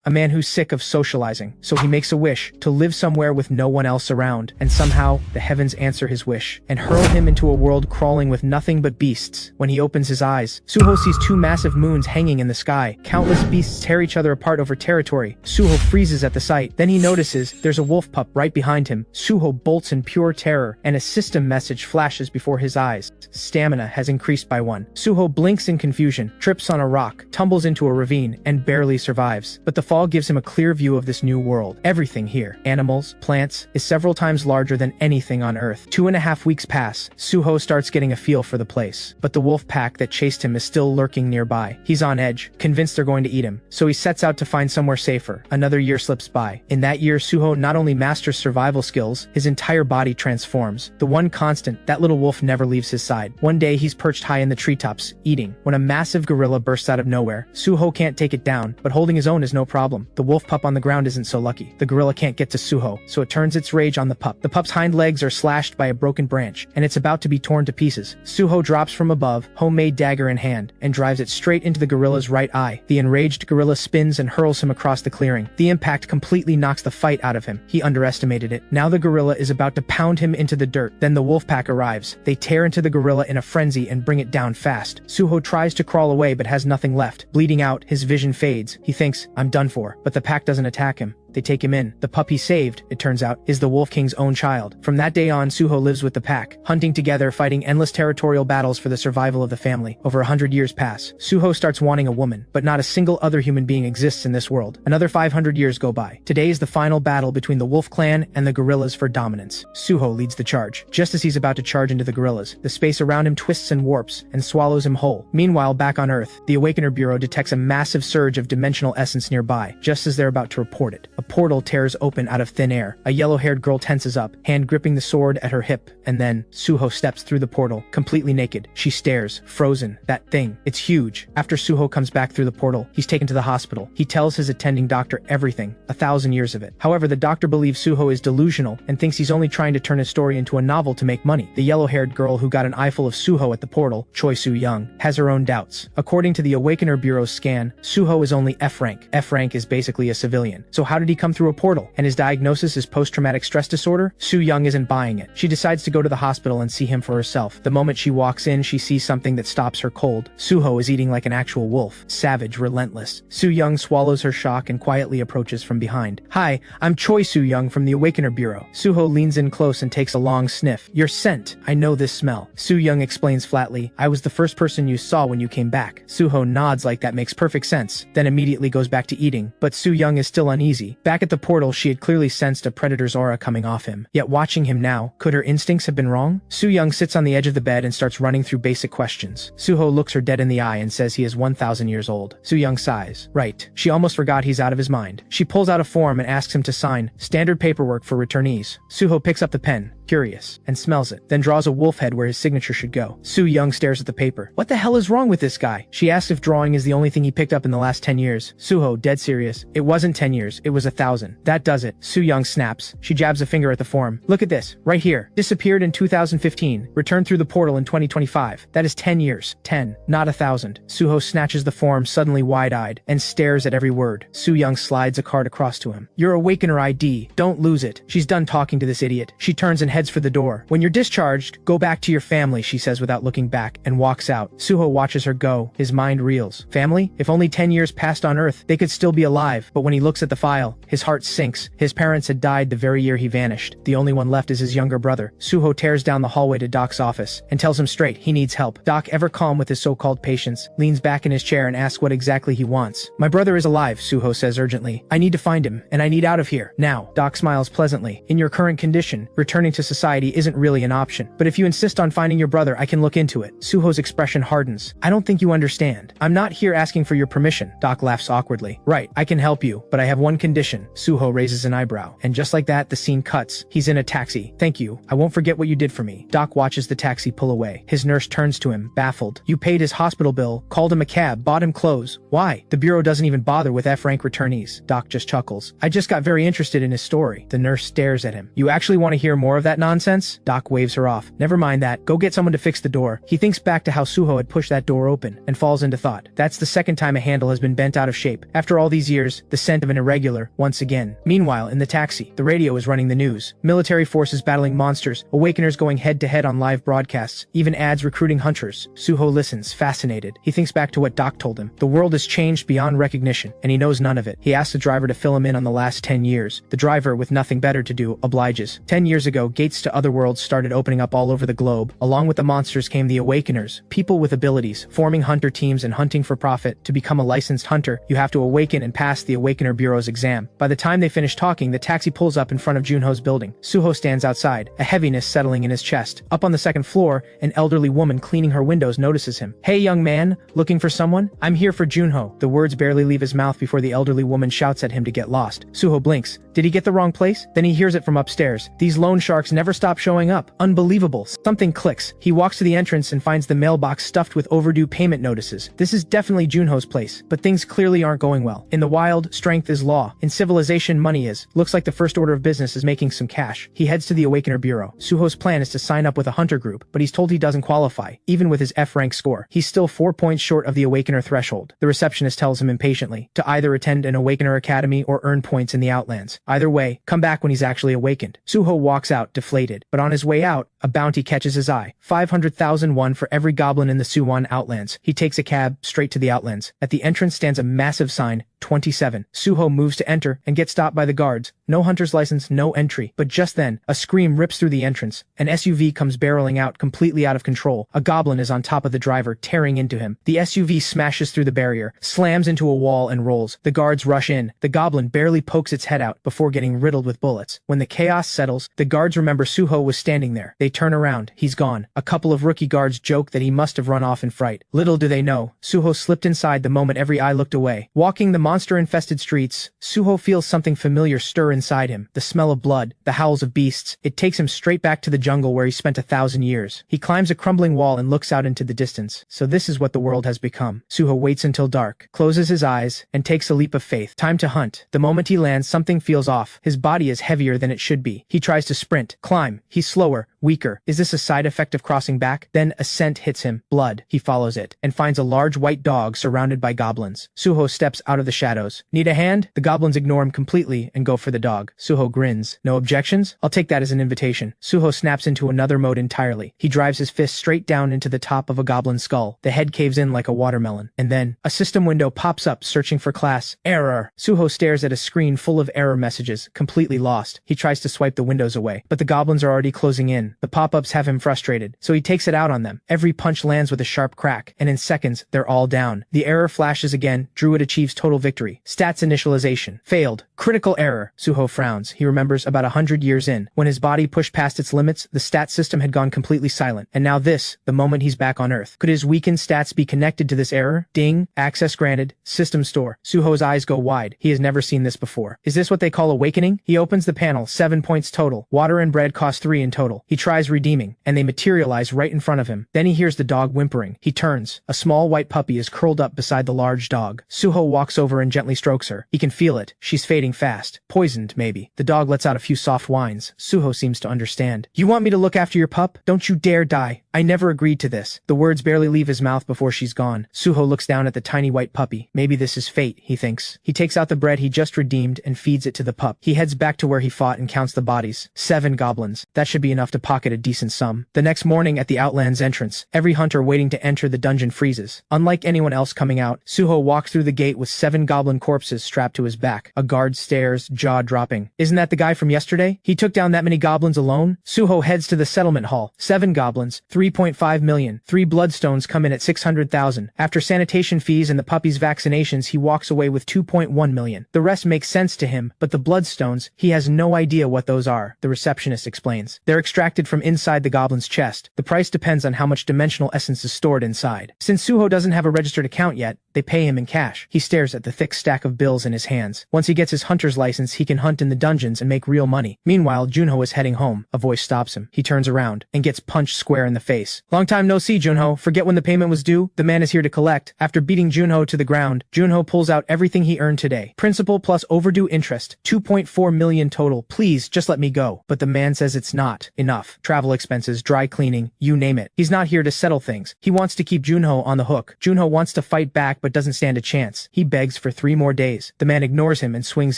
a man who's sick of socializing. So he makes a wish to live somewhere with no one else around, and somehow the heavens answer his wish and hurl him into a world crawling with nothing but beasts. When he opens his eyes, Suho sees two massive moons hanging in the sky. Countless beasts tear each other apart over territory. Suho freezes at the sight. Then he notices there's a wolf pup right behind him. Suho bolts in pure terror, and a system message flashes before his eyes. Stamina has increased by 1. Suho blinks in confusion, trips on a rock, tumbles into a ravine, and barely survives. But the fall gives him a clear view of this new world. Everything here, animals, plants, is several times larger than anything on Earth. 2.5 weeks pass. Suho starts getting a feel for the place. But the wolf pack that chased him is still lurking nearby. He's on edge, convinced they're going to eat him. So he sets out to find somewhere safer. Another year slips by. In that year, Suho not only masters survival skills, his entire body transforms. The one constant, that little wolf never leaves his side. One day, he's perched high in the treetops, eating, when a massive gorilla bursts out of nowhere. Suho can't take it down, but holding his own is no problem. The wolf pup on the ground isn't so lucky. The gorilla can't get to Suho, so it turns its rage on the pup. The pup's hind legs are slashed by a broken branch, and it's about to be torn to pieces. Suho drops from above, homemade dagger in hand, and drives it straight into the gorilla's right eye. The enraged gorilla spins and hurls him across the clearing. The impact completely knocks the fight out of him. He underestimated it. Now the gorilla is about to pound him into the dirt. Then the wolf pack arrives. They tear into the gorilla in a frenzy and bring it down fast. Suho tries to crawl away but has nothing left. Bleeding out, his vision fades. He thinks, I'm done for. But the pack doesn't attack him. They take him in. The pup he saved, it turns out, is the Wolf King's own child. From that day on, Suho lives with the pack, hunting together, fighting endless territorial battles for the survival of the family. Over 100 years pass. Suho starts wanting a woman, but not a single other human being exists in this world. Another 500 years go by. Today is the final battle between the Wolf Clan and the gorillas for dominance. Suho leads the charge. Just as he's about to charge into the gorillas, the space around him twists and warps and swallows him whole. Meanwhile, back on Earth, the Awakener Bureau detects a massive surge of dimensional essence nearby, just as they're about to report it. A portal tears open out of thin air. A yellow-haired girl tenses up, hand gripping the sword at her hip, and then Suho steps through the portal, completely naked. She stares, frozen. That thing, it's huge. After Suho comes back through the portal, he's taken to the hospital. He tells his attending doctor everything, 1,000 years of it. However, the doctor believes Suho is delusional and thinks he's only trying to turn his story into a novel to make money. The yellow-haired girl who got an eyeful of Suho at the portal, Choi Soo-young, has her own doubts. According to the Awakener Bureau's scan, Suho is only F rank. F rank is basically a civilian. So how did he come through a portal? And his diagnosis is post-traumatic stress disorder? Soo-young isn't buying it. She decides to go to the hospital and see him for herself. The moment she walks in, she sees something that stops her cold. Suho is eating like an actual wolf. Savage, relentless. Soo-young swallows her shock and quietly approaches from behind. Hi, I'm Choi Soo-young from the Awakener Bureau. Suho leans in close and takes a long sniff. Your scent. I know this smell. Soo-young explains flatly. I was the first person you saw when you came back. Suho nods like that makes perfect sense, then immediately goes back to eating. But Soo-young is still uneasy. Back at the portal, she had clearly sensed a predator's aura coming off him. Yet watching him now, could her instincts have been wrong? Soo-young sits on the edge of the bed and starts running through basic questions. Suho looks her dead in the eye and says he is 1,000 years old. Soo-young sighs. Right. She almost forgot he's out of his mind. She pulls out a form and asks him to sign standard paperwork for returnees. Suho picks up the pen, curious, and smells it, then draws a wolf head where his signature should go. Soo-young stares at the paper. What the hell is wrong with this guy? She asks if drawing is the only thing he picked up in the last 10 years. Suho, dead serious. It wasn't 10 years, it was 1,000. That does it. Soo-young snaps. She jabs a finger at the form. Look at this, right here. Disappeared in 2015, returned through the portal in 2025. That is 10 years. 10, not 1,000. Suho snatches the form, suddenly wide-eyed, and stares at every word. Soo-young slides a card across to him. Your Awakener ID. Don't lose it. She's done talking to this idiot. She turns and heads for the door. When you're discharged, go back to your family, she says without looking back, and walks out. Suho watches her go. His mind reels. Family? If only 10 years passed on Earth, they could still be alive. But when he looks at the file, his heart sinks. His parents had died the very year he vanished. The only one left is his younger brother. Suho tears down the hallway to Doc's office and tells him straight he needs help. Doc, ever calm with his so-called patience, leans back in his chair and asks what exactly he wants. My brother is alive, Suho says urgently. I need to find him, and I need out of here. Now. Doc smiles pleasantly. In your current condition, returning to society isn't really an option. But if you insist on finding your brother, I can look into it. Suho's expression hardens. I don't think you understand. I'm not here asking for your permission. Doc laughs awkwardly. Right, I can help you, but I have one condition. Suho raises an eyebrow. And just like that, the scene cuts. He's in a taxi. Thank you. I won't forget what you did for me. Doc watches the taxi pull away. His nurse turns to him, baffled. You paid his hospital bill, called him a cab, bought him clothes. Why? The Bureau doesn't even bother with F-rank returnees. Doc just chuckles. I just got very interested in his story. The nurse stares at him. You actually want to hear more of that that nonsense? Doc waves her off. Never mind that. Go get someone to fix the door. He thinks back to how Suho had pushed that door open and falls into thought. That's the second time a handle has been bent out of shape. After all these years, the scent of an irregular, once again. Meanwhile, in the taxi, the radio is running the news. Military forces battling monsters, awakeners going head-to-head on live broadcasts, even ads recruiting hunters. Suho listens, fascinated. He thinks back to what Doc told him. The world has changed beyond recognition, and he knows none of it. He asks the driver to fill him in on the last 10 years. The driver, with nothing better to do, obliges. 10 years ago, gates to other worlds started opening up all over the globe. Along with the monsters came the awakeners, people with abilities, forming hunter teams and hunting for profit. To become a licensed hunter, you have to awaken and pass the Awakener Bureau's exam. By the time they finish talking, the taxi pulls up in front of Junho's building. Suho stands outside, a heaviness settling in his chest. Up on the second floor, an elderly woman cleaning her windows notices him. "Hey young man, looking for someone? I'm here for Junho." The words barely leave his mouth before the elderly woman shouts at him to get lost. Suho blinks. Did he get the wrong place? Then he hears it from upstairs. These loan sharks never stop showing up. Unbelievable. Something clicks. He walks to the entrance and finds the mailbox stuffed with overdue payment notices. This is definitely Junho's place, but things clearly aren't going well. In the wild, strength is law. In civilization, money is. Looks like the first order of business is making some cash. He heads to the Awakener Bureau. Suho's plan is to sign up with a hunter group, but he's told he doesn't qualify, even with his F-rank score. He's still 4 points short of the Awakener threshold. The receptionist tells him impatiently to either attend an Awakener Academy or earn points in the Outlands. Either way, come back when he's actually awakened. Suho walks out, deflated, but on his way out, a bounty catches his eye. 500,000 won for every goblin in the Suwon Outlands. He takes a cab straight to the Outlands. At the entrance stands a massive sign, 27. Suho moves to enter and gets stopped by the guards. No hunter's license, no entry. But just then, a scream rips through the entrance. An SUV comes barreling out, completely out of control. A goblin is on top of the driver, tearing into him. The SUV smashes through the barrier, slams into a wall and rolls. The guards rush in. The goblin barely pokes its head out before getting riddled with bullets. When the chaos settles, the guards remember Suho was standing there. They turn around. He's gone. A couple of rookie guards joke that he must have run off in fright. Little do they know, Suho slipped inside the moment every eye looked away. Walking the monster-infested streets, Suho feels something familiar stir inside him. The smell of blood, the howls of beasts. It takes him straight back to the jungle where he spent 1,000 years. He climbs a crumbling wall and looks out into the distance. So this is what the world has become. Suho waits until dark, closes his eyes, and takes a leap of faith. Time to hunt. The moment he lands, something feels off. His body is heavier than it should be. He tries to sprint, climb. He's slower, weaker. Is this a side effect of crossing back? Then a scent hits him. Blood. He follows it and finds a large white dog surrounded by goblins. Suho steps out of the shadows. Need a hand? The goblins ignore him completely and go for the dog. Suho grins. No objections? I'll take that as an invitation. Suho snaps into another mode entirely. He drives his fist straight down into the top of a goblin's skull. The head caves in like a watermelon. And then, a system window pops up searching for class. Error. Suho stares at a screen full of error messages, completely lost. He tries to swipe the windows away, but the goblins are already closing in. The pop-ups have him frustrated, so he takes it out on them. Every punch lands with a sharp crack, and in seconds, they're all down. The error flashes again. Druid achieves total victory. Stats initialization. Failed. Critical error. Suho frowns. He remembers about 100 years in. When his body pushed past its limits, the stat system had gone completely silent. And now this, the moment he's back on Earth. Could his weakened stats be connected to this error? Ding. Access granted. System store. Suho's eyes go wide. He has never seen this before. Is this what they call awakening? He opens the panel. 7 points total. Water and bread cost 3 in total. He tries redeeming, and they materialize right in front of him. Then he hears the dog whimpering. He turns. A small white puppy is curled up beside the large dog. Suho walks over and gently strokes her. He can feel it. She's fading fast. Poisoned, maybe. The dog lets out a few soft whines. Suho seems to understand. You want me to look after your pup? Don't you dare die. I never agreed to this. The words barely leave his mouth before she's gone. Suho looks down at the tiny white puppy. Maybe this is fate, he thinks. He takes out the bread he just redeemed and feeds it to the pup. He heads back to where he fought and counts the bodies. 7 goblins. That should be enough to pocket a decent sum. The next morning at the Outlands entrance, every hunter waiting to enter the dungeon freezes. Unlike anyone else coming out, Suho walks through the gate with 7 goblin corpses strapped to his back. A guard stares, jaw dropping. Isn't that the guy from yesterday? He took down that many goblins alone? Suho heads to the settlement hall. 7 goblins, 3.5 million. 3 bloodstones come in at 600,000. After sanitation fees and the puppy's vaccinations, he walks away with 2.1 million. The rest makes sense to him, but the bloodstones, he has no idea what those are, the receptionist explains. They're extracted from inside the goblin's chest. The price depends on how much dimensional essence is stored inside. Since Suho doesn't have a registered account yet, They pay him in cash. He stares at the thick stack of bills in his hands. Once he gets his hunter's license, he can hunt in the dungeons and make real money. Meanwhile, Junho is heading home. A voice stops him. He turns around and gets punched square in the face. Long time no see, Junho. Forget when the payment was due? The man is here to collect. After beating Junho to the ground, Junho pulls out everything he earned today. Principal plus overdue interest. 2.4 million total. Please, just let me go. But the man says it's not enough. Travel expenses, dry cleaning, you name it. He's not here to settle things. He wants to keep Junho on the hook. Junho wants to fight back but doesn't stand a chance. He begs for 3 more days. The man ignores him and swings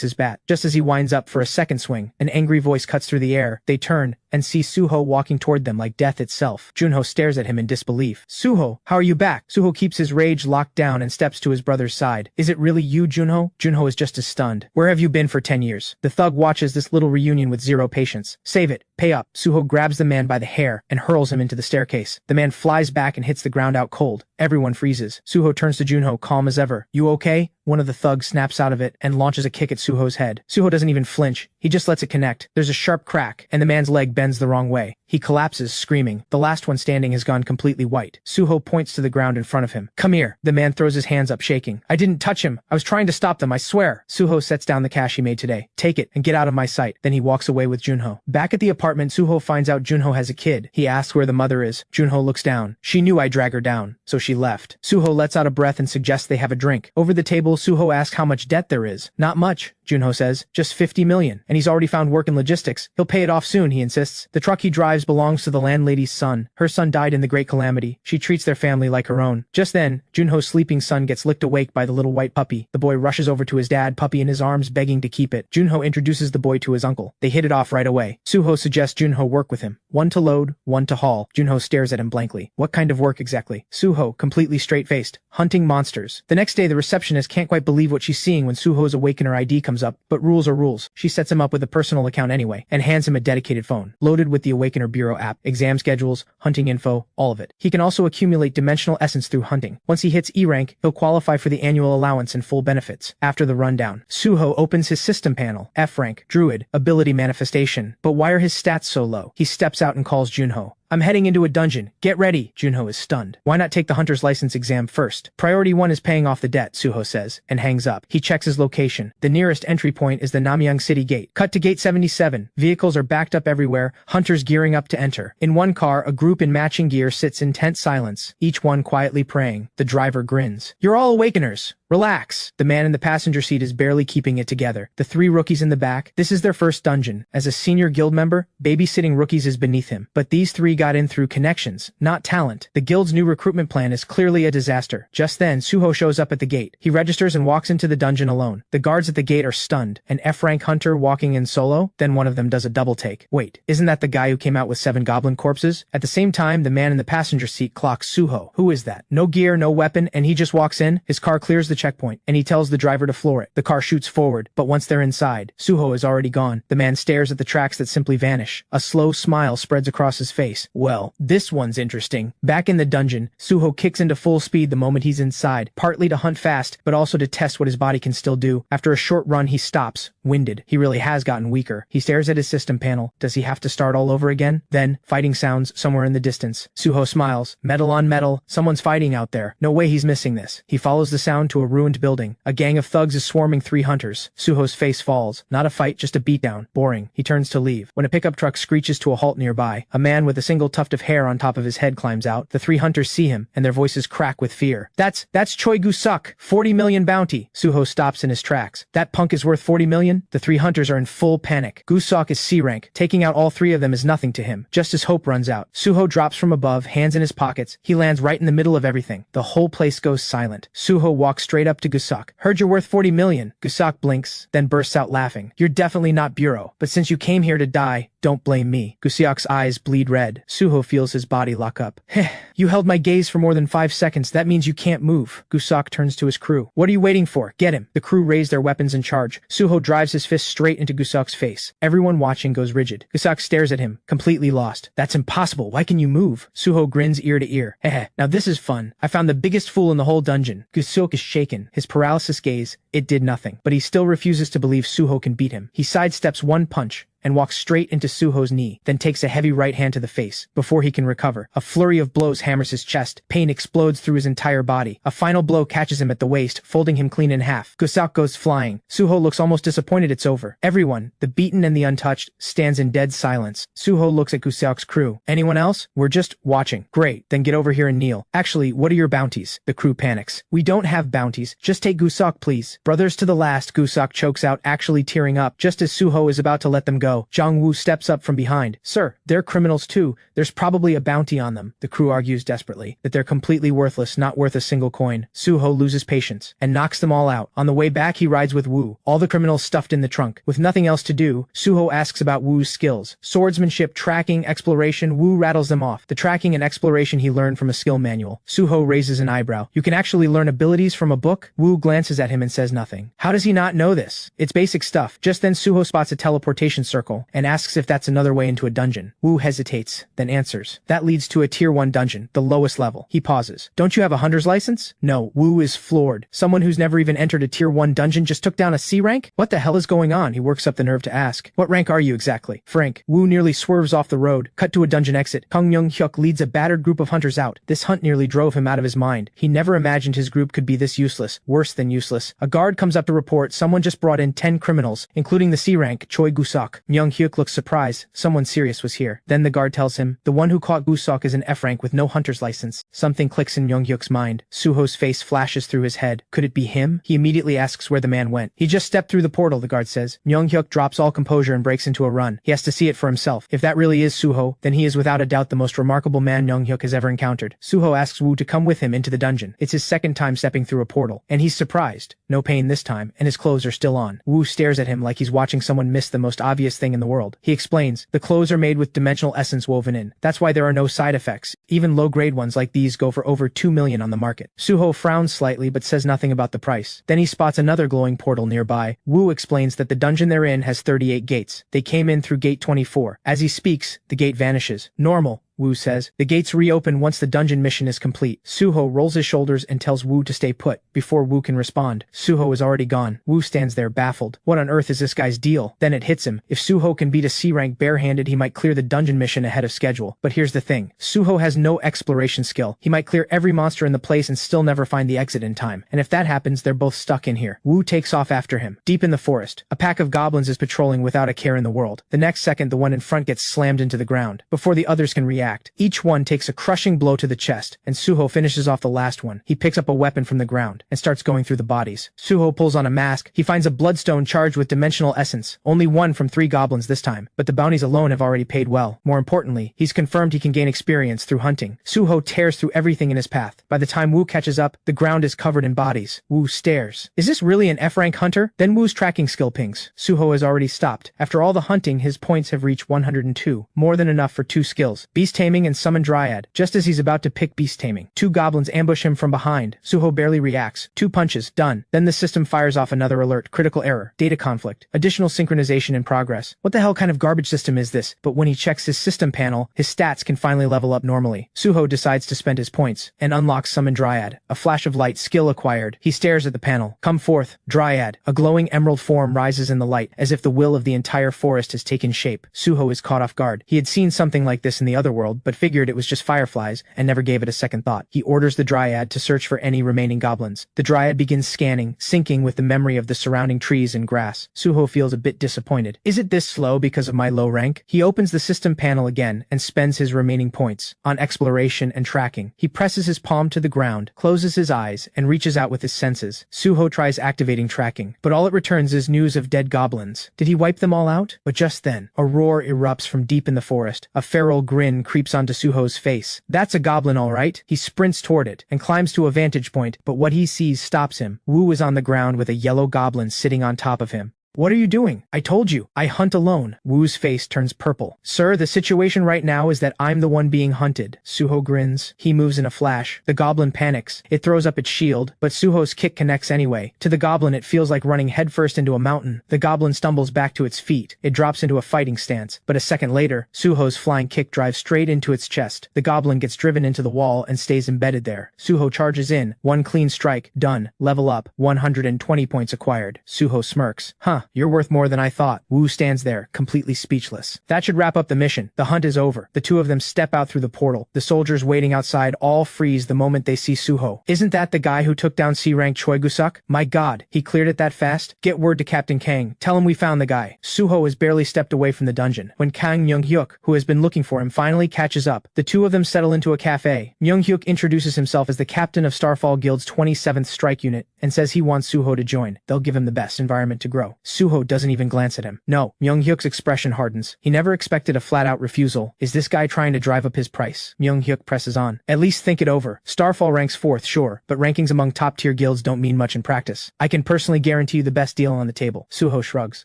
his bat. Just as he winds up for a second swing, an angry voice cuts through the air. They turn and see Suho walking toward them like death itself. Junho stares at him in disbelief. Suho, how are you back? Suho keeps his rage locked down and steps to his brother's side. Is it really you, Junho? Junho is just as stunned. Where have you been for 10 years? The thug watches this little reunion with zero patience. Save it. Pay up. Suho grabs the man by the hair and hurls him into the staircase. The man flies back and hits the ground out cold. Everyone freezes. Suho turns to Junho, calm as ever. You okay? One of the thugs snaps out of it and launches a kick at Suho's head. Suho doesn't even flinch. He just lets it connect. There's a sharp crack, and the man's leg bends the wrong way. He collapses, screaming. The last one standing has gone completely white. Suho points to the ground in front of him. Come here. The man throws his hands up, shaking. I didn't touch him. I was trying to stop them, I swear. Suho sets down the cash he made today. Take it and get out of my sight. Then he walks away with Junho. Back at the apartment, Suho finds out Junho has a kid. He asks where the mother is. Junho looks down. She knew I'd drag her down, so she left. Suho lets out a breath and suggests they have a drink. Over the table, Suho asks how much debt there is. Not much, Junho says. Just 50 million. And he's already found work in logistics. He'll pay it off soon, he insists. The truck he drives belongs to the landlady's son. Her son died in the Great Calamity. She treats their family like her own. Just then, Junho's sleeping son gets licked awake by the little white puppy. The boy rushes over to his dad, puppy in his arms, begging to keep it. Junho introduces the boy to his uncle. They hit it off right away. Suho suggests Junho work with him. One to load, one to haul. Junho stares at him blankly. What kind of work exactly? Suho, completely straight-faced. Hunting monsters. The next day, the receptionist can't quite believe what she's seeing when Suho's Awakener ID comes up, but rules are rules. She sets him up with a personal account anyway, and hands him a dedicated phone, loaded with the Awakener Bureau app, exam schedules, hunting info, all of it. He can also accumulate dimensional essence through hunting. Once he hits E rank, he'll qualify for the annual allowance and full benefits. After the rundown, Suho opens his system panel. F rank, Druid, ability manifestation. But why are his stats so low? He steps out and calls Junho. I'm heading into a dungeon. Get ready. Junho is stunned. Why not take the hunter's license exam first? Priority 1 is paying off the debt, Suho says, and hangs up. He checks his location. The nearest entry point is the Namyang City Gate. Cut to Gate 77. Vehicles are backed up everywhere, hunters gearing up to enter. In one car, a group in matching gear sits in tense silence, each one quietly praying. The driver grins. You're all Awakeners. Relax. The man in the passenger seat is barely keeping it together. The 3 rookies in the back, this is their first dungeon. As a senior guild member, babysitting rookies is beneath him. But these 3 got in through connections, not talent. The guild's new recruitment plan is clearly a disaster. Just then, Suho shows up at the gate. He registers and walks into the dungeon alone. The guards at the gate are stunned. An F-rank hunter walking in solo? Then one of them does a double take. Wait, isn't that the guy who came out with 7 goblin corpses? At the same time, the man in the passenger seat clocks Suho. Who is that? No gear, no weapon, and he just walks in. His car clears the checkpoint, and he tells the driver to floor it. The car shoots forward, but once they're inside, Suho is already gone. The man stares at the tracks that simply vanish. A slow smile spreads across his face. Well, this one's interesting. Back in the dungeon, Suho kicks into full speed the moment he's inside, partly to hunt fast, but also to test what his body can still do. After a short run, he stops, winded. He really has gotten weaker. He stares at his system panel. Does he have to start all over again? Then, fighting sounds somewhere in the distance. Suho smiles. Metal on metal. Someone's fighting out there. No way he's missing this. He follows the sound to a ruined building. A gang of thugs is swarming 3 hunters. Suho's face falls. Not a fight, just a beatdown. Boring. He turns to leave. When a pickup truck screeches to a halt nearby, a man with a single tuft of hair on top of his head climbs out. The 3 hunters see him, and their voices crack with fear. That's Choi Gu-suk. 40 million bounty. Suho stops in his tracks. That punk is worth 40 million? The 3 hunters are in full panic. Gu-suk is C rank. Taking out all 3 of them is nothing to him. Just as hope runs out, Suho drops from above, hands in his pockets. He lands right in the middle of everything. The whole place goes silent. Suho walks straight up to Gu-suk. Heard you're worth 40 million. Gu-suk blinks, then bursts out laughing. You're definitely not Bureau, but since you came here to die, don't blame me. Gu-suk's eyes bleed red. Suho feels his body lock up. Heh, you held my gaze for more than 5 seconds. That means you can't move. Gu-suk turns to his crew. What are you waiting for? Get him. The crew raise their weapons and charge. Suho drives his fist straight into Gu-suk's face. Everyone watching goes rigid. Gu-suk stares at him, completely lost. That's impossible. Why can you move? Suho grins ear to ear. Heh, now this is fun. I found the biggest fool in the whole dungeon. Gu-suk is shaken, his paralysis gaze It did nothing, but he still refuses to believe Suho can beat him. He sidesteps one punch and walks straight into Suho's knee, then takes a heavy right hand to the face. Before he can recover, a flurry of blows hammers his chest. Pain explodes through his entire body. A final blow catches him at the waist, folding him clean in half. Gusok goes flying. Suho looks almost disappointed it's over. Everyone, the beaten and the untouched, stands in dead silence. Suho looks at Gusok's crew. Anyone else? We're just watching. Great, then get over here and kneel. Actually, what are your bounties? The crew panics. We don't have bounties. Just take Gusok, please. Brothers to the last, Gusok chokes out, actually tearing up. Just as Suho is about to let them go, Jong-woo steps up from behind. Sir, they're criminals too. There's probably a bounty on them. The crew argues desperately that they're completely worthless, not worth a single coin. Suho loses patience and knocks them all out. On the way back, he rides with Woo, all the criminals stuffed in the trunk. With nothing else to do, Suho asks about Woo's skills. Swordsmanship, tracking, exploration. Woo rattles them off. The tracking and exploration he learned from a skill manual. Suho raises an eyebrow. You can actually learn abilities from a book? Woo glances at him and says nothing. How does he not know this? It's basic stuff. Just then Suho spots a teleportation circle and asks if that's another way into a dungeon. Woo hesitates, then answers. That leads to a tier 1 dungeon, the lowest level. He pauses. Don't you have a hunter's license? No. Woo is floored. Someone who's never even entered a tier 1 dungeon just took down a C rank? What the hell is going on? He works up the nerve to ask. What rank are you exactly? Frank. Woo nearly swerves off the road. Cut to a dungeon exit. Kang Myung-hyuk leads a battered group of hunters out. This hunt nearly drove him out of his mind. He never imagined his group could be this useless. Worse than useless. A guard comes up to report someone just brought in 10 criminals, including the C rank, Choi Gusok. Myung-hyuk looks surprised. Someone serious was here. Then the guard tells him, the one who caught Gusok is an F rank with no hunter's license. Something clicks in Myung-hyuk's mind. Suho's face flashes through his head. Could it be him? He immediately asks where the man went. He just stepped through the portal, the guard says. Myung-hyuk drops all composure and breaks into a run. He has to see it for himself. If that really is Suho, then he is without a doubt the most remarkable man Myung-hyuk has ever encountered. Suho asks Woo to come with him into the dungeon. It's his second time stepping through a portal, and he's surprised. No pain this time, and his clothes are still on. Woo stares at him like he's watching someone miss the most obvious thing in the world. He explains, the clothes are made with dimensional essence woven in. That's why there are no side effects. Even low-grade ones like these go for over 2 million on the market. Suho frowns slightly but says nothing about the price. Then he spots another glowing portal nearby. Woo explains that the dungeon they're in has 38 gates. They came in through gate 24. As he speaks, the gate vanishes. Normal. Woo says. The gates reopen once the dungeon mission is complete. Suho rolls his shoulders and tells Woo to stay put. Before Woo can respond, Suho is already gone. Woo stands there baffled. What on earth is this guy's deal? Then it hits him. If Suho can beat a C rank barehanded, he might clear the dungeon mission ahead of schedule. But here's the thing. Suho has no exploration skill. He might clear every monster in the place and still never find the exit in time. And if that happens, they're both stuck in here. Woo takes off after him. Deep in the forest, a pack of goblins is patrolling without a care in the world. The next second, the one in front gets slammed into the ground. Before the others can react, each one takes a crushing blow to the chest, and Suho finishes off the last one. He picks up a weapon from the ground and starts going through the bodies. Suho pulls on a mask. He finds a bloodstone charged with dimensional essence. Only one from 3 goblins this time, but the bounties alone have already paid well. More importantly, he's confirmed he can gain experience through hunting. Suho tears through everything in his path. By the time Woo catches up, the ground is covered in bodies. Woo stares. Is this really an F-rank hunter? Then Woo's tracking skill pings. Suho has already stopped. After all the hunting, his points have reached 102. More than enough for 2 skills. Beast taming and summon dryad. Just as he's about to pick beast taming, 2 goblins ambush him from behind. Suho barely reacts. 2 punches, done. Then the system fires off another alert. Critical error. Data conflict. Additional synchronization in progress. What the hell kind of garbage system is this? But when he checks his system panel, his stats can finally level up normally. Suho decides to spend his points and unlocks summon dryad. A flash of light, skill acquired. He stares at the panel. Come forth, dryad. A glowing emerald form rises in the light, as if the will of the entire forest has taken shape. Suho is caught off guard. He had seen something like this in the other world, but figured it was just fireflies and never gave it a second thought. He orders the dryad to search for any remaining goblins. The dryad begins scanning, syncing with the memory of the surrounding trees and grass. Suho feels a bit disappointed. Is it this slow because of my low rank? He opens the system panel again and spends his remaining points on exploration and tracking. He presses his palm to the ground, closes his eyes, and reaches out with his senses. Suho tries activating tracking, but all it returns is news of dead goblins. Did he wipe them all out? But just then, a roar erupts from deep in the forest. A feral grin creeps onto Suho's face. That's a goblin, all right. He sprints toward it and climbs to a vantage point, but what he sees stops him. Woo is on the ground with a yellow goblin sitting on top of him. What are you doing? I told you, I hunt alone. Wu's face turns purple. Sir, the situation right now is that I'm the one being hunted. Suho grins. He moves in a flash. The goblin panics. It throws up its shield, but Suho's kick connects anyway. To the goblin it feels like running headfirst into a mountain. The goblin stumbles back to its feet. It drops into a fighting stance, but a second later, Suho's flying kick drives straight into its chest. The goblin gets driven into the wall and stays embedded there. Suho charges in. One clean strike. Done. Level up. 120 points acquired. Suho smirks. Huh. You're worth more than I thought. Wu stands there, completely speechless. That should wrap up the mission. The hunt is over. The two of them step out through the portal. The soldiers waiting outside all freeze the moment they see Suho. Isn't that the guy who took down C-rank Choi Gusuk? My god, he cleared it that fast? Get word to Captain Kang. Tell him we found the guy. Suho has barely stepped away from the dungeon when Kang Myung-hyuk, who has been looking for him, finally catches up. The two of them settle into a cafe. Myung-hyuk introduces himself as the captain of Starfall Guild's 27th Strike Unit and says he wants Suho to join. They'll give him the best environment to grow. Suho doesn't even glance at him. No, Myung-hyuk's expression hardens. He never expected a flat-out refusal. Is this guy trying to drive up his price? Myung-hyuk presses on. At least think it over. Starfall ranks 4th, sure, but rankings among top-tier guilds don't mean much in practice. I can personally guarantee you the best deal on the table. Suho shrugs.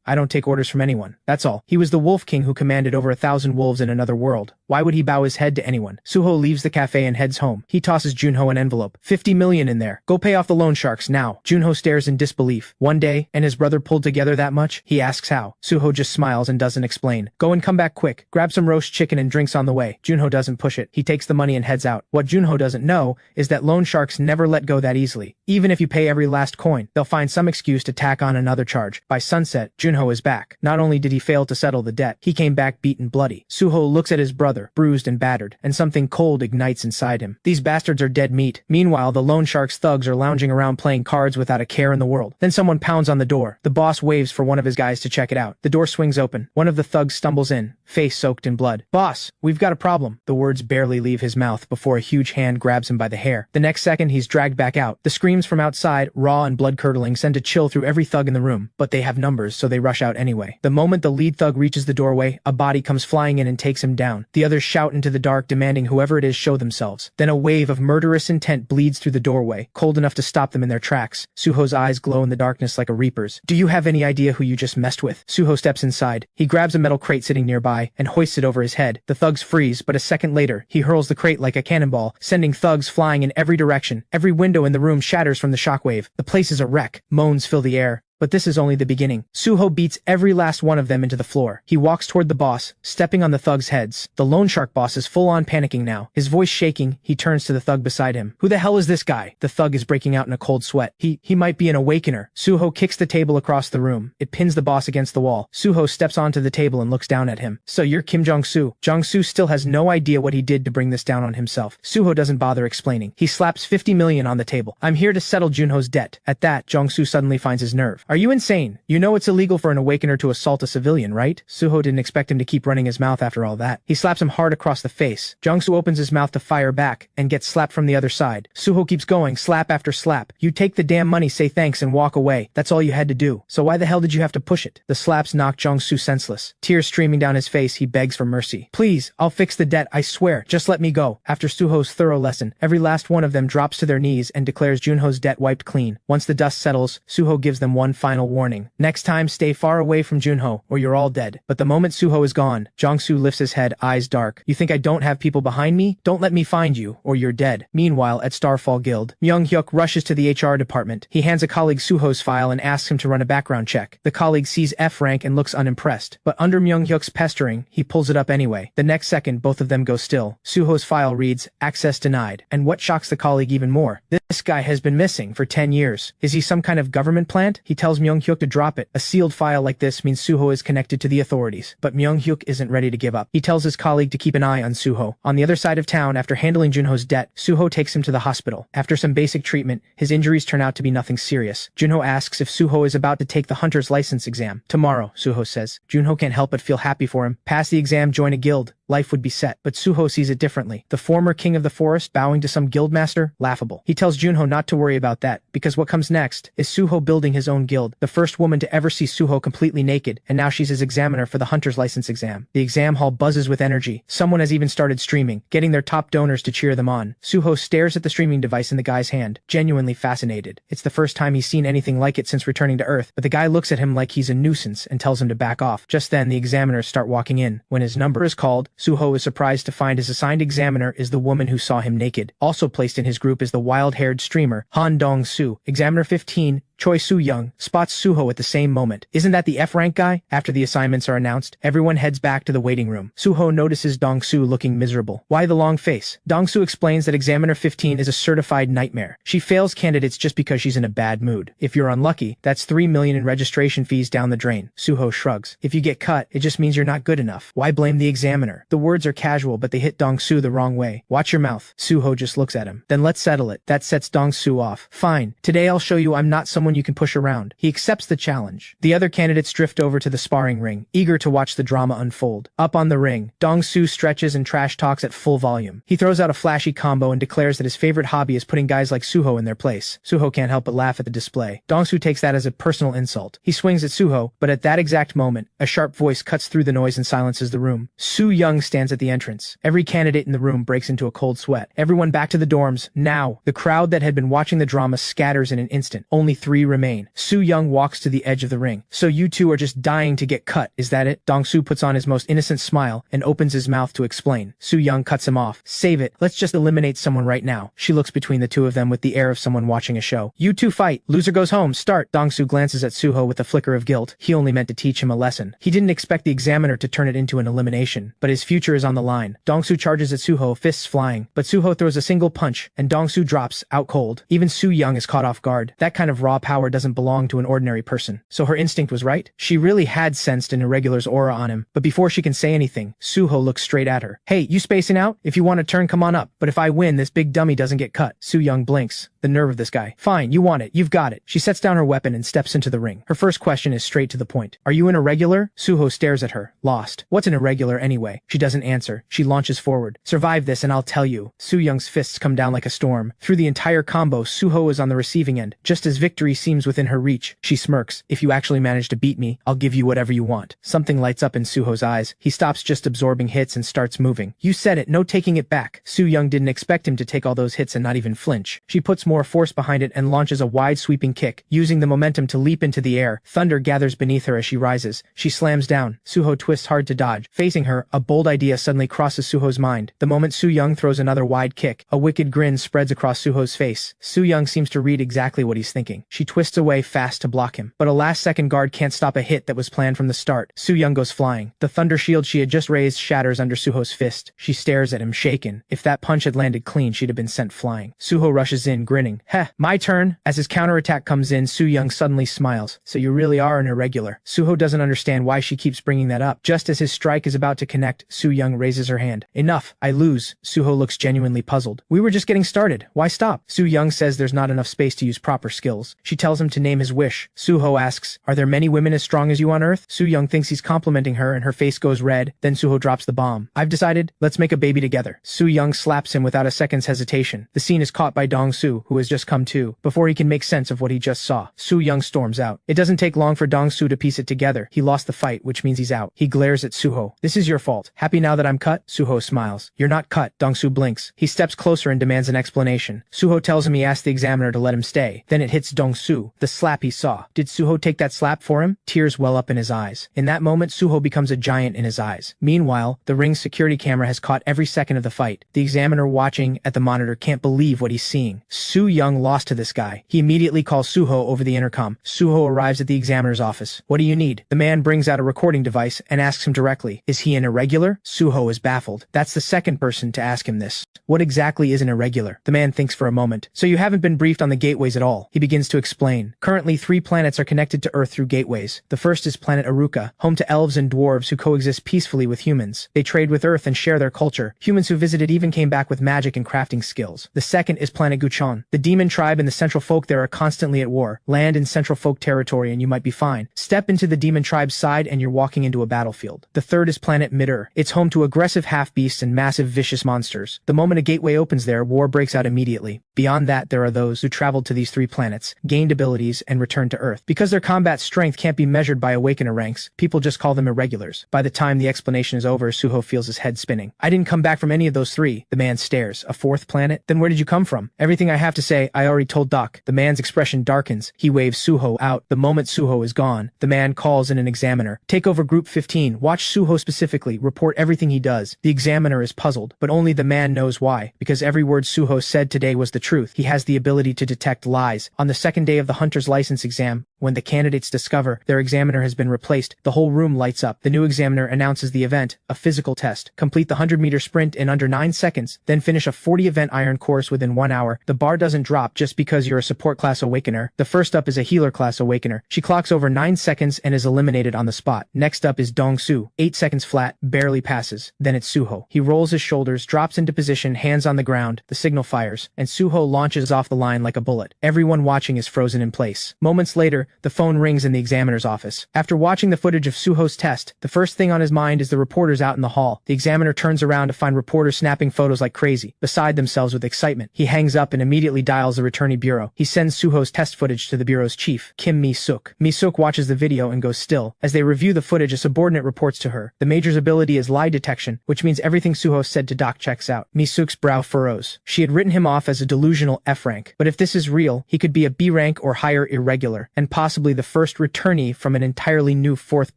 I don't take orders from anyone. That's all. He was the Wolf King who commanded over 1,000 wolves in another world. Why would he bow his head to anyone? Suho leaves the cafe and heads home. He tosses Junho an envelope. 50 million in there. Go pay off the loan sharks now. Junho stares in disbelief. One day, and his brother pulled together that much? He asks how. Suho just smiles and doesn't explain. Go and come back quick. Grab some roast chicken and drinks on the way. Junho doesn't push it. He takes the money and heads out. What Junho doesn't know is that loan sharks never let go that easily. Even if you pay every last coin, they'll find some excuse to tack on another charge. By sunset, Junho is back. Not only did he fail to settle the debt, he came back beaten bloody. Suho looks at his brother, bruised and battered, and something cold ignites inside him. These bastards are dead meat. Meanwhile, the loan sharks' thugs are lounging around playing cards without a care in the world. Then someone pounds on the door. The boss waves for one of his guys to check it out. The door swings open. One of the thugs stumbles in, face soaked in blood. Boss, we've got a problem. The words barely leave his mouth before a huge hand grabs him by the hair. The next second, he's dragged back out. The screams from outside, raw and blood-curdling, send a chill through every thug in the room, but they have numbers, so they rush out anyway. The moment the lead thug reaches the doorway, a body comes flying in and takes him down. The others shout into the dark, demanding whoever it is show themselves. Then a wave of murderous intent bleeds through the doorway, cold enough to stop them in their tracks. Suho's eyes glow in the darkness like a reaper's. Do you have any idea who you just messed with? Suho steps inside. He grabs a metal crate sitting nearby and hoists it over his head. The thugs freeze, but a second later, he hurls the crate like a cannonball, sending thugs flying in every direction. Every window in the room shatters from the shockwave. The place is a wreck. Moans fill the air. But this is only the beginning. Suho beats every last one of them into the floor. He walks toward the boss, stepping on the thugs' heads. The loan shark boss is full-on panicking now. His voice shaking, he turns to the thug beside him. Who the hell is this guy? The thug is breaking out in a cold sweat. He might be an awakener. Suho kicks the table across the room. It pins the boss against the wall. Suho steps onto the table and looks down at him. So you're Kim Jong-soo. Jong-soo still has no idea what he did to bring this down on himself. Suho doesn't bother explaining. He slaps 50 million on the table. I'm here to settle Junho's debt. At that, Jong-soo suddenly finds his nerve. Are you insane? You know it's illegal for an awakener to assault a civilian, right? Suho didn't expect him to keep running his mouth after all that. He slaps him hard across the face. Jong-soo opens his mouth to fire back and gets slapped from the other side. Suho keeps going, slap after slap. You take the damn money, say thanks, and walk away. That's all you had to do. So why the hell did you have to push it? The slaps knock Jong-soo senseless. Tears streaming down his face, he begs for mercy. Please, I'll fix the debt, I swear. Just let me go. After Suho's thorough lesson, every last one of them drops to their knees and declares Junho's debt wiped clean. Once the dust settles, Suho gives them one final warning. Next time, stay far away from Junho, or you're all dead. But the moment Suho is gone, Jong-soo lifts his head, eyes dark. You think I don't have people behind me? Don't let me find you, or you're dead. Meanwhile, at Starfall Guild, Myung-hyuk rushes to the HR department. He hands a colleague Suho's file and asks him to run a background check. The colleague sees F rank and looks unimpressed. But under Myung-hyuk's pestering, he pulls it up anyway. The next second, both of them go still. Suho's file reads, access denied. And what shocks the colleague even more, this guy has been missing for 10 years. Is he some kind of government plant? He tells Myung-hyuk to drop it. A sealed file like this means Suho is connected to the authorities. But Myung-hyuk isn't ready to give up. He tells his colleague to keep an eye on Suho. On the other side of town, after handling Junho's debt, Suho takes him to the hospital. After some basic treatment, his injuries turn out to be nothing serious. Junho asks if Suho is about to take the hunter's license exam. Tomorrow, Suho says. Junho can't help but feel happy for him. Pass the exam, join a guild. Life would be set. But Suho sees it differently. The former king of the forest bowing to some guildmaster? Laughable. He tells tells Junho not to worry about that, because what comes next is Suho building his own guild, the first woman to ever see Suho completely naked, and now she's his examiner for the hunter's license exam. The exam hall buzzes with energy. Someone has even started streaming, getting their top donors to cheer them on. Suho stares at the streaming device in the guy's hand, genuinely fascinated. It's the first time he's seen anything like it since returning to Earth, but the guy looks at him like he's a nuisance and tells him to back off. Just then, the examiners start walking in. When his number is called, Suho is surprised to find his assigned examiner is the woman who saw him naked. Also placed in his group is the wild-haired streamer, Han Dong-soo. Examiner 15, Choi Soo-young, spots Suho at the same moment. Isn't that the F-rank guy? After the assignments are announced, everyone heads back to the waiting room. Suho notices Dong-soo looking miserable. Why the long face? Dong-soo explains that Examiner 15 is a certified nightmare. She fails candidates just because she's in a bad mood. If you're unlucky, that's $3 million in registration fees down the drain. Suho shrugs. If you get cut, it just means you're not good enough. Why blame the examiner? The words are casual, but they hit Dong-soo the wrong way. Watch your mouth. Suho just looks at him. Then let's settle it. That sets Dong-soo off. Fine. Today I'll show you I'm not someone you can push around. He accepts the challenge. The other candidates drift over to the sparring ring, eager to watch the drama unfold. Up on the ring, Dong-soo stretches and trash talks at full volume. He throws out a flashy combo and declares that his favorite hobby is putting guys like Suho in their place. Suho can't help but laugh at the display. Dong-soo takes that as a personal insult. He swings at Suho, but at that exact moment, a sharp voice cuts through the noise and silences the room. Soo-young stands at the entrance. Every candidate in the room breaks into a cold sweat. Everyone back to the dorms, now. The crowd that had been watching the drama scatters in an instant. Only 3 remain. Soo-young walks to the edge of the ring. So you two are just dying to get cut, is that it? Dong-soo puts on his most innocent smile and opens his mouth to explain. Soo-young cuts him off. Save it. Let's just eliminate someone right now. She looks between the two of them with the air of someone watching a show. You two fight. Loser goes home. Start. Dong-soo glances at Suho with a flicker of guilt. He only meant to teach him a lesson. He didn't expect the examiner to turn it into an elimination, but his future is on the line. Dong-soo charges at Suho, fists flying, but Suho throws a single punch, and Dong-soo drops, out cold. Even Soo-young is caught off guard. That kind of raw power doesn't belong to an ordinary person. So her instinct was right. She really had sensed an irregular's aura on him, but before she can say anything, Suho looks straight at her. Hey, you spacing out? If you want to turn, come on up, but if I win, this big dummy doesn't get cut. Soo-young blinks. The nerve of this guy. Fine, you want it. You've got it. She sets down her weapon and steps into the ring. Her first question is straight to the point. Are you an irregular? Suho stares at her, lost. What's an irregular anyway? She doesn't answer. She launches forward. Survive this and I'll tell you. Soo-young's fists come down like a storm. Through the entire combo, Suho is on the receiving end. Just as victory seems within her reach, she smirks. If you actually manage to beat me, I'll give you whatever you want. Something lights up in Suho's eyes. He stops just absorbing hits and starts moving. You said it, no taking it back. Soo-young didn't expect him to take all those hits and not even flinch. She puts more force behind it and launches a wide sweeping kick, using the momentum to leap into the air. Thunder gathers beneath her as she rises. She slams down. Suho twists hard to dodge. Facing her, a bold idea suddenly crosses Suho's mind. The moment Soo-young throws another wide kick, a wicked grin spreads across Suho's face. Soo-young seems to read exactly what he's thinking. She twists away fast to block him, but a last-second guard can't stop a hit that was planned from the start. Soo-young goes flying. The thunder shield she had just raised shatters under Suho's fist. She stares at him, shaken. If that punch had landed clean, she'd have been sent flying. Suho rushes in, grinning. Heh, my turn. As his counterattack comes in, Soo-young suddenly smiles. So you really are an irregular. Suho doesn't understand why she keeps bringing that up. Just as his strike is about to connect, Soo-young raises her hand. Enough. I lose. Suho looks genuinely puzzled. We were just getting started. Why stop? Soo-young says there's not enough space to use proper skills. She tells him to name his wish. Suho asks, are there many women as strong as you on Earth? Soo-young thinks he's complimenting her and her face goes red. Then Suho drops the bomb. I've decided. Let's make a baby together. Soo-young slaps him without a second's hesitation. The scene is caught by Dong-soo, who has just come to. Before he can make sense of what he just saw, Soo-young storms out. It doesn't take long for Dong-soo to piece it together. He lost the fight, which means he's out. He glares at Suho. This is your fault. Happy now that I'm cut? Suho smiles. You're not cut. Dong-soo blinks. He steps closer and demands an explanation. Suho tells him he asked the examiner to let him stay. Then it hits Dong-soo. The slap he saw. Did Suho take that slap for him? Tears well up in his eyes. In that moment, Suho becomes a giant in his eyes. Meanwhile, the ring's security camera has caught every second of the fight. The examiner watching at the monitor can't believe what he's seeing. Soo-young lost to this guy. He immediately calls Suho over the intercom. Suho arrives at the examiner's office. What do you need? The man brings out a recording device and asks him directly, is he an irregular? Suho is baffled. That's the second person to ask him this. What exactly is an irregular? The man thinks for a moment. So you haven't been briefed on the gateways at all. He begins to explain. Currently, 3 planets are connected to Earth through gateways. The first is planet Aruka, home to elves and dwarves who coexist peacefully with humans. They trade with Earth and share their culture. Humans who visited even came back with magic and crafting skills. The second is planet Guchon. The demon tribe and the central folk there are constantly at war. Land in central folk territory and you might be fine. Step into the demon tribe's side and you're walking into a battlefield. The third is planet Midr. It's home to aggressive half-beasts and massive vicious monsters. The moment a gateway opens there, war breaks out immediately. Beyond that, there are those who traveled to these 3 planets, gained abilities, and returned to Earth. Because their combat strength can't be measured by Awakener ranks, people just call them irregulars. By the time the explanation is over, Suho feels his head spinning. I didn't come back from any of those 3. The man stares. A 4th planet? Then where did you come from? Everything I have to say, I already told Doc. The man's expression darkens. He waves Suho out. The moment Suho is gone, the man calls in an examiner. Take over Group 15. Watch Suho specifically. Report everything he does. The examiner is puzzled, but only the man knows why. Because every word Suho said today was the truth. He has the ability to detect lies. On the 2nd day of the hunter's license exam, when the candidates discover their examiner has been replaced, the whole room lights up. The new examiner announces the event, a physical test. Complete the 100-meter sprint in under 9 seconds, then finish a 40-event iron course within 1 hour. The bar doesn't drop just because you're a support class awakener. The first up is a healer class awakener. She clocks over 9 seconds and is eliminated on the spot. Next up is Dong-Su. 8 seconds flat, barely passes. Then it's Suho. He rolls his shoulders, drops into position, hands on the ground. The signal fires, and Suho launches off the line like a bullet. Everyone watching is frozen in place. Moments later, the phone rings in the examiner's office. After watching the footage of Suho's test, the first thing on his mind is the reporters out in the hall. The examiner turns around to find reporters snapping photos like crazy, beside themselves with excitement. He hangs up and immediately dials the returnee bureau. He sends Suho's test footage to the bureau's chief, Kim Mi-suk. Mi-suk watches the video and goes still. As they review the footage, a subordinate reports to her. The major's ability is lie detection, which means everything Suho said to Doc checks out. Mi-suk's brow furrows. She had written him off as a delusional F rank, but if this is real, he could be a B rank or higher irregular, and possibly the first returnee from an entirely new 4th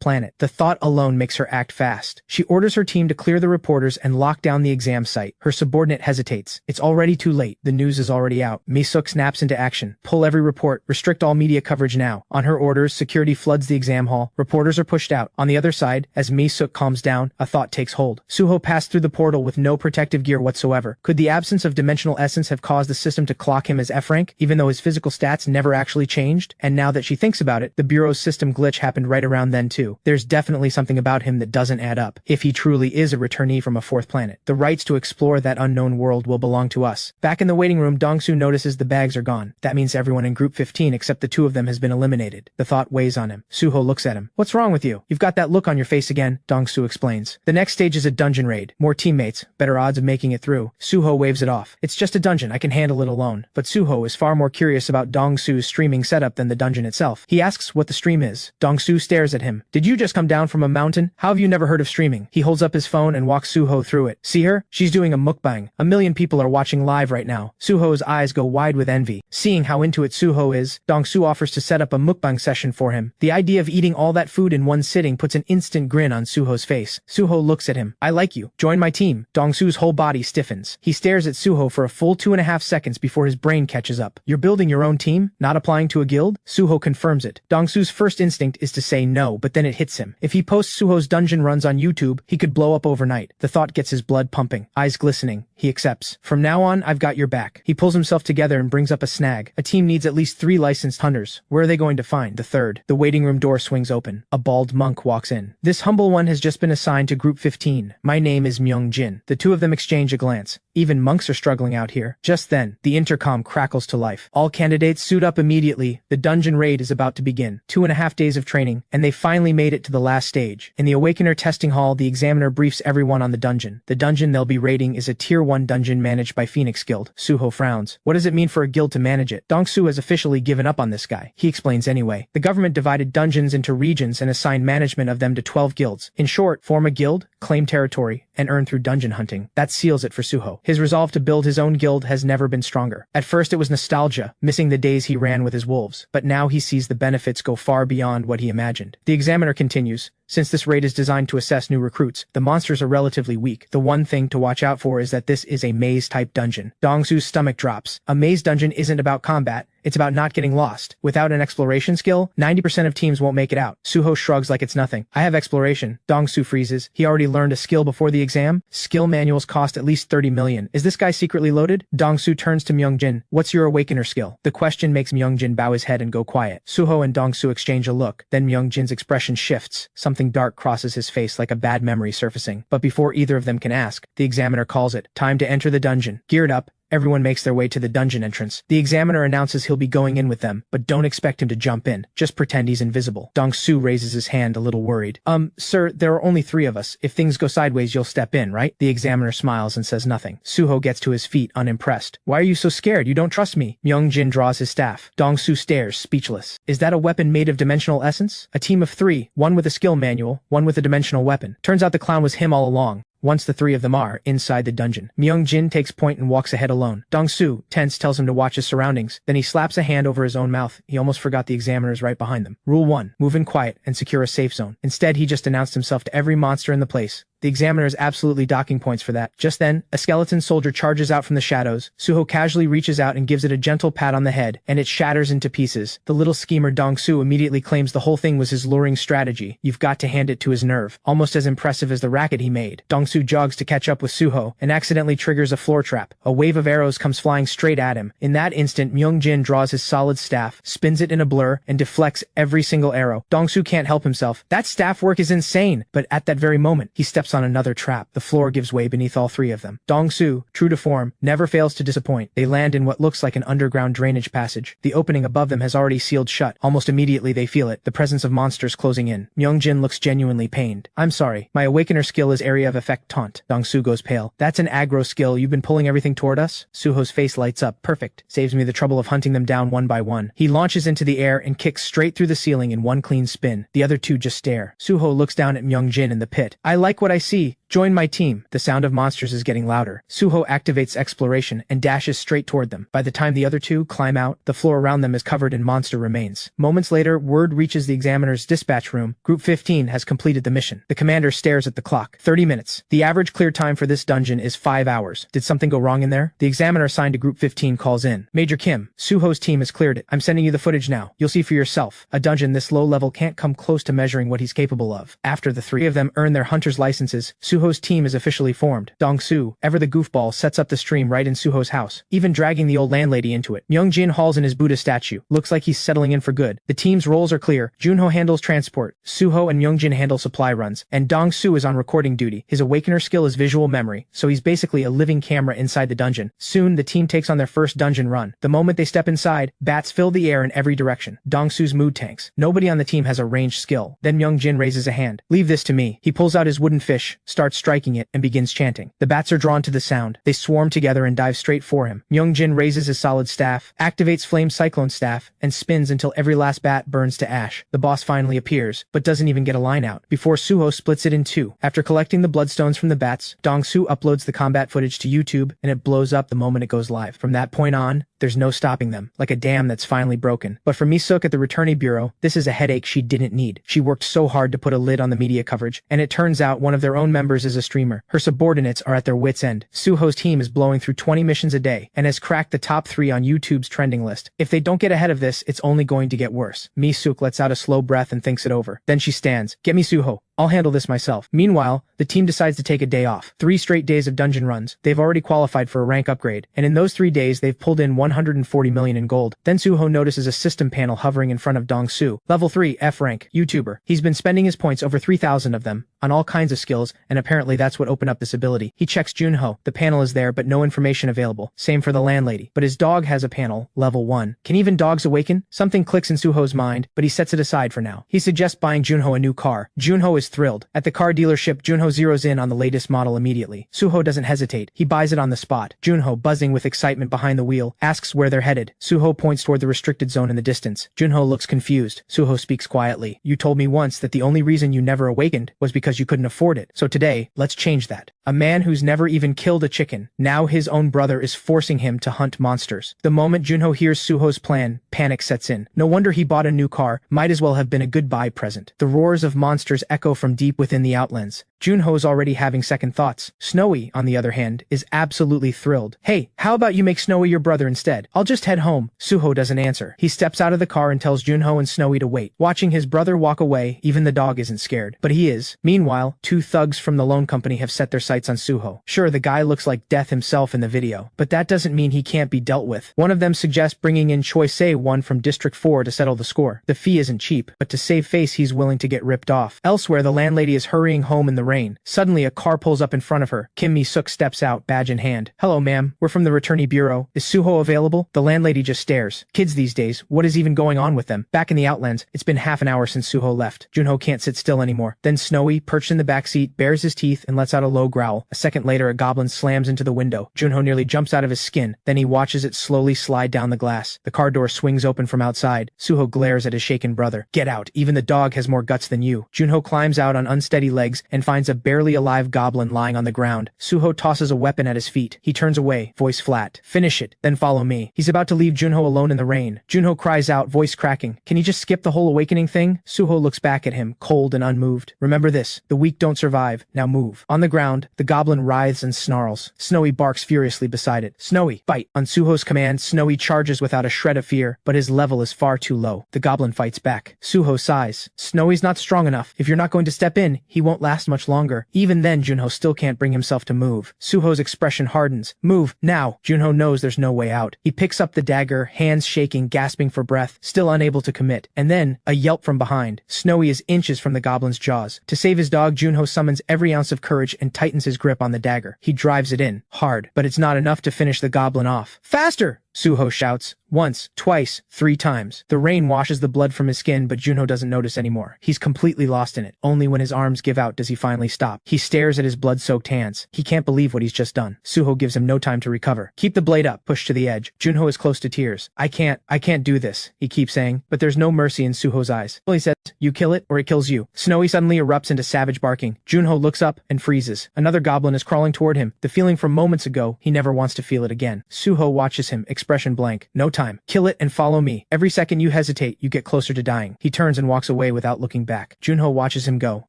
planet. The thought alone makes her act fast. She orders her team to clear the reporters and lock down the exam site. Her subordinate hesitates. It's already too late. The news is already out. Mi-suk snaps into action. Pull every report. Restrict all media coverage now. On her orders, security floods the exam hall. Reporters are pushed out. On the other side, as Mi-suk calms down, a thought takes hold. Suho passed through the portal with no protective gear whatsoever. Could the absence of dimensional essence have caused the system to clock him as F rank, even though his physical stats never actually changed? And now that she thinks about it, the Bureau's system glitch happened right around then too. There's definitely something about him that doesn't add up, if he truly is a returnee from a 4th planet. The rights to explore that unknown world will belong to us. Back in the waiting room, Dong-Su notices the bags are gone. That means everyone in Group 15 except the 2 of them has been eliminated. The thought weighs on him. Suho looks at him. What's wrong with you? You've got that look on your face again, Dong-Su explains. The next stage is a dungeon raid. More teammates, better odds of making it through. Suho waves it off. It's just a dungeon, I can handle it alone. But Suho is far more curious about Dong-Su's streaming setup than the dungeon itself. He asks what the stream is. Dong-Su stares at him. Did you just come down from a mountain? How have you never heard of streaming? He holds up his phone and walks Suho through it. See her? She's doing a mukbang. 1 million people are watching live right now. Suho's eyes go wide with envy. Seeing how into it Suho is, Dong-Su offers to set up a mukbang session for him. The idea of eating all that food in one sitting puts an instant grin on Suho's face. Suho looks at him. I like you. Join my team. Dong-Su's whole body stiffens. He stares at Suho for a full 2.5 seconds before his brain catches up. You're building your own team? Not applying to a guild? Suho confirms it. Dong-Su's first instinct is to say no, but then it hits him. If he posts Suho's dungeon runs on YouTube, he could blow up overnight. The thought gets his blood pumping. Eyes glistening. He accepts. From now on, I've got your back. He pulls himself together and brings up a snag. A team needs at least 3 licensed hunters. Where are they going to find the 3rd? The waiting room door swings open. A bald monk walks in. This humble one has just been assigned to Group 15. My name is Myung-jin. The 2 of them exchange a glance. Even monks are struggling out here. Just then, the intercom crackles to life. All candidates suit up immediately. The dungeon raid is about to begin. 2.5 days of training, and they finally made it to the last stage. In the Awakener testing hall, the examiner briefs everyone on the dungeon. The dungeon they'll be raiding is a Tier 1 dungeon managed by Phoenix Guild. Suho frowns. What does it mean for a guild to manage it? Dong-Su has officially given up on this guy. He explains anyway. The government divided dungeons into regions and assigned management of them to 12 guilds. In short, form a guild, claim territory, and earn through dungeon hunting. That seals it for Suho. His resolve to build his own guild has never been stronger. At first it was nostalgia, missing the days he ran with his wolves, but now he sees the benefits go far beyond what he imagined. The examiner continues. Since this raid is designed to assess new recruits, the monsters are relatively weak. The one thing to watch out for is that this is a maze-type dungeon. Dong-Su's stomach drops. A maze dungeon isn't about combat. It's about not getting lost. Without an exploration skill, 90% of teams won't make it out. Suho shrugs like it's nothing. I have exploration. Dong-Su freezes. He already learned a skill before the exam. Skill manuals cost at least 30 million. Is this guy secretly loaded? Dong-Su turns to Myung-jin. What's your awakener skill? The question makes Myung-jin bow his head and go quiet. Suho and Dong-Su exchange a look. Then Myung-jin's expression shifts. Something dark crosses his face like a bad memory surfacing. But before either of them can ask, the examiner calls it. Time to enter the dungeon. Geared up, Everyone makes their way to the dungeon entrance. The examiner announces he'll be going in with them, but don't expect him to jump in. Just pretend he's invisible. Dong-su raises his hand a little worried. Sir, there are only 3 of us. If things go sideways, you'll step in, right? The examiner smiles and says nothing. Suho gets to his feet, unimpressed. Why are you so scared? You don't trust me. Myung-jin draws his staff. Dong-su stares, speechless. Is that a weapon made of dimensional essence? A team of 3, one with a skill manual, one with a dimensional weapon. Turns out the clown was him all along. Once the 3 of them are inside the dungeon, Myung-jin takes point and walks ahead alone. Dong-su, tense, tells him to watch his surroundings. Then he slaps a hand over his own mouth. He almost forgot the examiners right behind them. Rule 1. Move in quiet and secure a safe zone. Instead, he just announced himself to every monster in the place. The examiner is absolutely docking points for that. Just then, a skeleton soldier charges out from the shadows. Suho casually reaches out and gives it a gentle pat on the head, and it shatters into pieces. The little schemer Dong-su immediately claims the whole thing was his luring strategy. You've got to hand it to his nerve. Almost as impressive as the racket he made. Dong-su jogs to catch up with Suho, and accidentally triggers a floor trap. A wave of arrows comes flying straight at him. In that instant, Myung-jin draws his solid staff, spins it in a blur, and deflects every single arrow. Dong-su can't help himself. That staff work is insane! But at that very moment, he steps on another trap. The floor gives way beneath all 3 of them. Dong-su, true to form, never fails to disappoint. They land in what looks like an underground drainage passage. The opening above them has already sealed shut. Almost immediately they feel it, the presence of monsters closing in. Myung-jin looks genuinely pained. I'm sorry, my awakener skill is area of effect taunt. Dong-su goes pale. That's an aggro skill. You've been pulling everything toward us? Suho's face lights up. Perfect. Saves me the trouble of hunting them down one by one. He launches into the air and kicks straight through the ceiling in one clean spin. The other 2 just stare. Suho looks down at Myung-jin in the pit. I like what I see. Join my team. The sound of monsters is getting louder. Suho activates exploration and dashes straight toward them. By the time the other 2 climb out, the floor around them is covered in monster remains. Moments later, word reaches the examiner's dispatch room. Group 15 has completed the mission. The commander stares at the clock. 30 minutes. The average clear time for this dungeon is 5 hours. Did something go wrong in there? The examiner assigned to Group 15 calls in. Major Kim, Suho's team has cleared it. I'm sending you the footage now. You'll see for yourself. A dungeon this low level can't come close to measuring what he's capable of. After the 3 of them earn their hunter's licenses, Suho's team is officially formed. Dong-su, ever the goofball, sets up the stream right in Suho's house, even dragging the old landlady into it. Myung-jin hauls in his Buddha statue. Looks like he's settling in for good. The team's roles are clear. Junho handles transport, Suho and Myung-jin handle supply runs, and Dong-su is on recording duty. His awakener skill is visual memory, so he's basically a living camera inside the dungeon. Soon, the team takes on their first dungeon run. The moment they step inside, bats fill the air in every direction. Dong-su's mood tanks. Nobody on the team has a ranged skill. Then Myung-jin raises a hand. Leave this to me. He pulls out his wooden fish, starts striking it, and begins chanting. The bats are drawn to the sound. They swarm together and dive straight for him. Myung-jin raises his solid staff, activates Flame Cyclone Staff, and spins until every last bat burns to ash. The boss finally appears, but doesn't even get a line out, before Suho splits it in 2. After collecting the bloodstones from the bats, Dong-su uploads the combat footage to YouTube, and it blows up the moment it goes live. From that point on, there's no stopping them, like a dam that's finally broken. But for Mi-suk at the Returning Bureau, this is a headache she didn't need. She worked so hard to put a lid on the media coverage, and it turns out one of their own members is a streamer. Her subordinates are at their wits' end. Suho's team is blowing through 20 missions a day, and has cracked the top 3 on YouTube's trending list. If they don't get ahead of this, it's only going to get worse. Mi-suk lets out a slow breath and thinks it over. Then she stands. Get me Suho. I'll handle this myself. Meanwhile, the team decides to take a day off. 3 straight days of dungeon runs. They've already qualified for a rank upgrade, and in those 3 days they've pulled in 140 million in gold. Then Suho notices a system panel hovering in front of Dong-su. Level 3, F rank, YouTuber. He's been spending his points, over 3,000 of them, on all kinds of skills, and apparently that's what opened up this ability. He checks Junho. The panel is there, but no information available. Same for the landlady. But his dog has a panel, level 1. Can even dogs awaken? Something clicks in Suho's mind, but he sets it aside for now. He suggests buying Junho a new car. Junho is thrilled. At the car dealership, Junho zeroes in on the latest model immediately. Suho doesn't hesitate. He buys it on the spot. Junho, buzzing with excitement behind the wheel, asks where they're headed. Suho points toward the restricted zone in the distance. Junho looks confused. Suho speaks quietly. You told me once that the only reason you never awakened was because you couldn't afford it. So today, let's change that. A man who's never even killed a chicken. Now his own brother is forcing him to hunt monsters. The moment Junho hears Suho's plan, panic sets in. No wonder he bought a new car. Might as well have been a goodbye present. The roars of monsters echo from deep within the outlands. Junho's already having second thoughts. Snowy, on the other hand, is absolutely thrilled. Hey, how about you make Snowy your brother instead? I'll just head home. Suho doesn't answer. He steps out of the car and tells Junho and Snowy to wait. Watching his brother walk away, even the dog isn't scared. But he is. Meanwhile, 2 thugs from the loan company have set their sights on Suho. Sure, the guy looks like death himself in the video, but that doesn't mean he can't be dealt with. One of them suggests bringing in Choi Se-won from District 4 to settle the score. The fee isn't cheap, but to save face he's willing to get ripped off. Elsewhere, where the landlady is hurrying home in the rain. Suddenly, a car pulls up in front of her. Kim Mi-suk steps out, badge in hand. Hello, ma'am. We're from the Returnee Bureau. Is Suho available? The landlady just stares. Kids these days, what is even going on with them? Back in the Outlands, it's been half an hour since Suho left. Junho can't sit still anymore. Then Snowy, perched in the backseat, bares his teeth and lets out a low growl. A second later, a goblin slams into the window. Junho nearly jumps out of his skin. Then he watches it slowly slide down the glass. The car door swings open from outside. Suho glares at his shaken brother. Get out. Even the dog has more guts than you. Junho climbs out on unsteady legs and finds a barely alive goblin lying on the ground. Suho tosses a weapon at his feet. He turns away, voice flat. Finish it, then follow me. He's about to leave Junho alone in the rain. Junho cries out, voice cracking. Can he just skip the whole awakening thing? Suho looks back at him, cold and unmoved. Remember this, the weak don't survive. Now move. On the ground, the goblin writhes and snarls. Snowy barks furiously beside it. Snowy, fight. On Suho's command, Snowy charges without a shred of fear, but his level is far too low. The goblin fights back. Suho sighs. Snowy's not strong enough. If you're not going to step in, he won't last much longer. Even then, Junho still can't bring himself to move. Suho's expression hardens. Move, now. Junho knows there's no way out. He picks up the dagger, hands shaking, gasping for breath, still unable to commit. And then, a yelp from behind. Snowy is inches from the goblin's jaws. To save his dog, Junho summons every ounce of courage and tightens his grip on the dagger. He drives it in, hard, but it's not enough to finish the goblin off. Faster! Suho shouts. Once, twice, 3 times. The rain washes the blood from his skin, but Junho doesn't notice anymore. He's completely lost in it. Only when his arms give out does he finally stop. He stares at his blood-soaked hands. He can't believe what he's just done. Suho gives him no time to recover. Keep the blade up, push to the edge. Junho is close to tears. I can't do this, he keeps saying, but there's no mercy in Suho's eyes. Well, he says, you kill it or it kills you. Snowy suddenly erupts into savage barking. Junho looks up and freezes. Another goblin is crawling toward him. The feeling from moments ago, he never wants to feel it again. Suho watches him, expression blank. No time. Kill it and follow me. Every second you hesitate, you get closer to dying. He turns and walks away without looking back. Junho watches him go,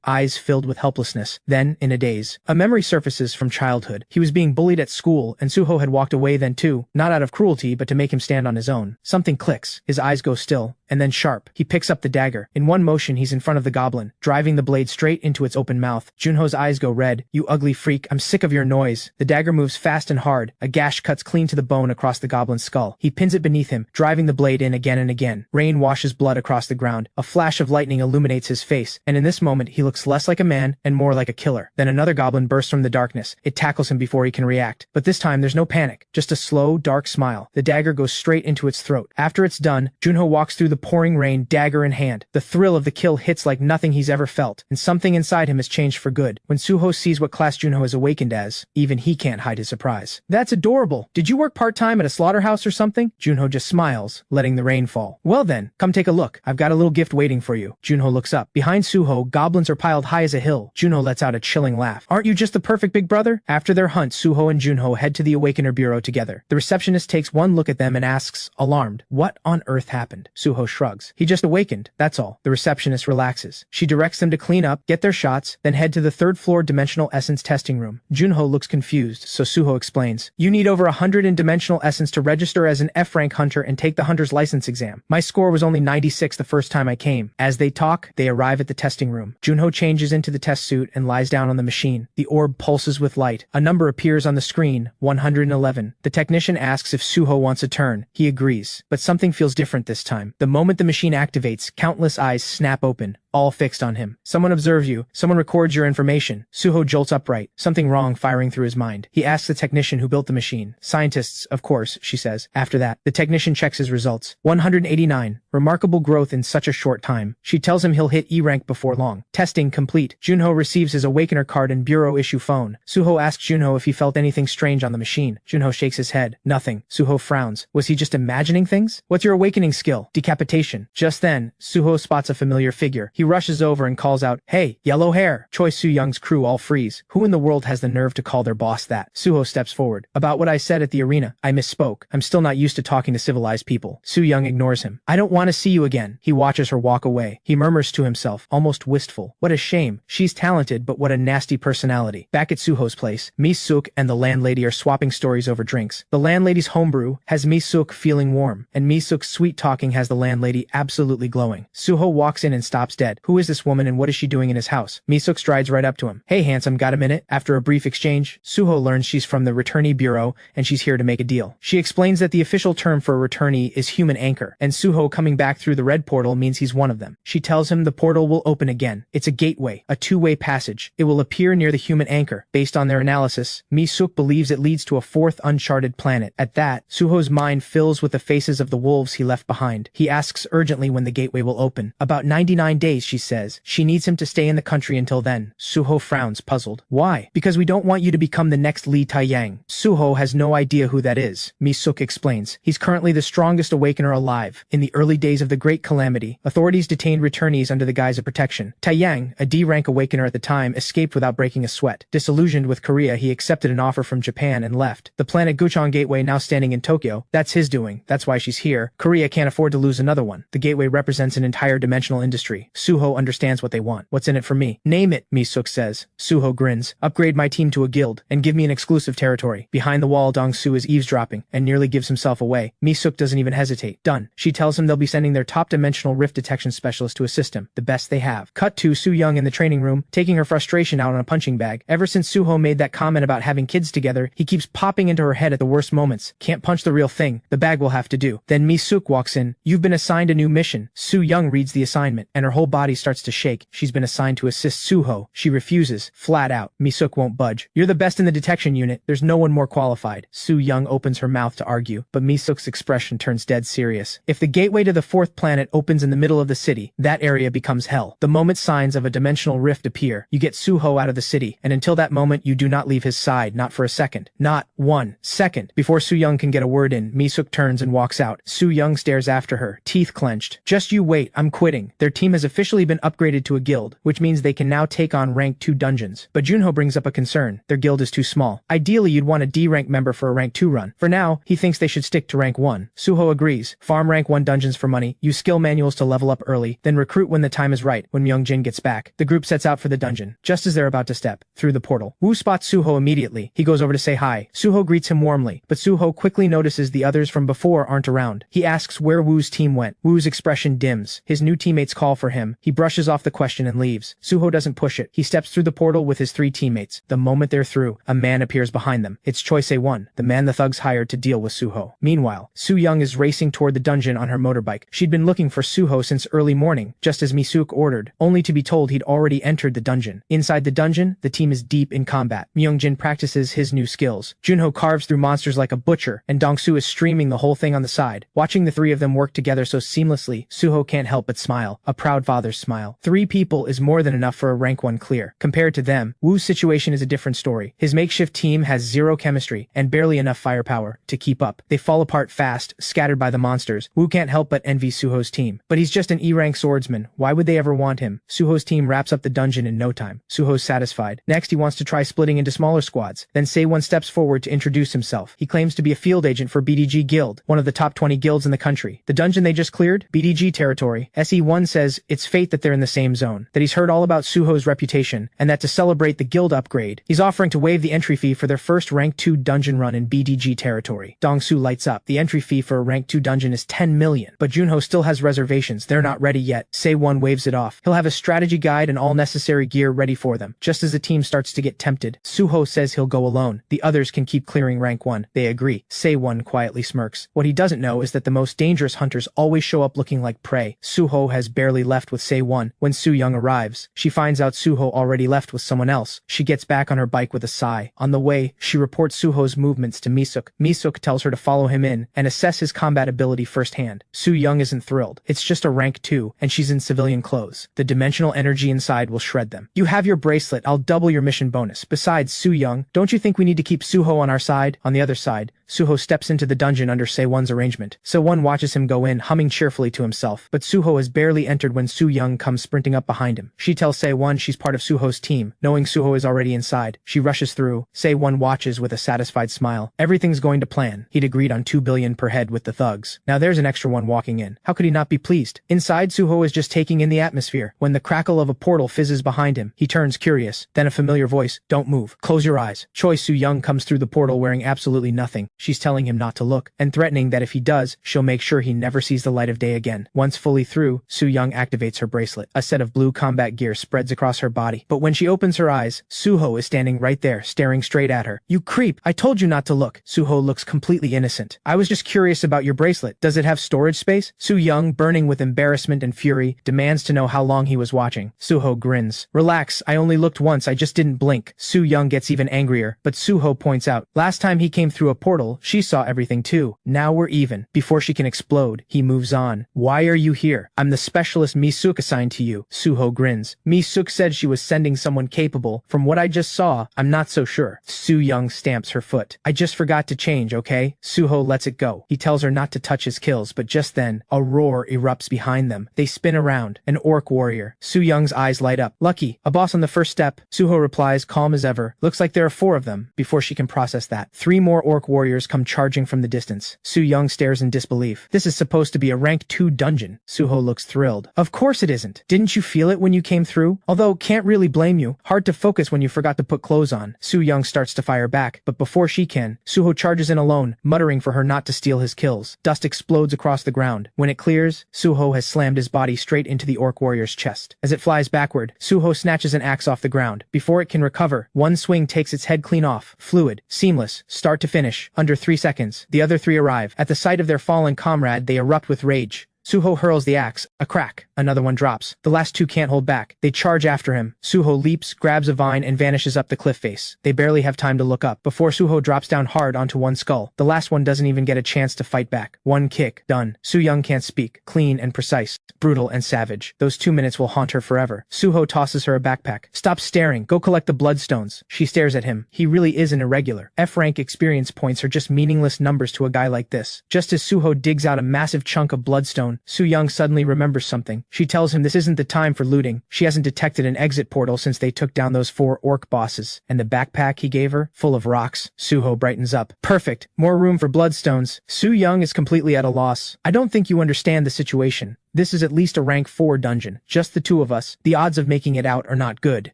eyes filled with helplessness. Then, in a daze, a memory surfaces from childhood. He was being bullied at school, and Suho had walked away then too, not out of cruelty, but to make him stand on his own. Something clicks. His eyes go still, and then sharp. He picks up the dagger. In one motion, he's in front of the goblin, driving the blade straight into its open mouth. Junho's eyes go red. You ugly freak, I'm sick of your noise. The dagger moves fast and hard. A gash cuts clean to the bone across the goblin's skull. He pins it beneath him, driving the blade in again and again. Rain washes blood across the ground. A flash of lightning illuminates his face, and in this moment, he looks less like a man and more like a killer. Then another goblin bursts from the darkness. It tackles him before he can react. But this time, there's no panic, just a slow, dark smile. The dagger goes straight into its throat. After it's done, Junho walks through the pouring rain, dagger in hand. The thrill of the kill hits like nothing he's ever felt, and something inside him has changed for good. When Suho sees what class Junho has awakened as, even he can't hide his surprise. That's adorable. Did you work part-time at a slaughterhouse or something? Junho just smiles, letting the rain fall. Well then, come take a look. I've got a little gift waiting for you. Junho looks up. Behind Suho, goblins are piled high as a hill. Junho lets out a chilling laugh. Aren't you just the perfect big brother? After their hunt, Suho and Junho head to the Awakener Bureau together. The receptionist takes one look at them and asks, alarmed, what on earth happened? Suho shrugs. He just awakened, that's all. The receptionist relaxes. She directs them to clean up, get their shots, then head to the 3rd floor Dimensional Essence testing room. Junho looks confused, so Suho explains. You need over 100 in Dimensional Essence to register as an F-rank hunter and take the hunter's license exam. My score was only 96 the first time I came. As they talk, they arrive at the testing room. Junho changes into the test suit and lies down on the machine. The orb pulses with light. A number appears on the screen, 111. The technician asks if Suho wants a turn. He agrees. But something feels different this time. The moment the machine activates, countless eyes snap open, all fixed on him. Someone observes you. Someone records your information. Suho jolts upright, something wrong firing through his mind. He asks the technician who built the machine. Scientists, of course, she says. After that, the technician checks his results. 189. Remarkable growth in such a short time. She tells him he'll hit E rank before long. Testing complete. Junho receives his Awakener card and Bureau issue phone. Suho asks Junho if he felt anything strange on the machine. Junho shakes his head. Nothing. Suho frowns. Was he just imagining things? What's your awakening skill? Decapitation. Just then, Suho spots a familiar figure. He rushes over and calls out, hey, yellow hair. Choi Soo-young's crew all freeze. Who in the world has the nerve to call their boss that? Suho steps forward. About what I said at the arena, I misspoke. I'm still not used to talking to civilized people. Soo-young ignores him. I don't want to see you again. He watches her walk away. He murmurs to himself, almost wistful. What a shame. She's talented, but what a nasty personality. Back at Suho's place, Mi-suk and the landlady are swapping stories over drinks. The landlady's homebrew has Mi-suk feeling warm, and Mi-suk's sweet talking has the landlady landlady absolutely glowing. Suho walks in and stops dead. Who is this woman and what is she doing in his house? Mi-suk strides right up to him. Hey handsome, got a minute? After a brief exchange, Suho learns she's from the returnee bureau and she's here to make a deal. She explains that the official term for a returnee is human anchor, and Suho coming back through the red portal means he's one of them. She tells him the portal will open again. It's a gateway, a two-way passage. It will appear near the human anchor. Based on their analysis, Mi-suk believes it leads to a fourth uncharted planet. At that, Suho's mind fills with the faces of the wolves he left behind. He asks urgently when the gateway will open. About 99 days, she says. She needs him to stay in the country until then. Suho frowns, puzzled. Why? Because we don't want you to become the next Li Taiyang. Suho has no idea who that is. Mi-suk explains. He's currently the strongest awakener alive. In the early days of the Great Calamity, authorities detained returnees under the guise of protection. Taiyang, a D-rank awakener at the time, escaped without breaking a sweat. Disillusioned with Korea, he accepted an offer from Japan and left. The planet Guchong Gateway now standing in Tokyo, that's his doing. That's why she's here. Korea can't afford to lose another one. The gateway represents an entire dimensional industry. Suho understands what they want. What's in it for me? Name it, Mi-suk says. Suho grins. Upgrade my team to a guild, and give me an exclusive territory. Behind the wall, Dong-su is eavesdropping, and nearly gives himself away. Mi-suk doesn't even hesitate. Done. She tells him they'll be sending their top dimensional rift detection specialist to assist him. The best they have. Cut to Su-young in the training room, taking her frustration out on a punching bag. Ever since Suho made that comment about having kids together, he keeps popping into her head at the worst moments. Can't punch the real thing. The bag will have to do. Then Mi-suk walks in. You've been assigned a new mission. Su-young reads the assignment, and her whole body starts to shake. She's been assigned to assist Suho. She refuses, flat out. Mi-suk won't budge. You're the best in the detection unit. There's no one more qualified. Su-young opens her mouth to argue, but Mi-suk's expression turns dead serious. If the gateway to the fourth planet opens in the middle of the city, that area becomes hell. The moment signs of a dimensional rift appear, you get Suho out of the city, and until that moment you do not leave his side, not for a second. Not 1 second. Before Su-young can get a word in, Mi-suk turns and walks out. Su-young stares after her, teeth clenched. Just you wait, I'm quitting. Their team has officially been upgraded to a guild, which means they can now take on rank 2 dungeons. But Junho brings up a concern. Their guild is too small. Ideally, you'd want a D-rank member for a rank 2 run. For now, he thinks they should stick to rank 1. Suho agrees. Farm rank 1 dungeons for money, use skill manuals to level up early, then recruit when the time is right. When Myung-jin gets back, the group sets out for the dungeon. Just as they're about to step through the portal, Woo spots Suho immediately. He goes over to say hi. Suho greets him warmly, but Suho quickly notices the others from before aren't around. He asks where Woo's team went. Woo's expression dims. His new teammates call for him. He brushes off the question and leaves. Suho doesn't push it. He steps through the portal with his 3 teammates. The moment they're through, a man appears behind them. It's Choi Se-won, the man the thugs hired to deal with Suho. Meanwhile, Su-young is racing toward the dungeon on her motorbike. She'd been looking for Suho since early morning, just as Mi-suk ordered, only to be told he'd already entered the dungeon. Inside the dungeon, the team is deep in combat. Myung-jin practices his new skills. Junho carves through monsters like a butcher, and Dong-su is streaming the whole thing on the side. Watching the 3 of them work together so seamlessly, Suho can't help but smile. A proud father's smile. 3 people is more than enough for a rank 1 clear. Compared to them, Woo's situation is a different story. His makeshift team has 0 chemistry, and barely enough firepower to keep up. They fall apart fast, scattered by the monsters. Woo can't help but envy Suho's team. But he's just an E-rank swordsman. Why would they ever want him? Suho's team wraps up the dungeon in no time. Suho's satisfied. Next, he wants to try splitting into smaller squads. Then Se-won steps forward to introduce himself. He claims to be a field agent for BDG Guild, one of the top 20 guilds in the country. The dungeon they just cleared? BDG territory. SE1 says it's fate that they're in the same zone, that he's heard all about Suho's reputation, and that to celebrate the guild upgrade, he's offering to waive the entry fee for their first rank 2 dungeon run in BDG territory. Dong-su lights up. The entry fee for a rank 2 dungeon is 10 million, but Junho still has reservations. They're not ready yet. Se-won waves it off. He'll have a strategy guide and all necessary gear ready for them. Just as the team starts to get tempted, Suho says he'll go alone. The others can keep clearing rank 1. They agree. Se-won quietly smirks. What he doesn't know is that the most dangerous hunters always show up looking like prey. Suho has barely left with Se-won when Su-young arrives. She finds out Suho already left with someone else. She gets back on her bike with a sigh. On the way, she reports Suho's movements to Mi-suk. Mi-suk tells her to follow him in and assess his combat ability firsthand. Su-young isn't thrilled. It's just a rank 2, and she's in civilian clothes. The dimensional energy inside will shred them. You have your bracelet. I'll double your mission bonus. Besides, Su-young, don't you think we need to keep Suho on our side? On the other side, Suho steps into the dungeon under Se-won's arrangement. Se-won watches him go in, humming cheerfully to himself, but Suho has barely entered when Su-young comes sprinting up behind him. She tells Se-won she's part of Suho's team. Knowing Suho is already inside, she rushes through. Se-won watches with a satisfied smile. Everything's going to plan. He'd agreed on 2 billion per head with the thugs. Now there's an extra one walking in. How could he not be pleased? Inside, Suho is just taking in the atmosphere when the crackle of a portal fizzes behind him. He turns curious. Then a familiar voice, "Don't move. Close your eyes." Choi Su-young comes through the portal wearing absolutely nothing. She's telling him not to look, and threatening that if he does, she'll make sure he never sees the light of day again. Once fully through, Soo-young activates her bracelet. A set of blue combat gear spreads across her body. But when she opens her eyes, Suho is standing right there, staring straight at her. "You creep! I told you not to look." Suho looks completely innocent. "I was just curious about your bracelet. Does it have storage space?" Soo-young, burning with embarrassment and fury, demands to know how long he was watching. Suho grins. "Relax, I only looked once, I just didn't blink." Soo-young gets even angrier, but Suho points out, "Last time he came through a portal, she saw everything too. Now we're even." Before she can explode, he moves on. "Why are you here?" "I'm the specialist Mi-suk assigned to you." Suho grins. "Mi-suk said she was sending someone capable. From what I just saw, I'm not so sure." Soo-young stamps her foot. "I just forgot to change, okay?" Suho lets it go. He tells her not to touch his kills, but just then, a roar erupts behind them. They spin around. An orc warrior. Soo-young's eyes light up. "Lucky, a boss on the first step." Suho replies, calm as ever. "Looks like there are 4 of them." Before she can process that, 3 more orc warriors come charging from the distance. Soo-young stares in disbelief. "This is supposed to be a rank 2 dungeon." Suho looks thrilled. "Of course it isn't. Didn't you feel it when you came through? Although, can't really blame you. Hard to focus when you forgot to put clothes on." Soo-young starts to fire back, but before she can, Suho charges in alone, muttering for her not to steal his kills. Dust explodes across the ground. When it clears, Suho has slammed his body straight into the orc warrior's chest. As it flies backward, Suho snatches an axe off the ground. Before it can recover, one swing takes its head clean off. Fluid, seamless, start to finish. Under 3 seconds, the other 3 arrive. At the sight of their fallen comrade, they erupt with rage. Suho hurls the axe. A crack. Another one drops. The last 2 can't hold back. They charge after him. Suho leaps, grabs a vine, and vanishes up the cliff face. They barely have time to look up before Suho drops down hard onto one skull. The last one doesn't even get a chance to fight back. One kick. Done. Soo-young can't speak. Clean and precise. Brutal and savage. Those 2 minutes will haunt her forever. Suho tosses her a backpack. "Stop staring. Go collect the bloodstones." She stares at him. He really is an irregular. F-rank experience points are just meaningless numbers to a guy like this. Just as Suho digs out a massive chunk of bloodstone, Soo-young suddenly remembers something. She tells him this isn't the time for looting. She hasn't detected an exit portal since they took down those 4 orc bosses. And the backpack he gave her? Full of rocks. Suho brightens up. "Perfect. More room for bloodstones." Soo-young is completely at a loss. "I don't think you understand the situation. This is at least a rank 4 dungeon. Just the 2 of us. The odds of making it out are not good."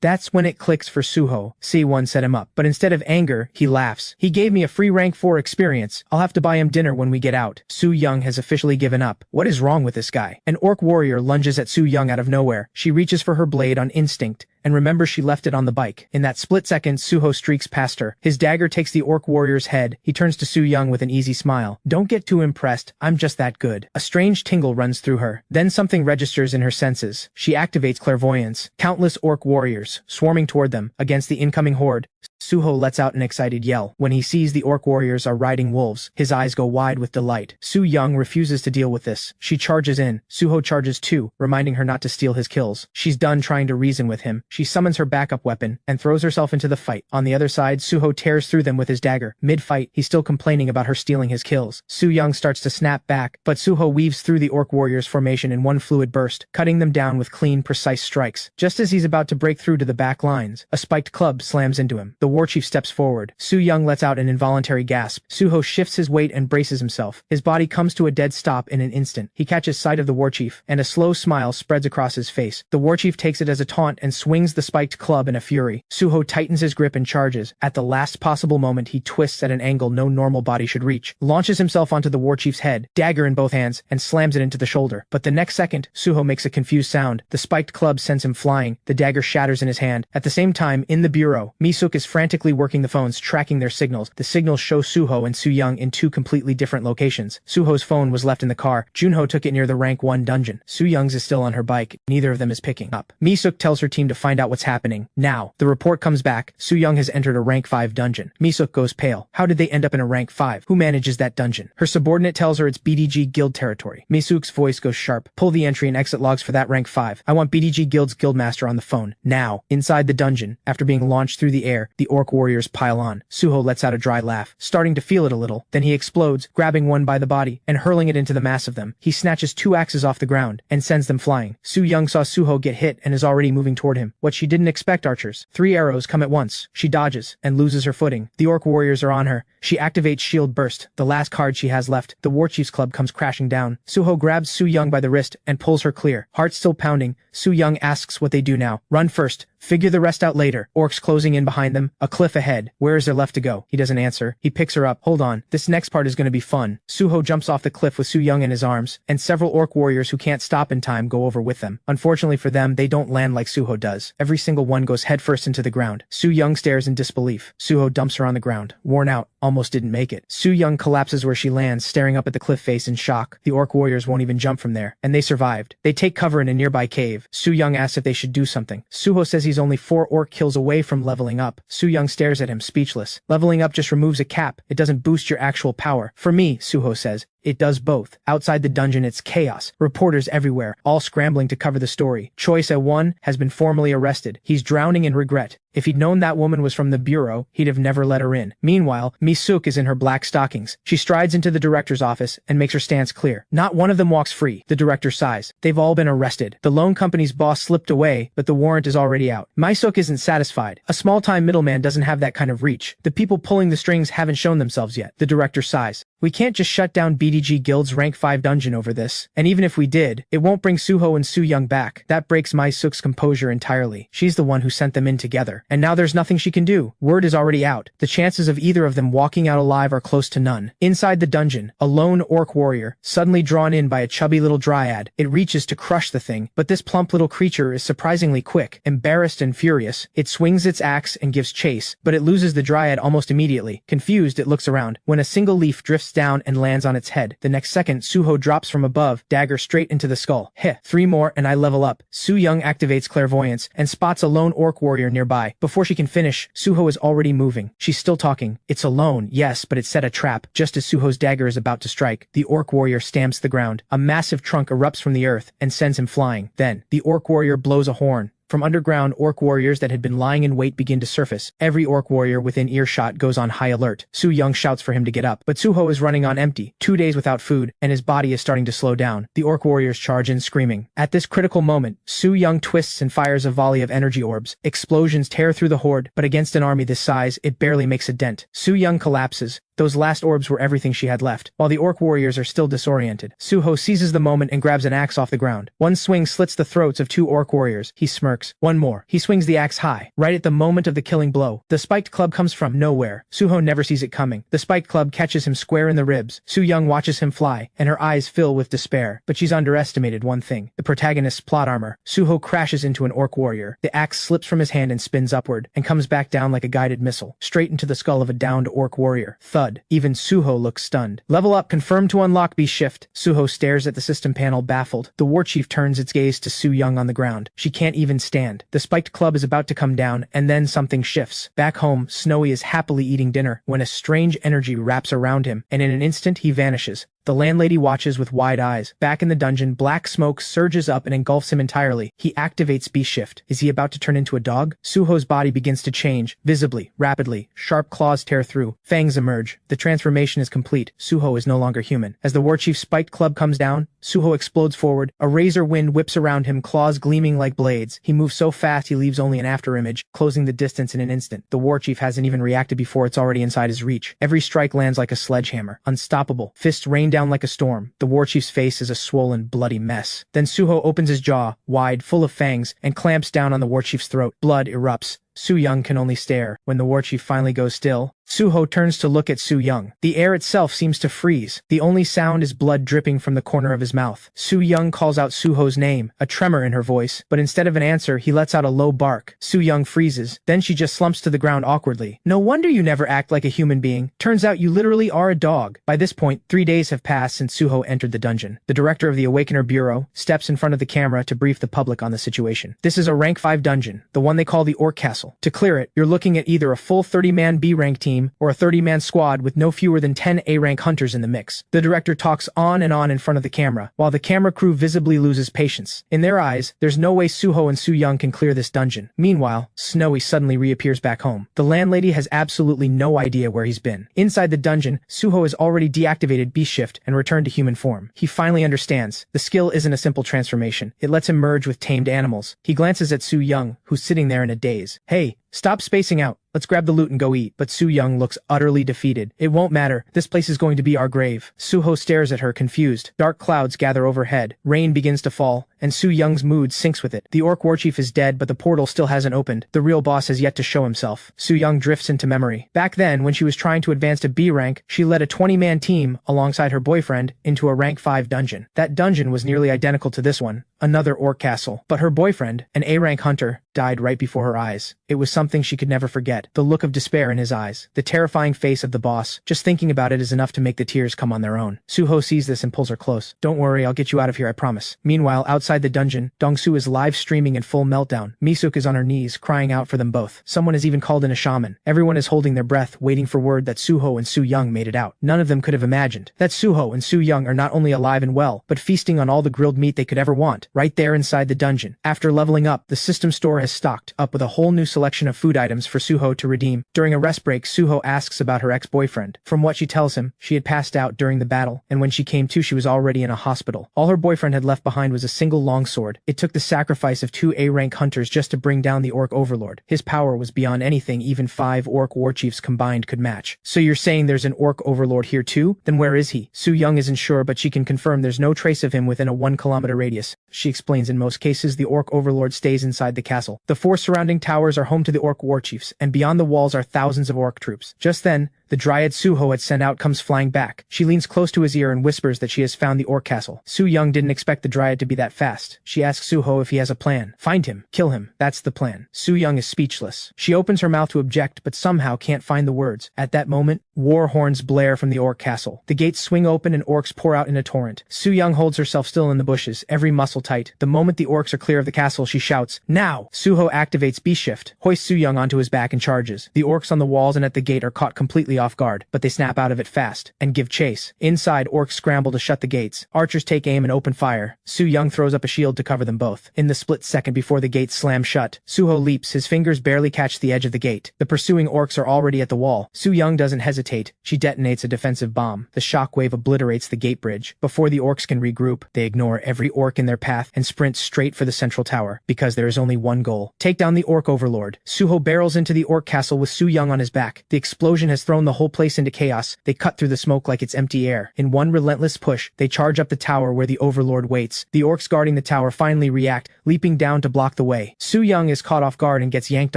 That's when it clicks for Suho. C1 set him up. But instead of anger, he laughs. "He gave me a free rank 4 experience. I'll have to buy him dinner when we get out." Soo-young has officially given up. What is wrong with this guy? An orc warrior lunges at Soo-young out of nowhere. She reaches for her blade on instinct, and remembers she left it on the bike. In that split second, Suho streaks past her. His dagger takes the orc warrior's head. He turns to Soo-young with an easy smile. "Don't get too impressed. I'm just that good." A strange tingle runs through her. Then something registers in her senses. She activates clairvoyance. Countless orc warriors, swarming toward them, against the incoming horde. Suho lets out an excited yell. When he sees the orc warriors are riding wolves, his eyes go wide with delight. Soo-young refuses to deal with this. She charges in. Suho charges too, reminding her not to steal his kills. She's done trying to reason with him. She summons her backup weapon and throws herself into the fight. On the other side, Suho tears through them with his dagger. Mid-fight, he's still complaining about her stealing his kills. Soo-young starts to snap back, but Suho weaves through the orc warriors' formation in one fluid burst, cutting them down with clean, precise strikes. Just as he's about to break through to the back lines, a spiked club slams into him. The warchief steps forward. Soo-young lets out an involuntary gasp. Suho shifts his weight and braces himself. His body comes to a dead stop in an instant. He catches sight of the warchief, and a slow smile spreads across his face. The warchief takes it as a taunt and swings the spiked club in a fury. Suho tightens his grip and charges. At the last possible moment, he twists at an angle no normal body should reach, launches himself onto the warchief's head, dagger in both hands, and slams it into the shoulder. But the next second, Suho makes a confused sound. The spiked club sends him flying. The dagger shatters in his hand. At the same time, in the bureau, Mi-suk is frantically working the phones, tracking their signals. The signals show Suho and Soo-young in 2 completely different locations. Suho's phone was left in the car. Junho took it near the rank 1 dungeon. Soo-young's is still on her bike. Neither of them is picking up. Mi-suk tells her team to find out what's happening. Now, the report comes back. Soo-young has entered a rank 5 dungeon. Mi-suk goes pale. How did they end up in a rank 5? Who manages that dungeon? Her subordinate tells her it's BDG guild territory. Mi-suk's voice goes sharp. Pull the entry and exit logs for that rank 5. I want BDG guild's guildmaster on the phone. Now. Inside the dungeon, after being launched through the air, the orc warriors pile on. Suho lets out a dry laugh, starting to feel it a little. Then he explodes, grabbing one by the body and hurling it into the mass of them. He snatches 2 axes off the ground and sends them flying. Soo-young saw Suho get hit and is already moving toward him. What she didn't expect, archers. 3 arrows come at once. She dodges and loses her footing. The orc warriors are on her. She activates Shield Burst, the last card she has left. The Warchief's club comes crashing down. Suho grabs Soo-young by the wrist and pulls her clear. Heart still pounding, Soo-young asks what they do now. Run first. Figure the rest out later. Orcs closing in behind them. A cliff ahead. Where is there left to go? He doesn't answer. He picks her up. Hold on. This next part is going to be fun. Suho jumps off the cliff with Su Young in his arms, and several orc warriors who can't stop in time go over with them. Unfortunately for them, they don't land like Suho does. Every single one goes headfirst into the ground. Su Young stares in disbelief. Suho dumps her on the ground. Worn out. Almost didn't make it. Su Young collapses where she lands, staring up at the cliff face in shock. The orc warriors won't even jump from there, and they survived. They take cover in a nearby cave. Su Young asks if they should do something. Suho says he's only 4 orc kills away from leveling up. Su Young stares at him, speechless. Leveling up just removes a cap. It doesn't boost your actual power. For me, Suho says, it does both. Outside the dungeon, it's chaos. Reporters everywhere, all scrambling to cover the story. Choi Se-won has been formally arrested. He's drowning in regret. If he'd known that woman was from the bureau, he'd have never let her in. Meanwhile, Mi-suk is in her black stockings. She strides into the director's office and makes her stance clear. Not one of them walks free. The director sighs. They've all been arrested. The loan company's boss slipped away, but the warrant is already out. Mi-suk isn't satisfied. A small-time middleman doesn't have that kind of reach. The people pulling the strings haven't shown themselves yet. The director sighs. We can't just shut down BDG Guild's rank 5 dungeon over this. And even if we did, it won't bring Suho and Su Young back. That breaks Mi-suk's composure entirely. She's the one who sent them in together. And now there's nothing she can do. Word is already out. The chances of either of them walking out alive are close to none. Inside the dungeon, a lone orc warrior, suddenly drawn in by a chubby little dryad. It reaches to crush the thing, but this plump little creature is surprisingly quick. Embarrassed and furious, it swings its axe and gives chase, but it loses the dryad almost immediately. Confused, it looks around. When a single leaf drifts down and lands on its head, the next second, Suho drops from above, dagger straight into the skull. Heh, 3 more and I level up. Su Young activates clairvoyance and spots a lone orc warrior nearby. Before she can finish, Suho is already moving. She's still talking. It's alone, yes, but it set a trap. Just as Suho's dagger is about to strike, the orc warrior stamps the ground. A massive trunk erupts from the earth and sends him flying. Then, the orc warrior blows a horn. From underground, orc warriors that had been lying in wait begin to surface. Every orc warrior within earshot goes on high alert. Su Young shouts for him to get up, but Suho is running on empty. 2 days without food, and his body is starting to slow down. The orc warriors charge in screaming. At this critical moment, Su Young twists and fires a volley of energy orbs. Explosions tear through the horde, but against an army this size, it barely makes a dent. Su Young collapses. Those last orbs were everything she had left. While the orc warriors are still disoriented, Suho seizes the moment and grabs an axe off the ground. One swing slits the throats of 2 orc warriors. He smirks. One more. He swings the axe high, right at the moment of the killing blow. The spiked club comes from nowhere. Suho never sees it coming. The spiked club catches him square in the ribs. Su Young watches him fly, and her eyes fill with despair. But she's underestimated one thing: the protagonist's plot armor. Suho crashes into an orc warrior. The axe slips from his hand and spins upward, and comes back down like a guided missile, straight into the skull of a downed orc warrior. Thud. Even Suho looks stunned. Level up confirmed to unlock B shift. Suho stares at the system panel baffled. The war chief turns its gaze to Su Young on the ground. She can't even stand. The spiked club is about to come down, and then something shifts. Back home, Snowy is happily eating dinner when a strange energy wraps around him, and in an instant he vanishes. The landlady watches with wide eyes. Back in the dungeon, black smoke surges up and engulfs him entirely. He activates B-shift. Is he about to turn into a dog? Suho's body begins to change, visibly, rapidly. Sharp claws tear through. Fangs emerge. The transformation is complete. Suho is no longer human. As the warchief's spiked club comes down, Suho explodes forward. A razor wind whips around him, claws gleaming like blades. He moves so fast he leaves only an afterimage, closing the distance in an instant. The warchief hasn't even reacted before it's already inside his reach. Every strike lands like a sledgehammer. Unstoppable. Fists rain down like a storm. The warchief's face is a swollen, bloody mess. Then Suho opens his jaw, wide, full of fangs, and clamps down on the warchief's throat. Blood erupts. Su Young can only stare. When the warchief finally goes still, Suho turns to look at Su Young. The air itself seems to freeze. The only sound is blood dripping from the corner of his mouth. Su Young calls out Suho's name, a tremor in her voice, but instead of an answer, he lets out a low bark. Su Young freezes. Then she just slumps to the ground awkwardly. No wonder you never act like a human being. Turns out you literally are a dog. By this point, 3 days have passed since Suho entered the dungeon. The director of the Awakener Bureau steps in front of the camera to brief the public on the situation. This is a rank 5 dungeon, the one they call the Orc Castle. To clear it, you're looking at either a full 30-man B-rank team or a 30-man squad with no fewer than 10 A-rank hunters in the mix. The director talks on and on in front of the camera, while the camera crew visibly loses patience. In their eyes, there's no way Suho and Su Young can clear this dungeon. Meanwhile, Snowy suddenly reappears back home. The landlady has absolutely no idea where he's been. Inside the dungeon, Suho has already deactivated B-shift and returned to human form. He finally understands. The skill isn't a simple transformation. It lets him merge with tamed animals. He glances at Su Young, who's sitting there in a daze. Hey, stop spacing out. Let's grab the loot and go eat. But Su Young looks utterly defeated. It won't matter. This place is going to be our grave. Suho stares at her, confused. Dark clouds gather overhead. Rain begins to fall, and Su Young's mood sinks with it. The orc warchief is dead, but the portal still hasn't opened. The real boss has yet to show himself. Su Young drifts into memory. Back then, when she was trying to advance to B rank, she led a 20-man team, alongside her boyfriend, into a rank 5 dungeon. That dungeon was nearly identical to this one, another orc castle. But her boyfriend, an A-rank hunter, died right before her eyes. It was something she could never forget. The look of despair in his eyes. The terrifying face of the boss. Just thinking about it is enough to make the tears come on their own. Suho sees this and pulls her close. Don't worry, I'll get you out of here, I promise. Meanwhile, outside the dungeon, Dongsu is live streaming in full meltdown. Misuk is on her knees, crying out for them both. Someone has even called in a shaman. Everyone is holding their breath, waiting for word that Suho and Su Young made it out. None of them could have imagined that Suho and Su Young are not only alive and well, but feasting on all the grilled meat they could ever want, right there inside the dungeon. After leveling up, the system store has stocked up with a whole new selection of food items for Suho to redeem. During a rest break, Suho asks about her ex-boyfriend. From what she tells him, she had passed out during the battle, and when she came to, she was already in a hospital. All her boyfriend had left behind was a single longsword. It took the sacrifice of 2 A-rank hunters just to bring down the orc overlord. His power was beyond anything even 5 orc warchiefs combined could match. So you're saying there's an orc overlord here too? Then where is he? Su Young isn't sure, but she can confirm there's no trace of him within a 1-kilometer radius. She explains in most cases the orc overlord stays inside the castle. The 4 surrounding towers are home to the orc warchiefs, and beyond the walls are thousands of orc troops. Just then, the dryad Suho had sent out comes flying back. She leans close to his ear and whispers that she has found the orc castle. Su Young didn't expect the dryad to be that fast. She asks Suho if he has a plan. Find him. Kill him. That's the plan. Su Young is speechless. She opens her mouth to object, but somehow can't find the words. At that moment, war horns blare from the orc castle. The gates swing open and orcs pour out in a torrent. Su Young holds herself still in the bushes, every muscle tight. The moment the orcs are clear of the castle, she shouts, "Now!" Suho activates B-shift, hoists Su Young onto his back and charges. The orcs on the walls and at the gate are caught completely off guard, but they snap out of it fast and give chase. Inside, orcs scramble to shut the gates. Archers take aim and open fire. Su Young throws up a shield to cover them both. In the split second before the gates slam shut, Suho leaps. His fingers barely catch the edge of the gate. The pursuing orcs are already at the wall. Su Young doesn't hesitate. She detonates a defensive bomb. The shockwave obliterates the gate bridge. Before the orcs can regroup, they ignore every orc in their path and sprint straight for the central tower, because there is only one goal: take down the orc overlord. Suho barrels into the orc castle with Su Young on his back. The explosion has thrown the whole place into chaos. They cut through the smoke like it's empty air. In one relentless push, they charge up the tower where the overlord waits. The orcs guarding the tower finally react, leaping down to block the way. Su Young is caught off guard and gets yanked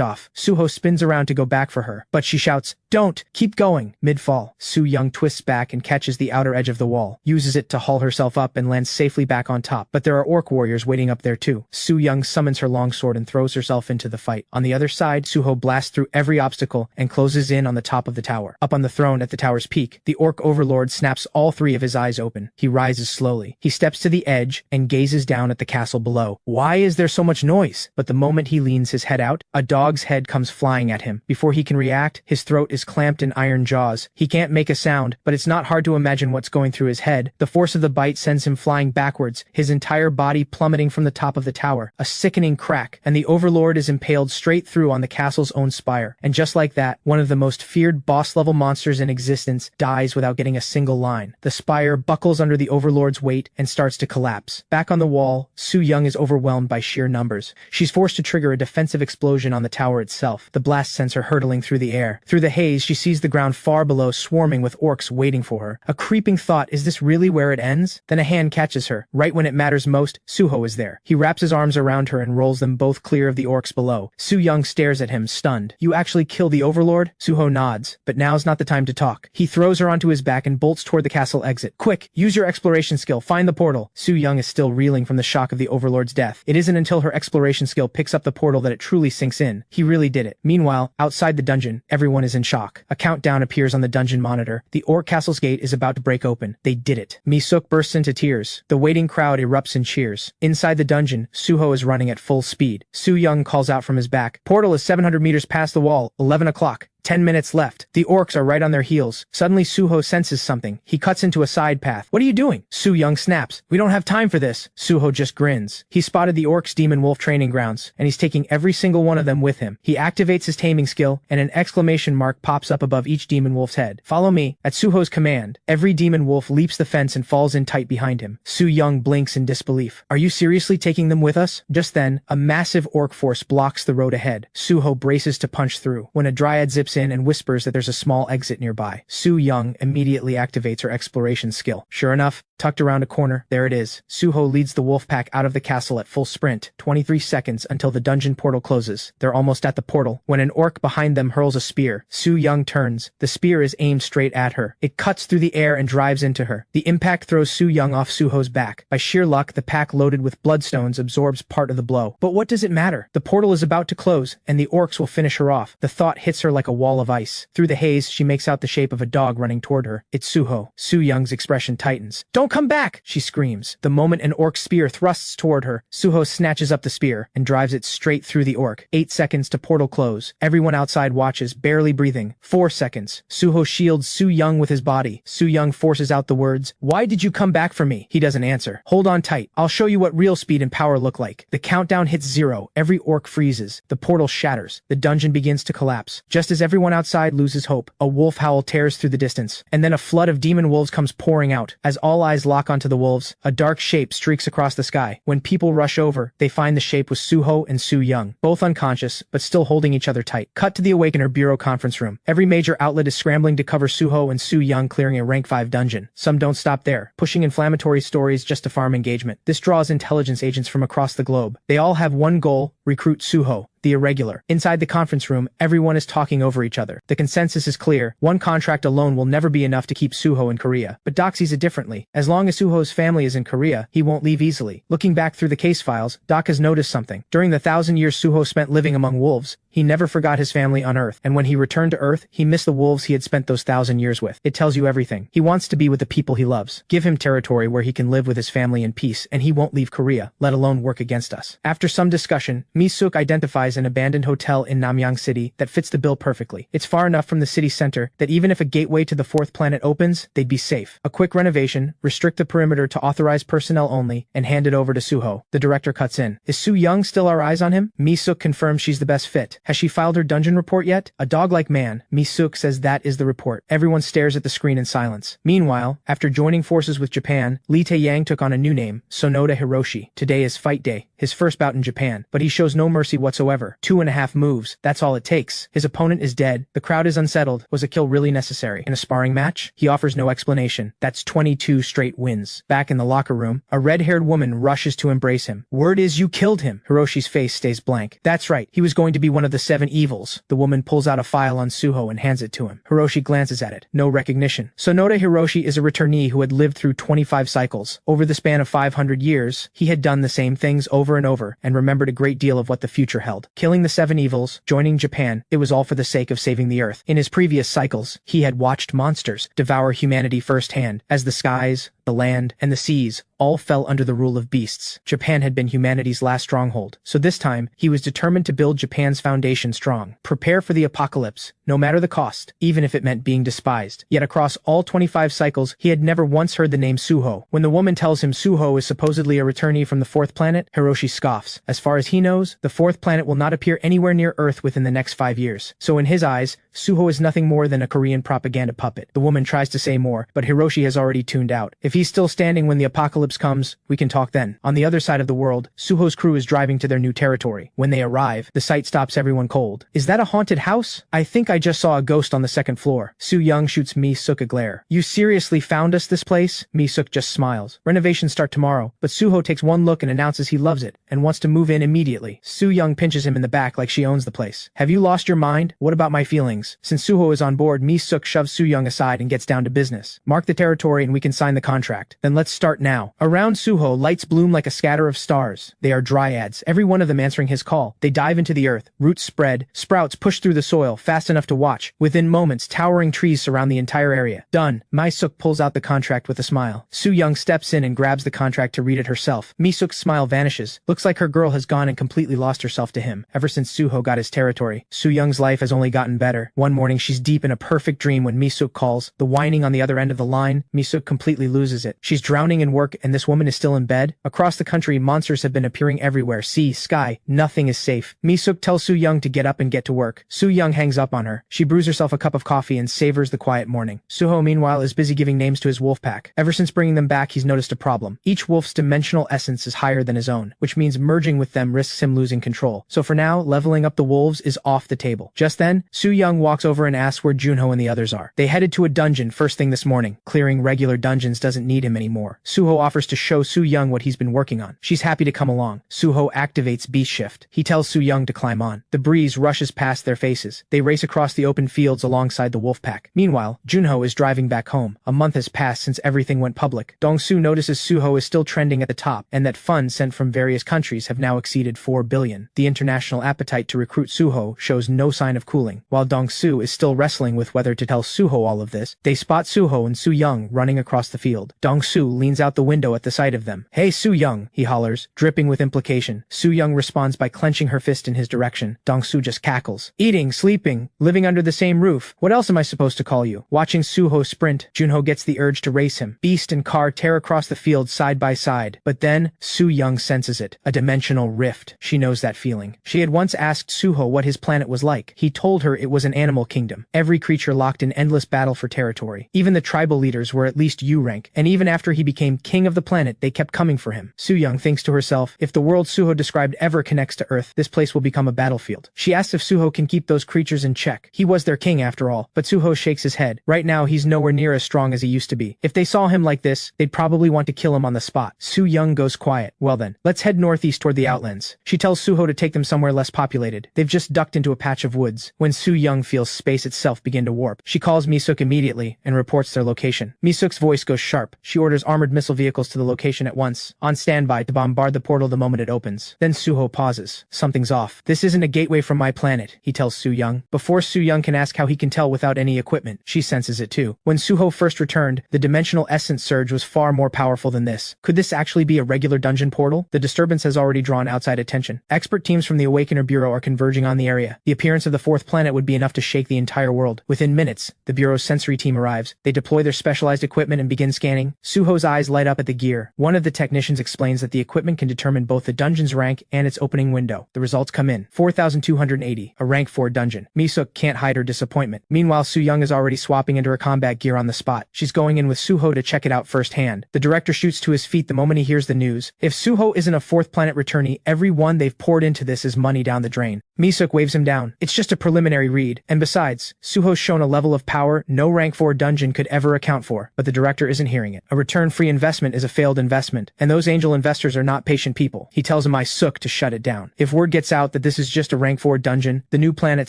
off. Suho spins around to go back for her, but she shouts, "Don't! Keep going!" Mid-fall, Su Young twists back and catches the outer edge of the wall, uses it to haul herself up and lands safely back on top. But there are orc warriors waiting up there too. Su Young summons her longsword and throws herself into the fight. On the other side, Suho blasts through every obstacle and closes in on the top of the tower. Up on the throne at the tower's peak, the orc overlord snaps all 3 of his eyes open. He rises slowly. He steps to the edge and gazes down at the castle below. Why is there so much noise? But the moment he leans his head out, a dog's head comes flying at him. Before he can react, his throat is clamped in iron jaws. He can't make a sound, but it's not hard to imagine what's going through his head. The force of the bite sends him flying backwards, his entire body plummeting from the top of the tower. A sickening crack, and the overlord is impaled straight through on the castle's own spire. And just like that, one of the most feared boss-level monsters in existence dies without getting a single line. The spire buckles under the overlord's weight and starts to collapse. Back on the wall, Su Young is overwhelmed by sheer numbers. She's forced to trigger a defensive explosion on the tower itself. The blast sends her hurtling through the air. Through the haze, she sees the ground far below swarming with orcs waiting for her. A creeping thought, is this really where it ends? Then a hand catches her. Right when it matters most, Suho is there. He wraps his arms around her and rolls them both clear of the orcs below. Su Young stares at him, stunned. "You actually killed the overlord?" Suho nods, but now's not the time to talk. He throws her onto his back and bolts toward the castle exit. "Quick, use your exploration skill, find the portal." Su Young is still reeling from the shock of the overlord's death. It isn't until her exploration skill picks up the portal that it truly sinks in. He really did it. Meanwhile, outside the dungeon, everyone is in shock. A countdown appears on the dungeon monitor. The orc castle's gate is about to break open. They did it. Misuk bursts into tears. The waiting crowd erupts in cheers. Inside the dungeon, Suho is running at full speed. Su Young calls out from his back, "Portal is 700 meters past the wall, 11 o'clock. 10 minutes left." The orcs are right on their heels. Suddenly Suho senses something. He cuts into a side path. "What are you doing?" Su Young snaps. "We don't have time for this." Suho just grins. He spotted the orcs' demon wolf training grounds, and he's taking every single one of them with him. He activates his taming skill, and an exclamation mark pops up above each demon wolf's head. "Follow me." At Suho's command, every demon wolf leaps the fence and falls in tight behind him. Su Young blinks in disbelief. "Are you seriously taking them with us?" Just then, a massive orc force blocks the road ahead. Suho braces to punch through. When a dryad zips in and whispers that there's a small exit nearby. Su-young immediately activates her exploration skill. Sure enough, tucked around a corner, there it is. Suho leads the wolf pack out of the castle at full sprint, 23 seconds until the dungeon portal closes. They're almost at the portal when an orc behind them hurls a spear. Su-young turns. The spear is aimed straight at her. It cuts through the air and drives into her. The impact throws Su-young off Suho's back. By sheer luck, the pack loaded with bloodstones absorbs part of the blow. But what does it matter? The portal is about to close, and the orcs will finish her off. The thought hits her like a wall of ice. Through the haze, she makes out the shape of a dog running toward her. It's Suho. Su-young's expression tightens. "Don't come back!" she screams. The moment an orc spear thrusts toward her, Suho snatches up the spear and drives it straight through the orc. 8 seconds to portal close. Everyone outside watches, barely breathing. 4 seconds. Suho shields Su-young with his body. Su-young forces out the words, "Why did you come back for me?" He doesn't answer. "Hold on tight. I'll show you what real speed and power look like." The countdown hits 0. Every orc freezes. The portal shatters. The dungeon begins to collapse. Just as everyone outside loses hope, a wolf howl tears through the distance. And then a flood of demon wolves comes pouring out. As all eyes lock onto the wolves, a dark shape streaks across the sky. When people rush over, they find the shape was Suho and Su-young, both unconscious, but still holding each other tight. Cut to the Awakener Bureau conference room. Every major outlet is scrambling to cover Suho and Su-young clearing a rank 5 dungeon. Some don't stop there, pushing inflammatory stories just to farm engagement. This draws intelligence agents from across the globe. They all have one goal: recruit Suho, the irregular. Inside the conference room, everyone is talking over each other. The consensus is clear. One contract alone will never be enough to keep Suho in Korea. But Doc sees it differently. As long as Suho's family is in Korea, he won't leave easily. Looking back through the case files, Doc has noticed something. During the 1,000 years Suho spent living among wolves, he never forgot his family on Earth. And when he returned to Earth, he missed the wolves he had spent those 1,000 years with. It tells you everything. He wants to be with the people he loves. Give him territory where he can live with his family in peace, and he won't leave Korea, let alone work against us. After some discussion, Mi-suk identifies an abandoned hotel in Namyang City that fits the bill perfectly. It's far enough from the city center that even if a gateway to the 4th planet opens, they'd be safe. A quick renovation, restrict the perimeter to authorized personnel only, and hand it over to Suho. The director cuts in. Is Su-young still our eyes on him? Mi-suk confirms she's the best fit. Has she filed her dungeon report yet? A dog-like man, Mi-suk says that is the report. Everyone stares at the screen in silence. Meanwhile, after joining forces with Japan, Lee Tae-yang took on a new name, Sonoda Hiroshi. Today is fight day, his first bout in Japan, but he shows no mercy whatsoever. 2.5 moves, that's all it takes. His opponent is dead. The crowd is unsettled. Was a kill really necessary? In a sparring match? He offers no explanation. That's 22 straight wins. Back in the locker room, a red-haired woman rushes to embrace him. Word is you killed him. Hiroshi's face stays blank. That's right, he was going to be one of the 7 evils. The woman pulls out a file on Suho and hands it to him. Hiroshi glances at it. No recognition. Sonoda Hiroshi is a returnee who had lived through 25 cycles. Over the span of 500 years, he had done the same things over and over and remembered a great deal of what the future held. Killing the 7 evils, joining Japan, it was all for the sake of saving the Earth. In his previous cycles, he had watched monsters devour humanity firsthand, as the skies, the land, and the seas all fell under the rule of beasts. Japan had been humanity's last stronghold, so this time, he was determined to build Japan's foundation strong. Prepare for the apocalypse, no matter the cost, even if it meant being despised. Yet across all 25 cycles, he had never once heard the name Suho. When the woman tells him Suho is supposedly a returnee from the 4th planet, Hiroshi scoffs. As far as he knows, the 4th planet will not appear anywhere near Earth within the next 5 years. So in his eyes, Suho is nothing more than a Korean propaganda puppet. The woman tries to say more, but Hiroshi has already tuned out. If he's still standing when the apocalypse comes, we can talk then. On the other side of the world, Suho's crew is driving to their new territory. When they arrive, the sight stops everyone cold. Is that a haunted house? I think I just saw a ghost on the 2nd floor. Su-young shoots Mi-suk a glare. You seriously found us this place? Mi-suk just smiles. Renovations start tomorrow, but Suho takes one look and announces he loves it and wants to move in immediately. Su-young pinches him in the back like she owns the place. Have you lost your mind? What about my feelings? Since Suho is on board, Mi-suk shoves Su-young aside and gets down to business. Mark the territory and we can sign the contract. Then let's start now. Around Suho, lights bloom like a scatter of stars. They are dryads, every one of them answering his call. They dive into the earth, roots spread, sprouts push through the soil fast enough to watch. Within moments, towering trees surround the entire area. Done. Mi-suk pulls out the contract with a smile. Su-young steps in and grabs the contract to read it herself. Mi-suk's smile vanishes. Looks like her girl has gone and completely lost herself to him. Ever since Suho got his territory, Su-young's life has only gotten better. One morning, she's deep in a perfect dream when Mi-suk calls. The whining on the other end of the line, Mi-suk completely loses loses it. She's drowning in work and this woman is still in bed? Across the country, monsters have been appearing everywhere. Sea, sky, nothing is safe. Mi-suk tells Soo-young to get up and get to work. Soo-young hangs up on her. She brews herself a cup of coffee and savors the quiet morning. Suho, meanwhile, is busy giving names to his wolf pack. Ever since bringing them back, he's noticed a problem. Each wolf's dimensional essence is higher than his own, which means merging with them risks him losing control. So for now, leveling up the wolves is off the table. Just then, Soo-young walks over and asks where Junho and the others are. They headed to a dungeon first thing this morning. Clearing regular dungeons doesn't need him anymore. Suho offers to show Soo-young what he's been working on. She's happy to come along. Suho activates Beast Shift. He tells Soo-young to climb on. The breeze rushes past their faces. They race across the open fields alongside the wolf pack. Meanwhile, Junho is driving back home. A month has passed since everything went public. Dong-soo notices Suho is still trending at the top, and that funds sent from various countries have now exceeded 4 billion. The international appetite to recruit Suho shows no sign of cooling. While Dong-soo is still wrestling with whether to tell Suho all of this, they spot Suho and Soo-young running across the field. Dong-soo leans out the window at the sight of them. "Hey, Soo-young," he hollers, dripping with implication. Soo-young responds by clenching her fist in his direction. Dong-soo just cackles. "Eating, sleeping, living under the same roof. What else am I supposed to call you?" Watching Suho sprint, Junho gets the urge to race him. Beast and car tear across the field side by side. But then, Soo-young senses it. A dimensional rift. She knows that feeling. She had once asked Suho what his planet was like. He told her it was an animal kingdom. Every creature locked in endless battle for territory. Even the tribal leaders were at least U rank, and even after he became king of the planet, they kept coming for him. Soo-young thinks to herself, if the world Suho described ever connects to Earth, this place will become a battlefield. She asks if Suho can keep those creatures in check. He was their king after all, but Suho shakes his head. Right now, he's nowhere near as strong as he used to be. If they saw him like this, they'd probably want to kill him on the spot. Soo-young goes quiet. Well then, let's head northeast toward the outlands. She tells Suho to take them somewhere less populated. They've just ducked into a patch of woods. When Soo-young feels space itself begin to warp, she calls Mi-suk immediately and reports their location. Mi-suk's voice goes sharp. She orders armored missile vehicles to the location at once, on standby to bombard the portal the moment it opens. Then Suho pauses. Something's off. "This isn't a gateway from my planet," he tells Soo-young. Before Soo-young can ask how he can tell without any equipment, she senses it too. When Suho first returned, the dimensional essence surge was far more powerful than this. Could this actually be a regular dungeon portal? The disturbance has already drawn outside attention. Expert teams from the Awakener Bureau are converging on the area. The appearance of the fourth planet would be enough to shake the entire world. Within minutes, the Bureau's sensory team arrives. They deploy their specialized equipment and begin scanning. Suho's eyes light up at the gear. One of the technicians explains that the equipment can determine both the dungeon's rank and its opening window. The results come in. 4,280, a rank 4 dungeon. Mi-suk can't hide her disappointment. Meanwhile, Soo-young is already swapping into her combat gear on the spot. She's going in with Suho to check it out firsthand. The director shoots to his feet the moment he hears the news. If Suho isn't a fourth planet returnee, every one they've poured into this is money down the drain. Mi-suk waves him down. It's just a preliminary read. And besides, Suho's shown a level of power no rank 4 dungeon could ever account for. But the director isn't hearing it. A return-free investment is a failed investment, and those angel investors are not patient people. He tells Mi-suk to shut it down. If word gets out that this is just a rank 4 dungeon, the new planet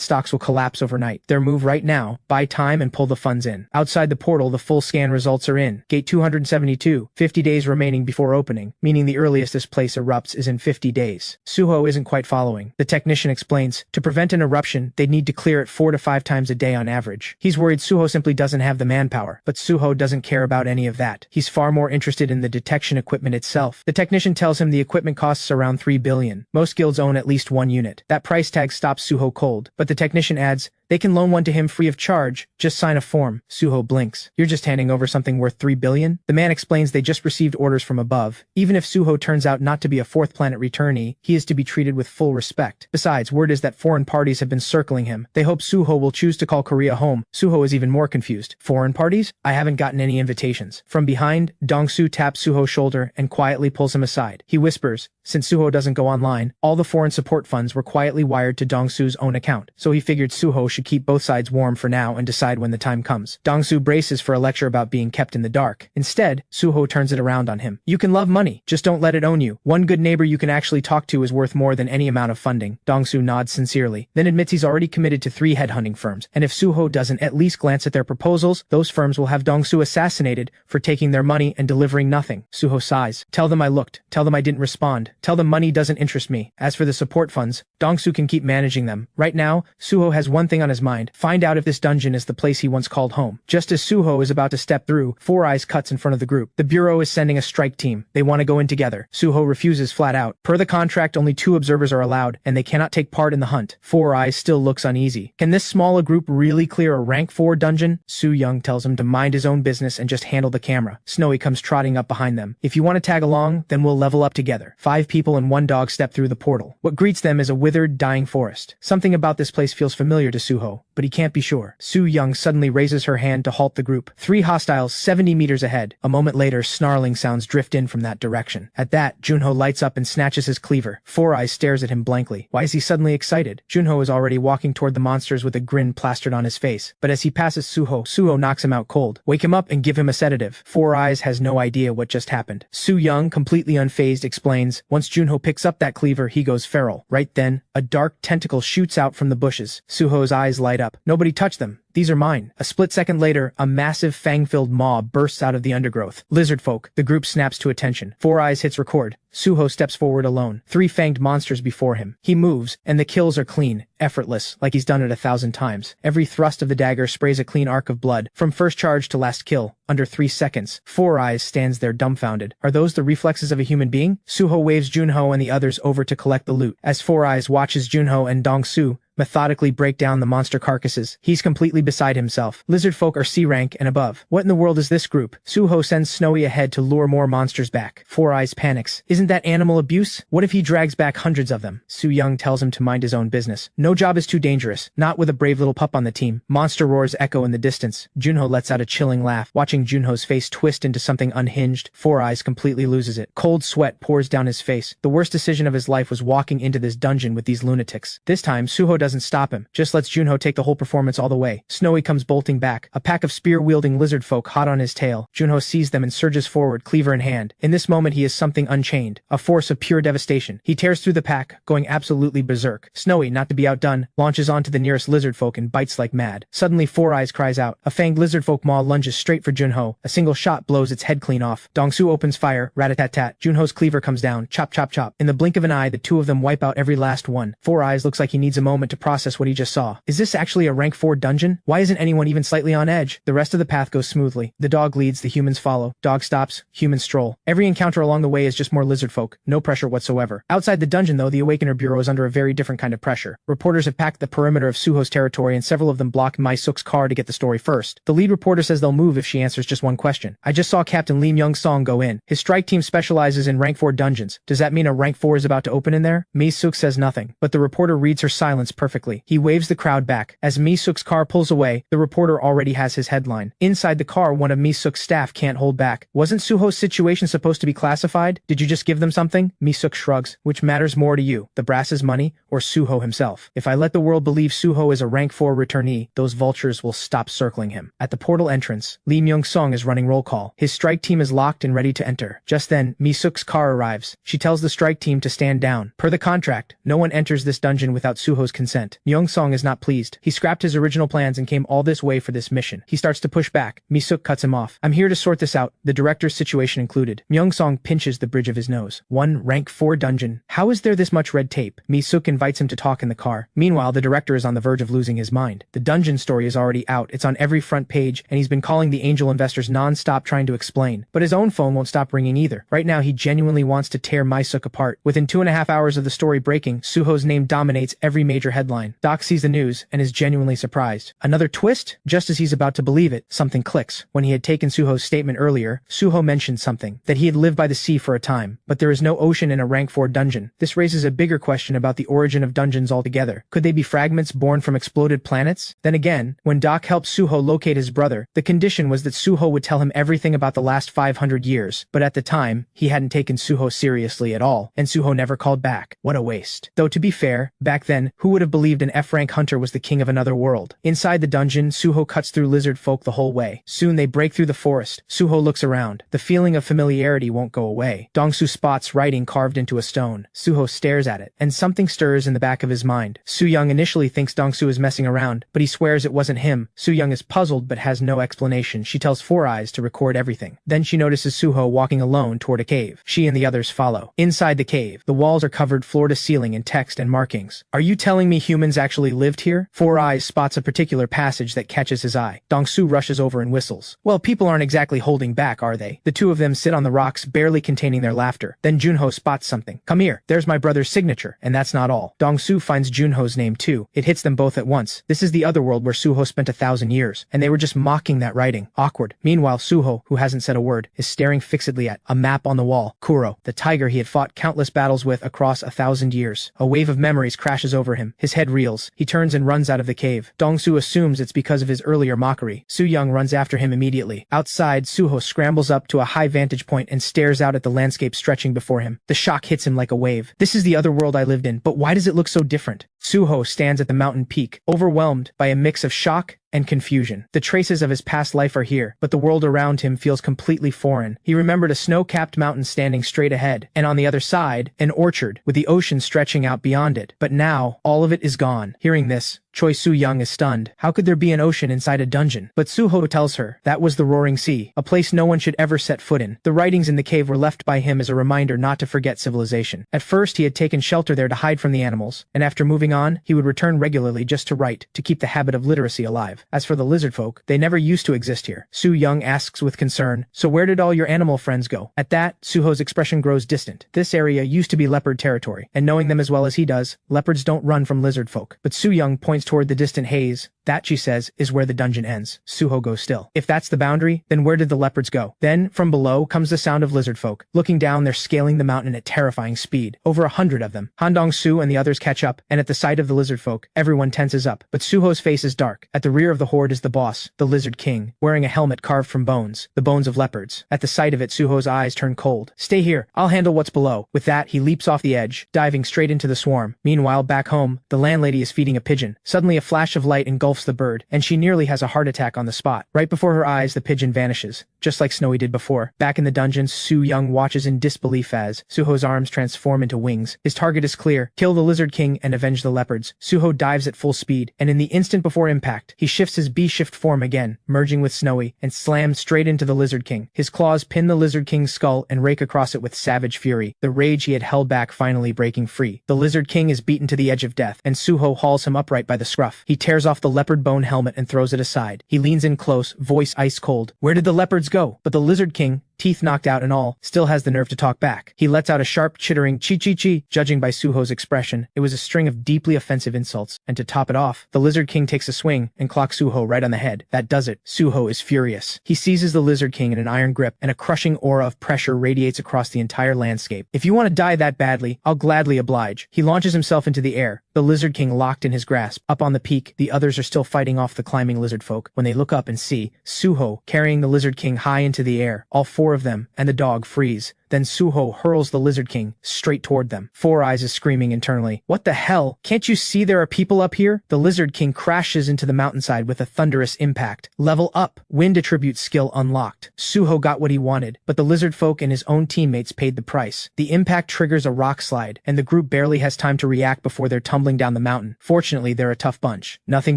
stocks will collapse overnight. Their move right now, buy time and pull the funds in. Outside the portal, the full scan results are in. Gate 272, 50 days remaining before opening, meaning the earliest this place erupts is in 50 days. Suho isn't quite following. The technician explains, to prevent an eruption, they'd need to clear it 4 to 5 times a day on average. He's worried Suho simply doesn't have the manpower, but Suho doesn't care about any of that. He's far more interested in the detection equipment itself. The technician tells him the equipment costs around 3 billion. Most guilds own at least one unit. That price tag stops Suho cold, but the technician adds, they can loan one to him free of charge, just sign a form. Suho blinks. You're just handing over something worth 3 billion? The man explains they just received orders from above. Even if Suho turns out not to be a fourth planet returnee, he is to be treated with full respect. Besides, word is that foreign parties have been circling him. They hope Suho will choose to call Korea home. Suho is even more confused. Foreign parties? I haven't gotten any invitations. From behind, Dong-soo taps Suho's shoulder and quietly pulls him aside. He whispers, since Suho doesn't go online, all the foreign support funds were quietly wired to Dong-soo's own account, so he figured Suho should keep both sides warm for now and decide when the time comes. Dong-soo braces for a lecture about being kept in the dark. Instead, Suho turns it around on him. You can love money, just don't let it own you. One good neighbor you can actually talk to is worth more than any amount of funding. Dong-soo nods sincerely, then admits he's already committed to 3 headhunting firms, and if Suho doesn't at least glance at their proposals, those firms will have Dong-soo assassinated for taking their money and delivering nothing. Suho sighs. Tell them I looked. Tell them I didn't respond. Tell them money doesn't interest me. As for the support funds, Dong-soo can keep managing them. Right now, Suho has one thing on his mind, find out if this dungeon is the place he once called home. Just as Suho is about to step through, Four Eyes cuts in front of the group. The Bureau is sending a strike team. They want to go in together. Suho refuses flat out. Per the contract, only 2 observers are allowed, and they cannot take part in the hunt. Four Eyes still looks uneasy. Can this small a group really clear a rank 4 dungeon? Su Young tells him to mind his own business and just handle the camera. Snowy comes trotting up behind them. If you want to tag along, then we'll level up together. 5 people and 1 dog step through the portal. What greets them is a withered, dying forest. Something about this place feels familiar to Suho, but he can't be sure. Su Young suddenly raises her hand to halt the group. 3 hostiles 70 meters ahead. A moment later, snarling sounds drift in from that direction. At that, Junho lights up and snatches his cleaver. Four Eyes stares at him blankly. Why is he suddenly excited? Junho is already walking toward the monsters with a grin plastered on his face. But as he passes Suho knocks him out cold. Wake him up and give him a sedative. Four Eyes has no idea what just happened. Su Young, completely unfazed, explains, once Junho picks up that cleaver, he goes feral. Right then, a dark tentacle shoots out from the bushes. Suho's eyes light up. Nobody touch them. These are mine. A split second later, a massive fang-filled maw bursts out of the undergrowth. Lizard folk. The group snaps to attention. Four Eyes hits record. Suho steps forward alone. 3 fanged monsters before him. He moves, and the kills are clean, effortless, like he's done it 1,000 times. Every thrust of the dagger sprays a clean arc of blood, from first charge to last kill, under 3 seconds. Four Eyes stands there dumbfounded. Are those the reflexes of a human being? Suho waves Junho and the others over to collect the loot. As Four Eyes watches Junho and Dong-su methodically break down the monster carcasses, he's completely beside himself. Lizard folk are C rank and above. What in the world is this group? Suho sends Snowy ahead to lure more monsters back. Four Eyes panics. Isn't that animal abuse? What if he drags back hundreds of them? Su Young tells him to mind his own business. No job is too dangerous. Not with a brave little pup on the team. Monster roars echo in the distance. Junho lets out a chilling laugh. Watching Junho's face twist into something unhinged, Four Eyes completely loses it. Cold sweat pours down his face. The worst decision of his life was walking into this dungeon with these lunatics. This time, Suho doesn't stop him, just lets Junho take the whole performance all the way. Snowy comes bolting back, a pack of spear-wielding lizard folk hot on his tail. Junho sees them and surges forward, cleaver in hand. In this moment he is something unchained, a force of pure devastation. He tears through the pack, going absolutely berserk. Snowy, not to be outdone, launches onto the nearest lizard folk and bites like mad. Suddenly Four Eyes cries out. A fanged lizard folk maw lunges straight for Junho. A single shot blows its head clean off. Dong-su opens fire, rat-a-tat-tat. Junho's cleaver comes down, chop chop chop. In the blink of an eye, the 2 of them wipe out every last one. Four Eyes looks like he needs a moment to process what he just saw. Is this actually a rank 4 dungeon? Why isn't anyone even slightly on edge? The rest of the path goes smoothly. The dog leads, the humans follow. Dog stops, humans stroll. Every encounter along the way is just more lizard folk. No pressure whatsoever. Outside the dungeon though, the Awakener Bureau is under a very different kind of pressure. Reporters have packed the perimeter of Suho's territory and several of them block Mai Suk's car to get the story first. The lead reporter says they'll move if she answers just one question. I just saw Captain Lee Myung-song go in. His strike team specializes in rank 4 dungeons. Does that mean a rank 4 is about to open in there? Mai Suk says nothing, but the reporter reads her silence perfectly. He waves the crowd back. As Mai Suk's car pulls away, the reporter already has his headline. Inside the car, one of Mai Suk's staff can't hold back. Wasn't Suho's situation supposed to be classified? Did you just give them something? Mai Suk shrugs. Which matters more to you, the brass's money or Suho himself? If I let the world believe Suho is a rank 4 returnee, those vultures will stop circling him. At the portal entrance, Lee Myung-song is running roll call. His strike team is locked and ready to enter. Just then, Mai Suk's car arrives. She tells the strike team to stand down. Per the contract, no one enters this dungeon without Suho's consent. Myung-song is not pleased. He scrapped his original plans and came all this way for this mission. He starts to push back. Mai Suk cuts him off. I'm here to sort this out, the director's situation included. Myung-song pinches the bridge of his nose. One rank 4 dungeon. How is there this much red tape? Mai Suk invites him to talk in the car. Meanwhile, the director is on the verge of losing his mind. The dungeon story is already out. It's on every front page, and he's been calling the angel investors non-stop trying to explain. But his own phone won't stop ringing either. Right now, he genuinely wants to tear Mai Suk apart. Within 2.5 hours of the story breaking, Suho's name dominates every major headline. Doc sees the news and is genuinely surprised. Another twist? Just as he's about to believe it, something clicks. When he had taken Suho's statement earlier, Suho mentioned something, that he had lived by the sea for a time, but there is no ocean in a rank 4 dungeon. This raises a bigger question about the origin of dungeons altogether. Could they be fragments born from exploded planets? Then again, when Doc helped Suho locate his brother, the condition was that Suho would tell him everything about the last 500 years, but at the time, he hadn't taken Suho seriously at all, and Suho never called back. What a waste. Though to be fair, back then, who would have believed an F-rank hunter was the king of another world? Inside the dungeon, Suho cuts through lizard folk the whole way. Soon they break through the forest. Suho looks around. The feeling of familiarity won't go away. Dong-su spots writing carved into a stone. Suho stares at it, and something stirs in the back of his mind. Su-young initially thinks Dong-su is messing around, but he swears it wasn't him. Su-young is puzzled but has no explanation. She tells Four Eyes to record everything. Then she notices Suho walking alone toward a cave. She and the others follow. Inside the cave, the walls are covered floor to ceiling in text and markings. Are you telling me humans actually lived here? Four Eyes spots a particular passage that catches his eye. Dong-su rushes over and whistles. Well, people aren't exactly holding back, are they? The two of them sit on the rocks, barely containing their laughter. Then Junho spots something. Come here, there's my brother's signature, and that's not all. Dong-su finds Junho's name too. It hits them both at once. This is the other world where Suho spent 1,000 years, and they were just mocking that writing. Awkward. Meanwhile, Suho, who hasn't said a word, is staring fixedly at a map on the wall. Kuro, the tiger he had fought countless battles with across 1,000 years. A wave of memories crashes over him. His head reels. He turns and runs out of the cave. Dong-su assumes it's because of his earlier mockery. Su-young runs after him immediately. Outside, Suho scrambles up to a high vantage point and stares out at the landscape stretching before him. The shock hits him like a wave. This is the other world I lived in, but why does it look so different? Suho stands at the mountain peak, overwhelmed by a mix of shock and confusion. The traces of his past life are here, but the world around him feels completely foreign. He remembered a snow-capped mountain standing straight ahead, and on the other side, an orchard, with the ocean stretching out beyond it. But now, all of it is gone. Hearing this, Choi Su-young is stunned. How could there be an ocean inside a dungeon? But Suho tells her that was the Roaring Sea, a place no one should ever set foot in. The writings in the cave were left by him as a reminder not to forget civilization. At first, he had taken shelter there to hide from the animals, and after moving on, he would return regularly just to write, to keep the habit of literacy alive. As for the lizard folk, they never used to exist here. Su-young asks with concern, so where did all your animal friends go? At that, Suho's expression grows distant. This area used to be leopard territory, and knowing them as well as he does, leopards don't run from lizard folk. But Su-young points toward the distant haze. That, she says, is where the dungeon ends. Suho goes still. If that's the boundary, then where did the leopards go? Then, from below, comes the sound of lizard folk. Looking down, they're scaling the mountain at terrifying speed. Over 100 of them. Han Dong-su and the others catch up, and at the sight of the lizard folk, everyone tenses up. But Suho's face is dark. At the rear of the horde is the boss, the Lizard King, wearing a helmet carved from bones, the bones of leopards. At the sight of it, Suho's eyes turn cold. Stay here. I'll handle what's below. With that, he leaps off the edge, diving straight into the swarm. Meanwhile, back home, the landlady is feeding a pigeon. Suddenly, a flash of light engulfs the bird, and she nearly has a heart attack on the spot. Right before her eyes, the pigeon vanishes, just like Snowy did before. Back in the dungeon, Su-young watches in disbelief as Suho's arms transform into wings. His target is clear. Kill the Lizard King and avenge the leopards. Suho dives at full speed, and in the instant before impact, he shifts his B-shift form again, merging with Snowy, and slams straight into the Lizard King. His claws pin the Lizard King's skull and rake across it with savage fury, the rage he had held back finally breaking free. The Lizard King is beaten to the edge of death, and Suho hauls him upright by the scruff. He tears off the leopard bone helmet and throws it aside. He leans in close, voice ice cold. Where did the leopards go? But the Lizard King, teeth knocked out and all, still has the nerve to talk back. He lets out a sharp, chittering chi-chi-chi. Judging by Suho's expression, it was a string of deeply offensive insults, and to top it off, the Lizard King takes a swing and clocks Suho right on the head. That does it. Suho is furious. He seizes the Lizard King in an iron grip, and a crushing aura of pressure radiates across the entire landscape. If you want to die that badly, I'll gladly oblige. He launches himself into the air, the Lizard King locked in his grasp. Up on the peak, the others are still fighting off the climbing lizard folk. When they look up and see Suho carrying the Lizard King high into the air, all four of them, and the dog freeze. Then Suho hurls the Lizard King straight toward them. Four Eyes is screaming internally. What the hell? Can't you see there are people up here? The Lizard King crashes into the mountainside with a thunderous impact. Level up. Wind attribute skill unlocked. Suho got what he wanted, but the lizard folk and his own teammates paid the price. The impact triggers a rock slide, and the group barely has time to react before they're tumbling down the mountain. Fortunately, they're a tough bunch. Nothing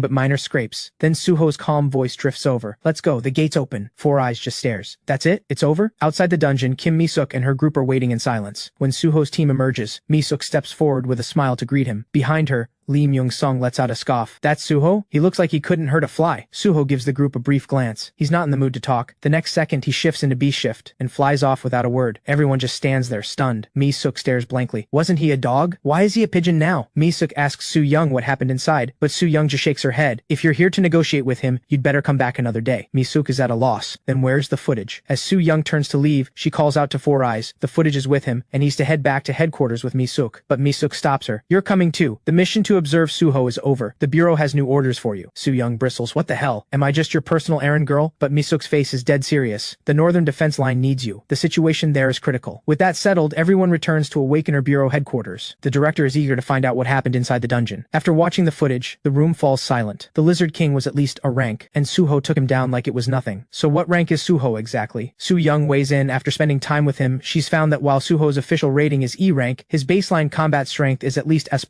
but minor scrapes. Then Suho's calm voice drifts over. Let's go. The gate's open. Four Eyes just stares. That's it? It's over? Outside the dungeon, Kim Mi-suk and her group are waiting in silence. When Suho's team emerges, Mi-suk steps forward with a smile to greet him. Behind her, Lee Myung-sung lets out a scoff. That's Suho? He looks like he couldn't hurt a fly. Suho gives the group a brief glance. He's not in the mood to talk. The next second, he shifts into B-shift and flies off without a word. Everyone just stands there, stunned. Mi-suk stares blankly. Wasn't he a dog? Why is he a pigeon now? Mi-suk asks Su-young what happened inside, but Su-young just shakes her head. If you're here to negotiate with him, you'd better come back another day. Mi-suk is at a loss. Then where's the footage? As Su-young turns to leave, she calls out to Four Eyes. The footage is with him, and he's to head back to headquarters with Mi-suk. But Mi-suk stops her. You're coming too. The mission to observe Suho is over. The Bureau has new orders for you. Su-young bristles. What the hell? Am I just your personal errand girl? But Mi-suk's face is dead serious. The Northern Defense Line needs you. The situation there is critical. With that settled, everyone returns to Awakener Bureau headquarters. The director is eager to find out what happened inside the dungeon. After watching the footage, the room falls silent. The Lizard King was at least a rank, and Suho took him down like it was nothing. So what rank is Suho exactly? Su-young weighs in. After spending time with him, she's found that while Suho's official rating is E rank, his baseline combat strength is at least S+,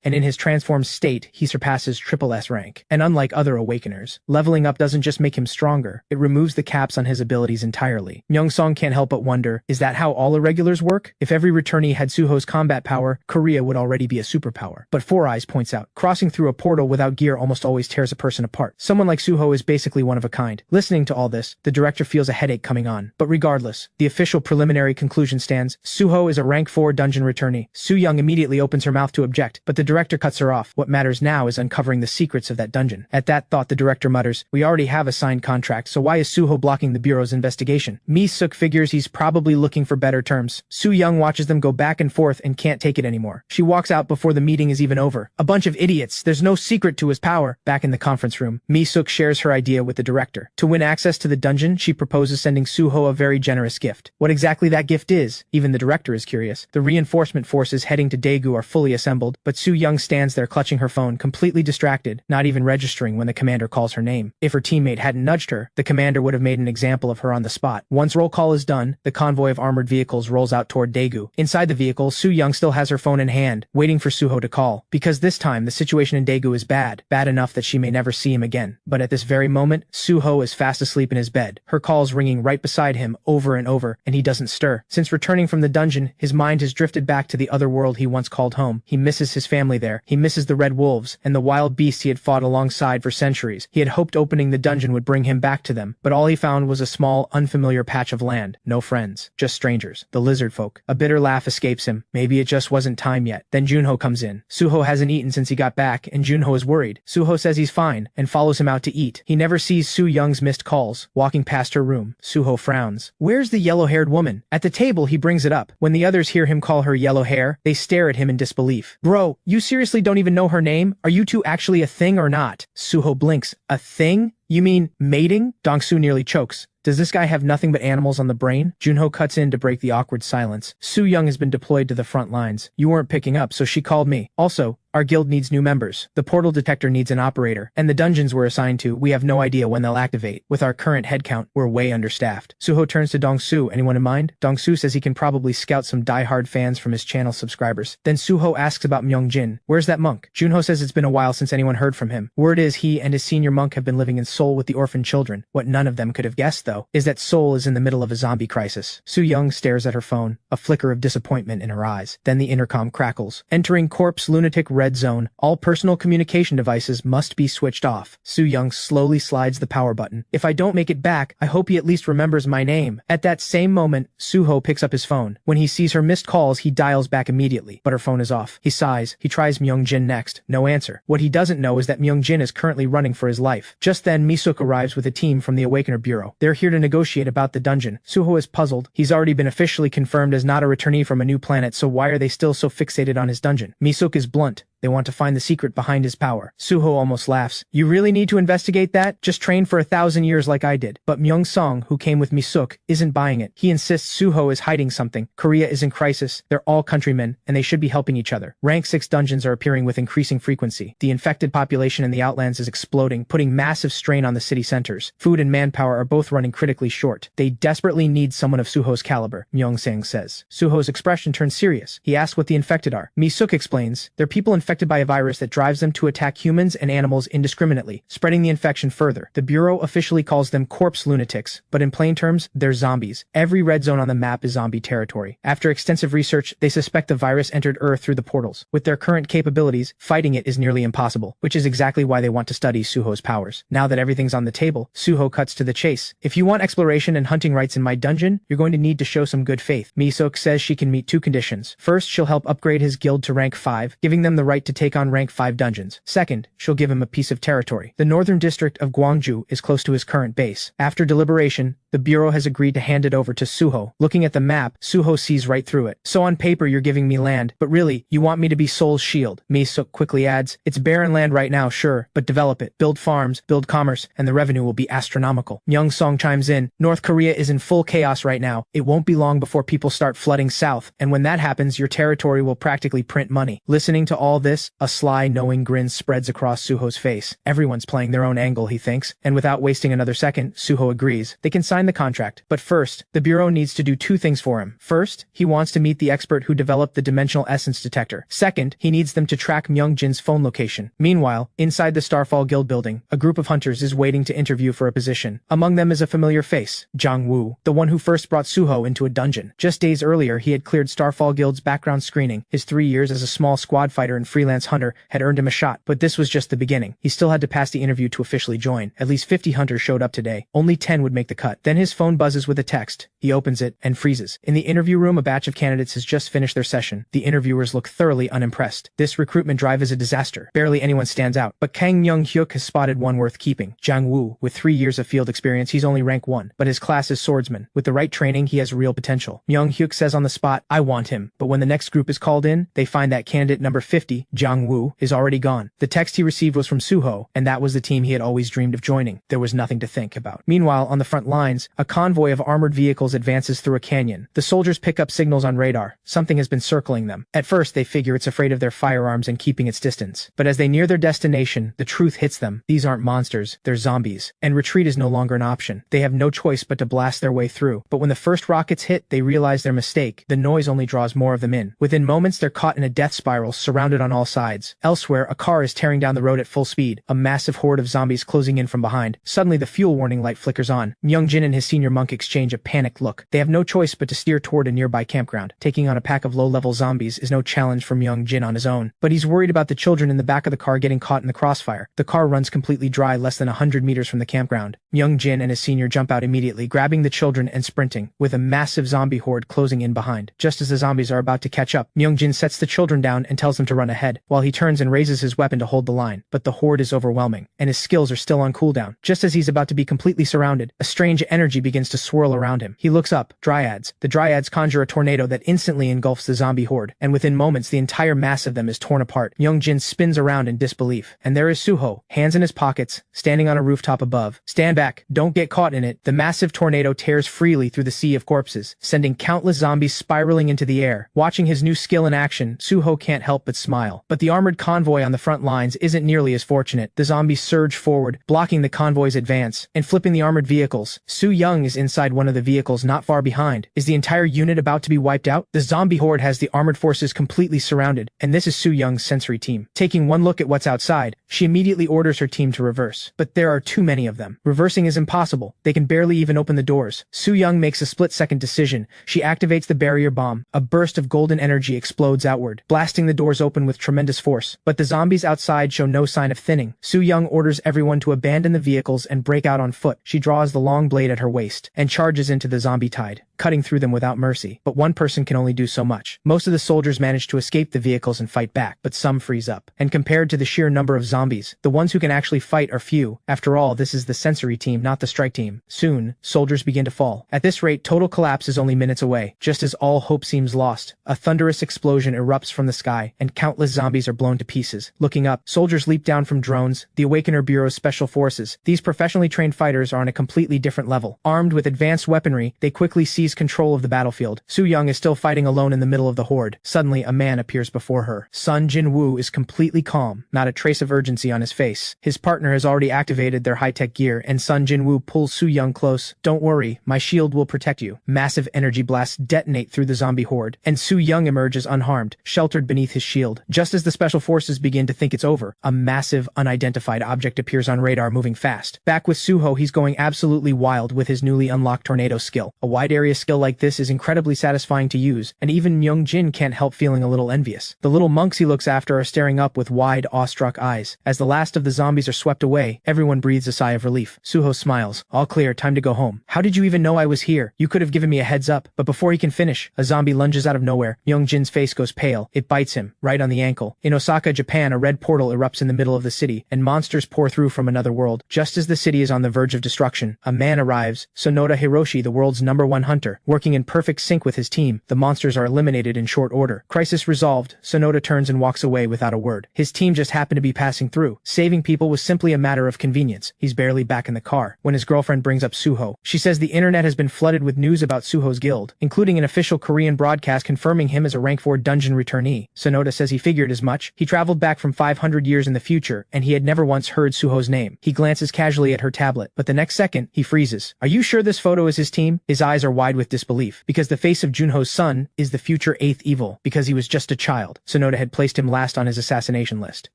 and in his transformed state, he surpasses triple S rank. And unlike other awakeners, leveling up doesn't just make him stronger, it removes the caps on his abilities entirely. Myung-song can't help but wonder, is that how all irregulars work? If every returnee had Suho's combat power, Korea would already be a superpower. But Four Eyes points out, crossing through a portal without gear almost always tears a person apart. Someone like Suho is basically one of a kind. Listening to all this, the director feels a headache coming on. But regardless, the official preliminary conclusion stands. Suho is a rank 4 dungeon returnee. Su-young immediately opens her mouth to object, but the director cuts her off. What matters now is uncovering the secrets of that dungeon. At that thought, the director mutters, we already have a signed contract, so why is Suho blocking the Bureau's investigation? Mi-suk figures he's probably looking for better terms. Su-young watches them go back and forth and can't take it anymore. She walks out before the meeting is even over. A bunch of idiots. There's no secret to his power. Back in the conference room, Mi-suk shares her idea with the director. To win access to the dungeon, she proposes sending Suho a very generous gift. What exactly that gift is, even the director is curious. The reinforcement forces heading to Daegu are fully assembled, but Su-young stands there clutching her phone, completely distracted, not even registering when the commander calls her name. If her teammate hadn't nudged her, the commander would have made an example of her on the spot. Once roll call is done, the convoy of armored vehicles rolls out toward Daegu. Inside the vehicle, Su-young still has her phone in hand, waiting for Suho to call. Because this time, the situation in Daegu is bad enough that she may never see him again. But at this very moment, Suho is fast asleep in his bed, her calls ringing right beside him over and over, and he doesn't stir. Since returning from the dungeon, his mind has drifted back to the other world he once called home. He misses his family there. He misses the red wolves and the wild beasts he had fought alongside for centuries. He had hoped opening the dungeon would bring him back to them, but all he found was a small, unfamiliar patch of land. No friends, just strangers, the lizard folk. A bitter laugh escapes him. Maybe it just wasn't time yet. Then Junho comes in. Suho hasn't eaten since he got back, and Junho is worried. Suho says he's fine, and follows him out to eat. He never sees Su-young's missed calls. Walking past her room, Suho frowns. Where's the yellow-haired woman? At the table, he brings it up. When the others hear him call her yellow hair, they stare at him in disbelief. Bro, you seriously don't even know her name? Are you two actually a thing or not? Suho blinks. A thing? You mean mating? Dong-su nearly chokes. Does this guy have nothing but animals on the brain? Junho cuts in to break the awkward silence. Su-young has been deployed to the front lines. You weren't picking up, so she called me. Also, our guild needs new members. The portal detector needs an operator. And the dungeons we're assigned to, we have no idea when they'll activate. With our current headcount, we're way understaffed. Suho turns to Dong-su. Anyone in mind? Dong-su says he can probably scout some die-hard fans from his channel subscribers. Then Suho asks about Myung-jin. Where's that monk? Junho says it's been a while since anyone heard from him. Word is he and his senior monk have been living in Seoul with the orphan children. What none of them could have guessed, though, is that Seoul is in the middle of a zombie crisis. Su-young stares at her phone, a flicker of disappointment in her eyes. Then the intercom crackles. Entering Corpse Lunatic Red Zone, all personal communication devices must be switched off. Su-young slowly slides the power button. If I don't make it back, I hope he at least remembers my name. At that same moment, Suho picks up his phone. When he sees her missed calls, he dials back immediately, but her phone is off. He sighs. He tries Myung-jin next. No answer. What he doesn't know is that Myung-jin is currently running for his life. Just then, Mi-suk arrives with a team from the Awakener Bureau. They're here to negotiate about the dungeon. Suho is puzzled. He's already been officially confirmed as not a returnee from a new planet, so why are they still so fixated on his dungeon? Mi-suk is blunt. They want to find the secret behind his power. Suho almost laughs. You really need to investigate that? Just train for 1,000 years like I did. But Myung-song, who came with Mi-suk, isn't buying it. He insists Suho is hiding something. Korea is in crisis. They're all countrymen, and they should be helping each other. Rank 6 dungeons are appearing with increasing frequency. The infected population in the Outlands is exploding, putting massive strain on the city centers. Food and manpower are both running critically short. They desperately need someone of Suho's caliber, Myung-sang says. Suho's expression turns serious. He asks what the infected are. Mi-suk explains, they're people infected by a virus that drives them to attack humans and animals indiscriminately, spreading the infection further. The Bureau officially calls them corpse lunatics, but in plain terms, they're zombies. Every red zone on the map is zombie territory. After extensive research, they suspect the virus entered Earth through the portals. With their current capabilities, fighting it is nearly impossible, which is exactly why they want to study Suho's powers. Now that everything's on the table, Suho cuts to the chase. If you want exploration and hunting rights in my dungeon, you're going to need to show some good faith. Mi-suk says she can meet 2 conditions. First, she'll help upgrade his guild to rank 5, giving them the right to take on rank 5 dungeons. Second, she'll give him a piece of territory. The northern district of Gwangju is close to his current base. After deliberation, the Bureau has agreed to hand it over to Suho. Looking at the map, Suho sees right through it. So on paper you're giving me land, but really, you want me to be Seoul's shield. Mi-suk quickly adds, it's barren land right now, sure, but develop it. Build farms, build commerce, and the revenue will be astronomical. Myung-song chimes in, North Korea is in full chaos right now. It won't be long before people start flooding south, and when that happens, your territory will practically print money. Listening to all this, a sly, knowing grin spreads across Suho's face. Everyone's playing their own angle, he thinks, and without wasting another second, Suho agrees. They can sign sign the contract, but first, the Bureau needs to do two things for him. First, he wants to meet the expert who developed the dimensional essence detector. Second, he needs them to track Myung-jin's phone location. Meanwhile, inside the Starfall Guild building, a group of hunters is waiting to interview for a position. Among them is a familiar face, Jang Woo, the one who first brought Suho into a dungeon. Just days earlier, he had cleared Starfall Guild's background screening. His 3 years as a small squad fighter and freelance hunter had earned him a shot, but this was just the beginning. He still had to pass the interview to officially join. At least 50 hunters showed up today. Only 10 would make the cut. Then his phone buzzes with a text. He opens it and freezes. In the interview room, a batch of candidates has just finished their session. The interviewers look thoroughly unimpressed. This recruitment drive is a disaster. Barely anyone stands out, but Kang Myung-hyuk has spotted one worth keeping. Jang Woo, with 3 years of field experience, he's only rank 1, but his class is swordsman. With the right training, he has real potential. Myung-hyuk says on the spot, "I want him." But when the next group is called in, they find that candidate number 50, Jang Woo, is already gone. The text he received was from Suho, and that was the team he had always dreamed of joining. There was nothing to think about. Meanwhile, on the front lines, a convoy of armored vehicles advances through a canyon. The soldiers pick up signals on radar. Something has been circling them. At first, they figure it's afraid of their firearms and keeping its distance. But as they near their destination, the truth hits them. These aren't monsters, they're zombies. And retreat is no longer an option. They have no choice but to blast their way through. But when the first rockets hit, they realize their mistake. The noise only draws more of them in. Within moments, they're caught in a death spiral, surrounded on all sides. Elsewhere, a car is tearing down the road at full speed, a massive horde of zombies closing in from behind. Suddenly, the fuel warning light flickers on. Myung-jin and his senior monk exchange a panicked look. They have no choice but to steer toward a nearby campground. Taking on a pack of low-level zombies is no challenge for Myung-jin on his own. But he's worried about the children in the back of the car getting caught in the crossfire. The car runs completely dry less than 100 meters from the campground. Myung-jin and his senior jump out immediately, grabbing the children and sprinting, with a massive zombie horde closing in behind. Just as the zombies are about to catch up, Myung-jin sets the children down and tells them to run ahead, while he turns and raises his weapon to hold the line. But the horde is overwhelming, and his skills are still on cooldown. Just as he's about to be completely surrounded, a strange energy begins to swirl around him. He looks up. Dryads. The dryads conjure a tornado that instantly engulfs the zombie horde, and within moments the entire mass of them is torn apart. Myung-jin spins around in disbelief, and there is Suho, hands in his pockets, standing on a rooftop above. "Stand back, don't get caught in it." The massive tornado tears freely through the sea of corpses, sending countless zombies spiraling into the air. Watching his new skill in action, Suho can't help but smile. But the armored convoy on the front lines isn't nearly as fortunate. The zombies surge forward, blocking the convoy's advance, and flipping the armored vehicles. Su Young is inside one of the vehicles not far behind. Is the entire unit about to be wiped out? The zombie horde has the armored forces completely surrounded, and this is Su Young's sensory team. Taking one look at what's outside, she immediately orders her team to reverse. But there are too many of them. Reversing is impossible. They can barely even open the doors. Su Young makes a split-second decision. She activates the barrier bomb. A burst of golden energy explodes outward, blasting the doors open with tremendous force. But the zombies outside show no sign of thinning. Su Young orders everyone to abandon the vehicles and break out on foot. She draws the long blade at her waist and charges into the zombie tide, cutting through them without mercy. But one person can only do so much. Most of the soldiers manage to escape the vehicles and fight back, but some freeze up. And compared to the sheer number of zombies, the ones who can actually fight are few. After all, this is the sensory team, not the strike team. Soon, soldiers begin to fall. At this rate, total collapse is only minutes away. Just as all hope seems lost, a thunderous explosion erupts from the sky, and countless zombies are blown to pieces. Looking up, soldiers leap down from drones, the Awakener Bureau's special forces. These professionally trained fighters are on a completely different level. Armed with advanced weaponry, they quickly seize control of the battlefield. Su Young is still fighting alone in the middle of the horde. Suddenly, a man appears before her. Sun Jin-woo is completely calm, not a trace of urgency on his face. His partner has already activated their high-tech gear, and Sun Jin-woo pulls Su Young close. "Don't worry, my shield will protect you." Massive energy blasts detonate through the zombie horde, and Su Young emerges unharmed, sheltered beneath his shield. Just as the special forces begin to think it's over, a massive, unidentified object appears on radar, moving fast. Back with Suho, he's going absolutely wild with his newly unlocked tornado skill. A wide-area skill like this is incredibly satisfying to use, and even Myung-jin can't help feeling a little envious. The little monks he looks after are staring up with wide, awestruck eyes. As the last of the zombies are swept away, everyone breathes a sigh of relief. Suho smiles. "All clear, time to go home." "How did you even know I was here? You could have given me a heads up." But before he can finish, a zombie lunges out of nowhere. Myung-jin's face goes pale. It bites him, right on the ankle. In Osaka, Japan, a red portal erupts in the middle of the city, and monsters pour through from another world. Just as the city is on the verge of destruction, a man arrives. Sonoda Hiroshi, the world's world's #1 hunter, working in perfect sync with his team. The monsters are eliminated in short order. Crisis resolved, Sonoda turns and walks away without a word. His team just happened to be passing through. Saving people was simply a matter of convenience. He's barely back in the car when his girlfriend brings up Suho. She says the internet has been flooded with news about Suho's guild, including an official Korean broadcast confirming him as a rank 4 dungeon returnee. Sonoda says he figured as much. He traveled back from 500 years in the future, and he had never once heard Suho's name. He glances casually at her tablet, but the next second, he freezes. Are you sure this photo is his team? His eyes are wide with disbelief, because the face of Junho's son is the future 8th evil, because he was just a child. Sonoda had placed him last on his assassination list.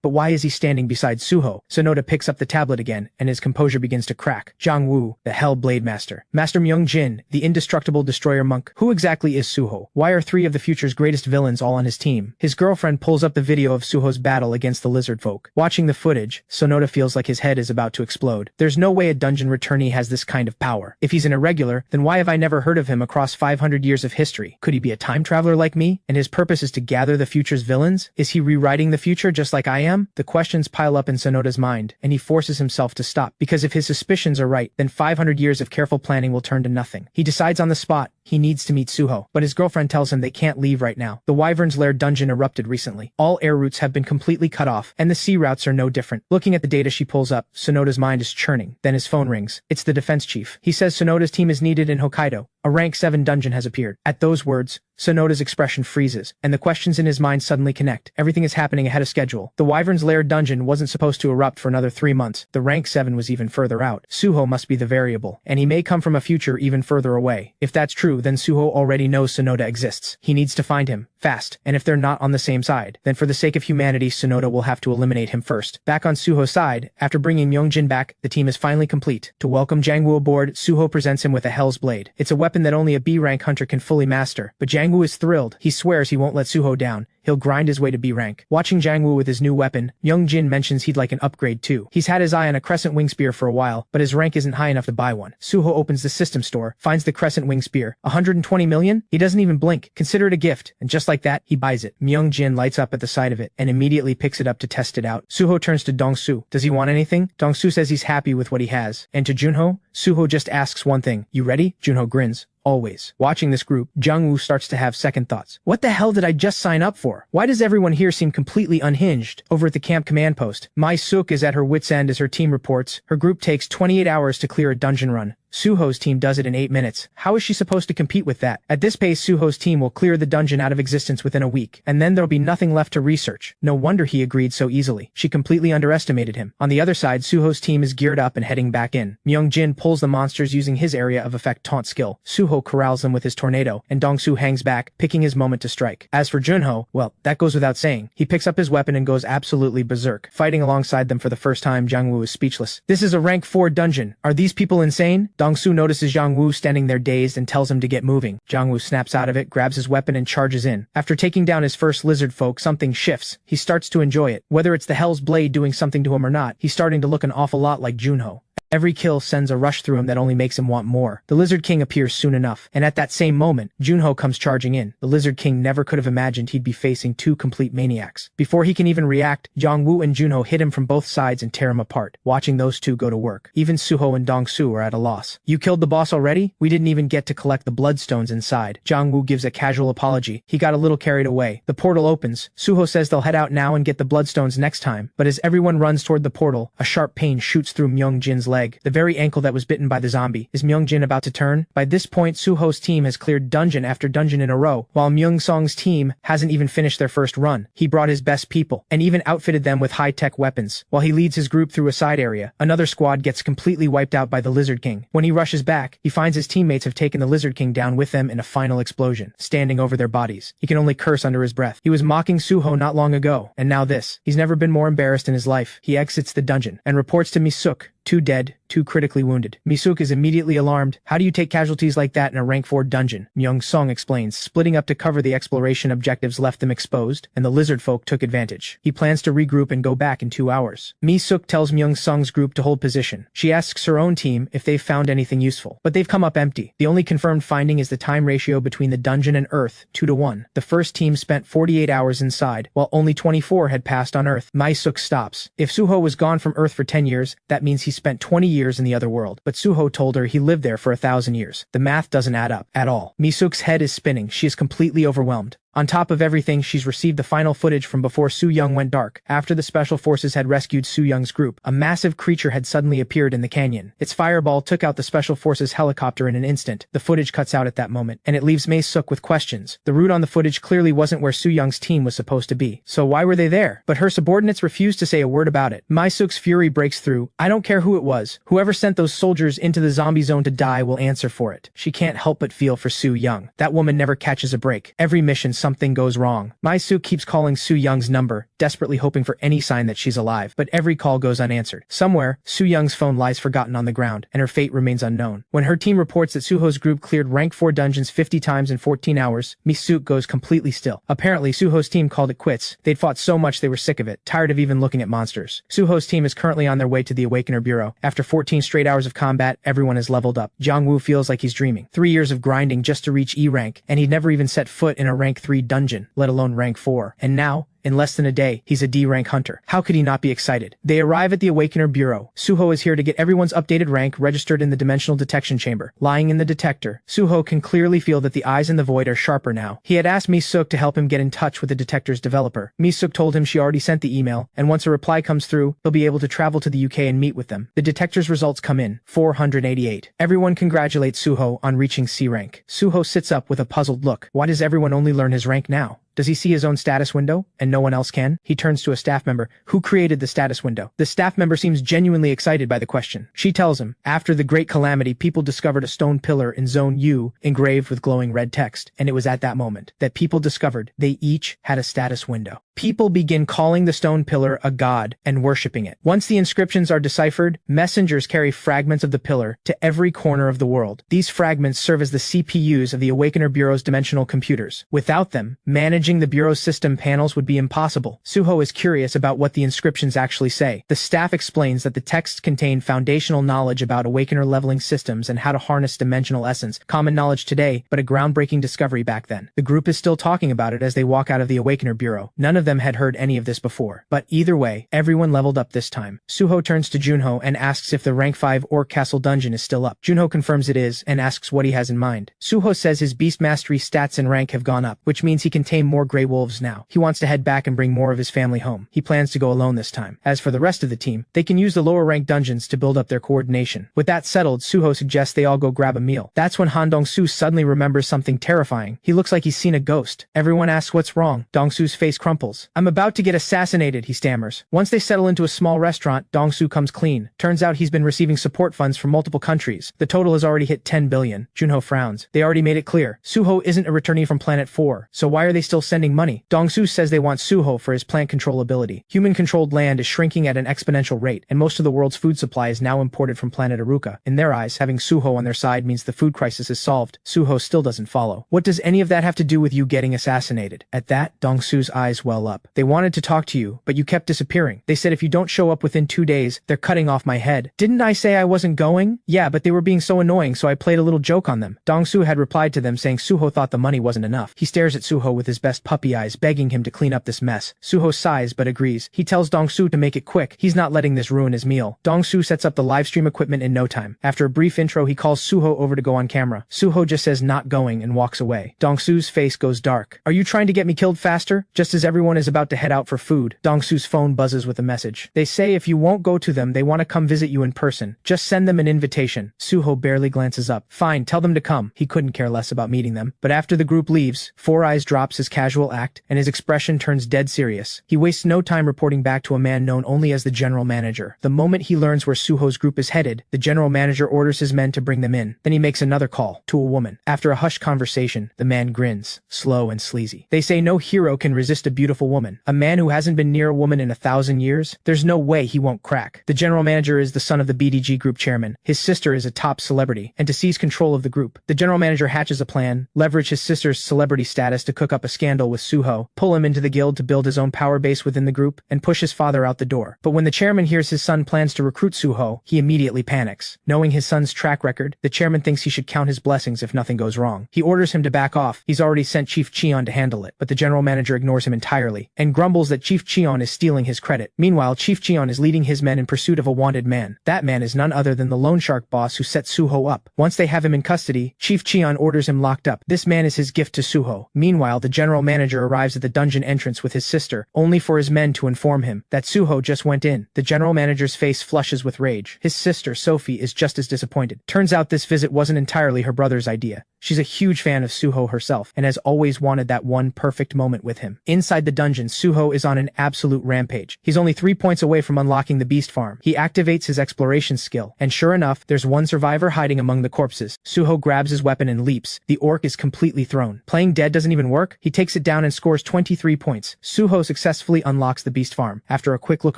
But why is he standing beside Suho? Sonoda picks up the tablet again, and his composure begins to crack. Jiang Wu, the Hell Blade Master. Master Myung-jin, the indestructible destroyer monk. Who exactly is Suho? Why are 3 of the future's greatest villains all on his team? His girlfriend pulls up the video of Suho's battle against the lizard folk. Watching the footage, Sonoda feels like his head is about to explode. There's no way a dungeon returnee has this kind of power. If he's an irregular, then why have I never heard of him across 500 years of history? Could he be a time traveler like me? And his purpose is to gather the future's villains? Is he rewriting the future just like I am? The questions pile up in Sonoda's mind, and he forces himself to stop, because if his suspicions are right, then 500 years of careful planning will turn to nothing. He decides on the spot he needs to meet Suho, but his girlfriend tells him they can't leave right now. The Wyvern's Lair dungeon erupted recently. All air routes have been completely cut off, and the sea routes are no different. Looking at the data she pulls up, Sonoda's mind is churning. Then his phone rings. It's the defense chief. He says Sonoda's team is needed in Hokkaido. A rank 7 dungeon has appeared. At those words, Sonoda's expression freezes, and the questions in his mind suddenly connect. Everything is happening ahead of schedule. The Wyvern's Lair dungeon wasn't supposed to erupt for another 3 months. The rank 7 was even further out. Suho must be the variable, and he may come from a future even further away. If that's true, then Suho already knows Sonoda exists. He needs to find him, fast, and if they're not on the same side, then for the sake of humanity, Sonoda will have to eliminate him first. Back on Suho's side, after bringing Myung-jin back, the team is finally complete. To welcome Jiang Wu aboard, Suho presents him with a Hell's Blade. It's a weapon that only a B-rank hunter can fully master, but Jiang Wu is thrilled. He swears he won't let Suho down. He'll grind his way to B rank. Watching Jiang Wu with his new weapon, Myung-jin mentions he'd like an upgrade too. He's had his eye on a crescent wing spear for a while, but his rank isn't high enough to buy one. Suho opens the system store, finds the crescent wing spear. 120 million? He doesn't even blink. Consider it a gift, and just like that, he buys it. Myung-jin lights up at the sight of it, and immediately picks it up to test it out. Suho turns to Dong-su. Does he want anything? Dong-su says he's happy with what he has. And to Junho, Suho just asks one thing. You ready? Junho grins. Always. Watching this group, Jiang Wu starts to have second thoughts. What the hell did I just sign up for? Why does everyone here seem completely unhinged? Over at the camp command post, Mai Suk is at her wit's end as her team reports. Her group takes 28 hours to clear a dungeon run. Suho's team does it in 8 minutes. How is she supposed to compete with that? At this pace, Suho's team will clear the dungeon out of existence within a week, and then there'll be nothing left to research. No wonder he agreed so easily. She completely underestimated him. On the other side, Suho's team is geared up and heading back in. Myung-jin pulls the monsters using his area of effect taunt skill. Suho corrals them with his tornado, and Dong-su hangs back, picking his moment to strike. As for Junho, well, that goes without saying. He picks up his weapon and goes absolutely berserk. Fighting alongside them for the first time, Jiang Wu is speechless. This is a rank 4 dungeon. Are these people insane? Dong-su notices Jiang Wu standing there dazed and tells him to get moving. Jiang Wu snaps out of it, grabs his weapon and charges in. After taking down his first lizard folk, something shifts. He starts to enjoy it. Whether it's the Hell's Blade doing something to him or not, he's starting to look an awful lot like Junho. Every kill sends a rush through him that only makes him want more. The Lizard King appears soon enough, and at that same moment, Junho comes charging in. The Lizard King never could have imagined he'd be facing 2 complete maniacs. Before he can even react, Jiang Wu and Junho hit him from both sides and tear him apart. Watching those two go to work, even Suho and Dong-su are at a loss. You killed the boss already? We didn't even get to collect the bloodstones inside. Jiang Wu gives a casual apology. He got a little carried away. The portal opens. Suho says they'll head out now and get the bloodstones next time, but as everyone runs toward the portal, a sharp pain shoots through Myung-jin's leg. The very ankle that was bitten by the zombie. Is Myung-jin about to turn? By this point, Suho's team has cleared dungeon after dungeon in a row, while Myung-song's team hasn't even finished their first run. He brought his best people, and even outfitted them with high-tech weapons. While he leads his group through a side area, another squad gets completely wiped out by the Lizard King. When he rushes back, he finds his teammates have taken the Lizard King down with them in a final explosion, standing over their bodies. He can only curse under his breath. He was mocking Suho not long ago, and now this. He's never been more embarrassed in his life. He exits the dungeon, and reports to Misuk. 2 dead, 2 critically wounded. Misuk is immediately alarmed. How do you take casualties like that in a rank 4 dungeon? Myung-song explains. Splitting up to cover the exploration objectives left them exposed, and the lizard folk took advantage. He plans to regroup and go back in 2 hours. Misuk tells Myung-song's group to hold position. She asks her own team if they've found anything useful, but they've come up empty. The only confirmed finding is the time ratio between the dungeon and Earth, 2-1. The first team spent 48 hours inside, while only 24 had passed on Earth. Misuk stops. If Suho was gone from Earth for 10 years, that means he spent 20 years years in the other world, but Suho told her he lived there for 1,000 years. The math doesn't add up at all. Misuk's head is spinning. She is completely overwhelmed. On top of everything, she's received the final footage from before Su Young went dark. After the special forces had rescued Su Young's group, a massive creature had suddenly appeared in the canyon. Its fireball took out the special forces helicopter in an instant. The footage cuts out at that moment, and it leaves Suk with questions. The route on the footage clearly wasn't where Su Young's team was supposed to be. So why were they there? But her subordinates refused to say a word about it. Suk's fury breaks through. I don't care who it was. Whoever sent those soldiers into the zombie zone to die will answer for it. She can't help but feel for Su Young. That woman never catches a break. Every mission something goes wrong. Suk keeps calling Su Young's number, desperately hoping for any sign that she's alive, but every call goes unanswered. Somewhere, Su Young's phone lies forgotten on the ground, and her fate remains unknown. When her team reports that Suho's group cleared rank 4 dungeons 50 times in 14 hours, Suk goes completely still. Apparently, Suho's team called it quits. They'd fought so much they were sick of it, tired of even looking at monsters. Suho's team is currently on their way to the Awakener Bureau. After 14 straight hours of combat, everyone is leveled up. Jiangwu feels like he's dreaming. 3 years of grinding just to reach E rank, and he'd never even set foot in a rank 3 dungeon, let alone rank 4. And now, in less than a day, he's a D-rank hunter. How could he not be excited? They arrive at the Awakener Bureau. Suho is here to get everyone's updated rank registered in the dimensional detection chamber. Lying in the detector, Suho can clearly feel that the eyes in the void are sharper now. He had asked Suk to help him get in touch with the detector's developer. Suk told him she already sent the email, and once a reply comes through, he'll be able to travel to the UK and meet with them. The detector's results come in, 488. Everyone congratulates Suho on reaching C rank. Suho sits up with a puzzled look. Why does everyone only learn his rank now? Does he see his own status window, and no one else can? He turns to a staff member. Who created the status window? The staff member seems genuinely excited by the question. She tells him, after the Great Calamity, people discovered a stone pillar in Zone U, engraved with glowing red text, and it was at that moment that people discovered they each had a status window. People begin calling the stone pillar a god and worshipping it. Once the inscriptions are deciphered, messengers carry fragments of the pillar to every corner of the world. These fragments serve as the CPUs of the Awakener Bureau's dimensional computers. Without them, managing the Bureau's system panels would be impossible. Suho is curious about what the inscriptions actually say. The staff explains that the texts contain foundational knowledge about Awakener leveling systems and how to harness dimensional essence, common knowledge today, but a groundbreaking discovery back then. The group is still talking about it as they walk out of the Awakener Bureau. None of them had heard any of this before. But either way, everyone leveled up this time. Suho turns to Junho and asks if the rank 5 Orc Castle dungeon is still up. Junho confirms it is and asks what he has in mind. Suho says his beast mastery stats and rank have gone up, which means he can tame more Grey Wolves now. He wants to head back and bring more of his family home. He plans to go alone this time. As for the rest of the team, they can use the lower rank dungeons to build up their coordination. With that settled, Suho suggests they all go grab a meal. That's when Han Dong-su suddenly remembers something terrifying. He looks like he's seen a ghost. Everyone asks what's wrong. Dong-su's face crumples. I'm about to get assassinated, he stammers. Once they settle into a small restaurant, Dong-su comes clean. Turns out he's been receiving support funds from multiple countries. The total has already hit 10 billion. Junho frowns. They already made it clear. Suho isn't a returnee from Planet 4, so why are they still sending money? Dong-su says they want Suho for his plant control ability. Human-controlled land is shrinking at an exponential rate, and most of the world's food supply is now imported from planet Aruka. In their eyes, having Suho on their side means the food crisis is solved. Suho still doesn't follow. What does any of that have to do with you getting assassinated? At that, Dong-su's eyes well up. They wanted to talk to you, but you kept disappearing. They said if you don't show up within 2 days, they're cutting off my head. Didn't I say I wasn't going? Yeah, but they were being so annoying, so I played a little joke on them. Dong-su had replied to them saying Suho thought the money wasn't enough. He stares at Suho with his best puppy eyes, begging him to clean up this mess. Suho sighs but agrees. He tells Dong-su to make it quick. He's not letting this ruin his meal. Dong-su sets up the livestream equipment in no time. After a brief intro, he calls Suho over to go on camera. Suho just says not going and walks away. Dong-su's face goes dark. Are you trying to get me killed faster? Just as everyone is about to head out for food, Dong-su's phone buzzes with a message. They say if you won't go to them, they want to come visit you in person. Just send them an invitation. Suho barely glances up. Fine, tell them to come. He couldn't care less about meeting them. But after the group leaves, Four Eyes drops his casual act, and his expression turns dead serious. He wastes no time reporting back to a man known only as the general manager. The moment he learns where Suho's group is headed, the general manager orders his men to bring them in. Then he makes another call, to a woman. After a hushed conversation, the man grins, slow and sleazy. They say no hero can resist a beautiful woman. A man who hasn't been near a woman in 1,000 years? There's no way he won't crack. The general manager is the son of the BDG group chairman. His sister is a top celebrity, and to seize control of the group, the general manager hatches a plan, leverage his sister's celebrity status to cook up a scandal scandal with Suho, pull him into the guild to build his own power base within the group, and push his father out the door. But when the chairman hears his son plans to recruit Suho, he immediately panics. Knowing his son's track record, the chairman thinks he should count his blessings if nothing goes wrong. He orders him to back off. He's already sent Chief Cheon to handle it, but the general manager ignores him entirely, and grumbles that Chief Cheon is stealing his credit. Meanwhile, Chief Cheon is leading his men in pursuit of a wanted man. That man is none other than the loan shark boss who set Suho up. Once they have him in custody, Chief Cheon orders him locked up. This man is his gift to Suho. Meanwhile, the general manager arrives at the dungeon entrance with his sister, only for his men to inform him that Suho just went in. The general manager's face flushes with rage. His sister, Sophie, is just as disappointed. Turns out this visit wasn't entirely her brother's idea. She's a huge fan of Suho herself, and has always wanted that one perfect moment with him. Inside the dungeon, Suho is on an absolute rampage. He's only 3 points away from unlocking the beast farm. He activates his exploration skill, and sure enough, there's one survivor hiding among the corpses. Suho grabs his weapon and leaps. The orc is completely thrown. Playing dead doesn't even work. He takes it down and scores 23 points. Suho successfully unlocks the beast farm. After a quick look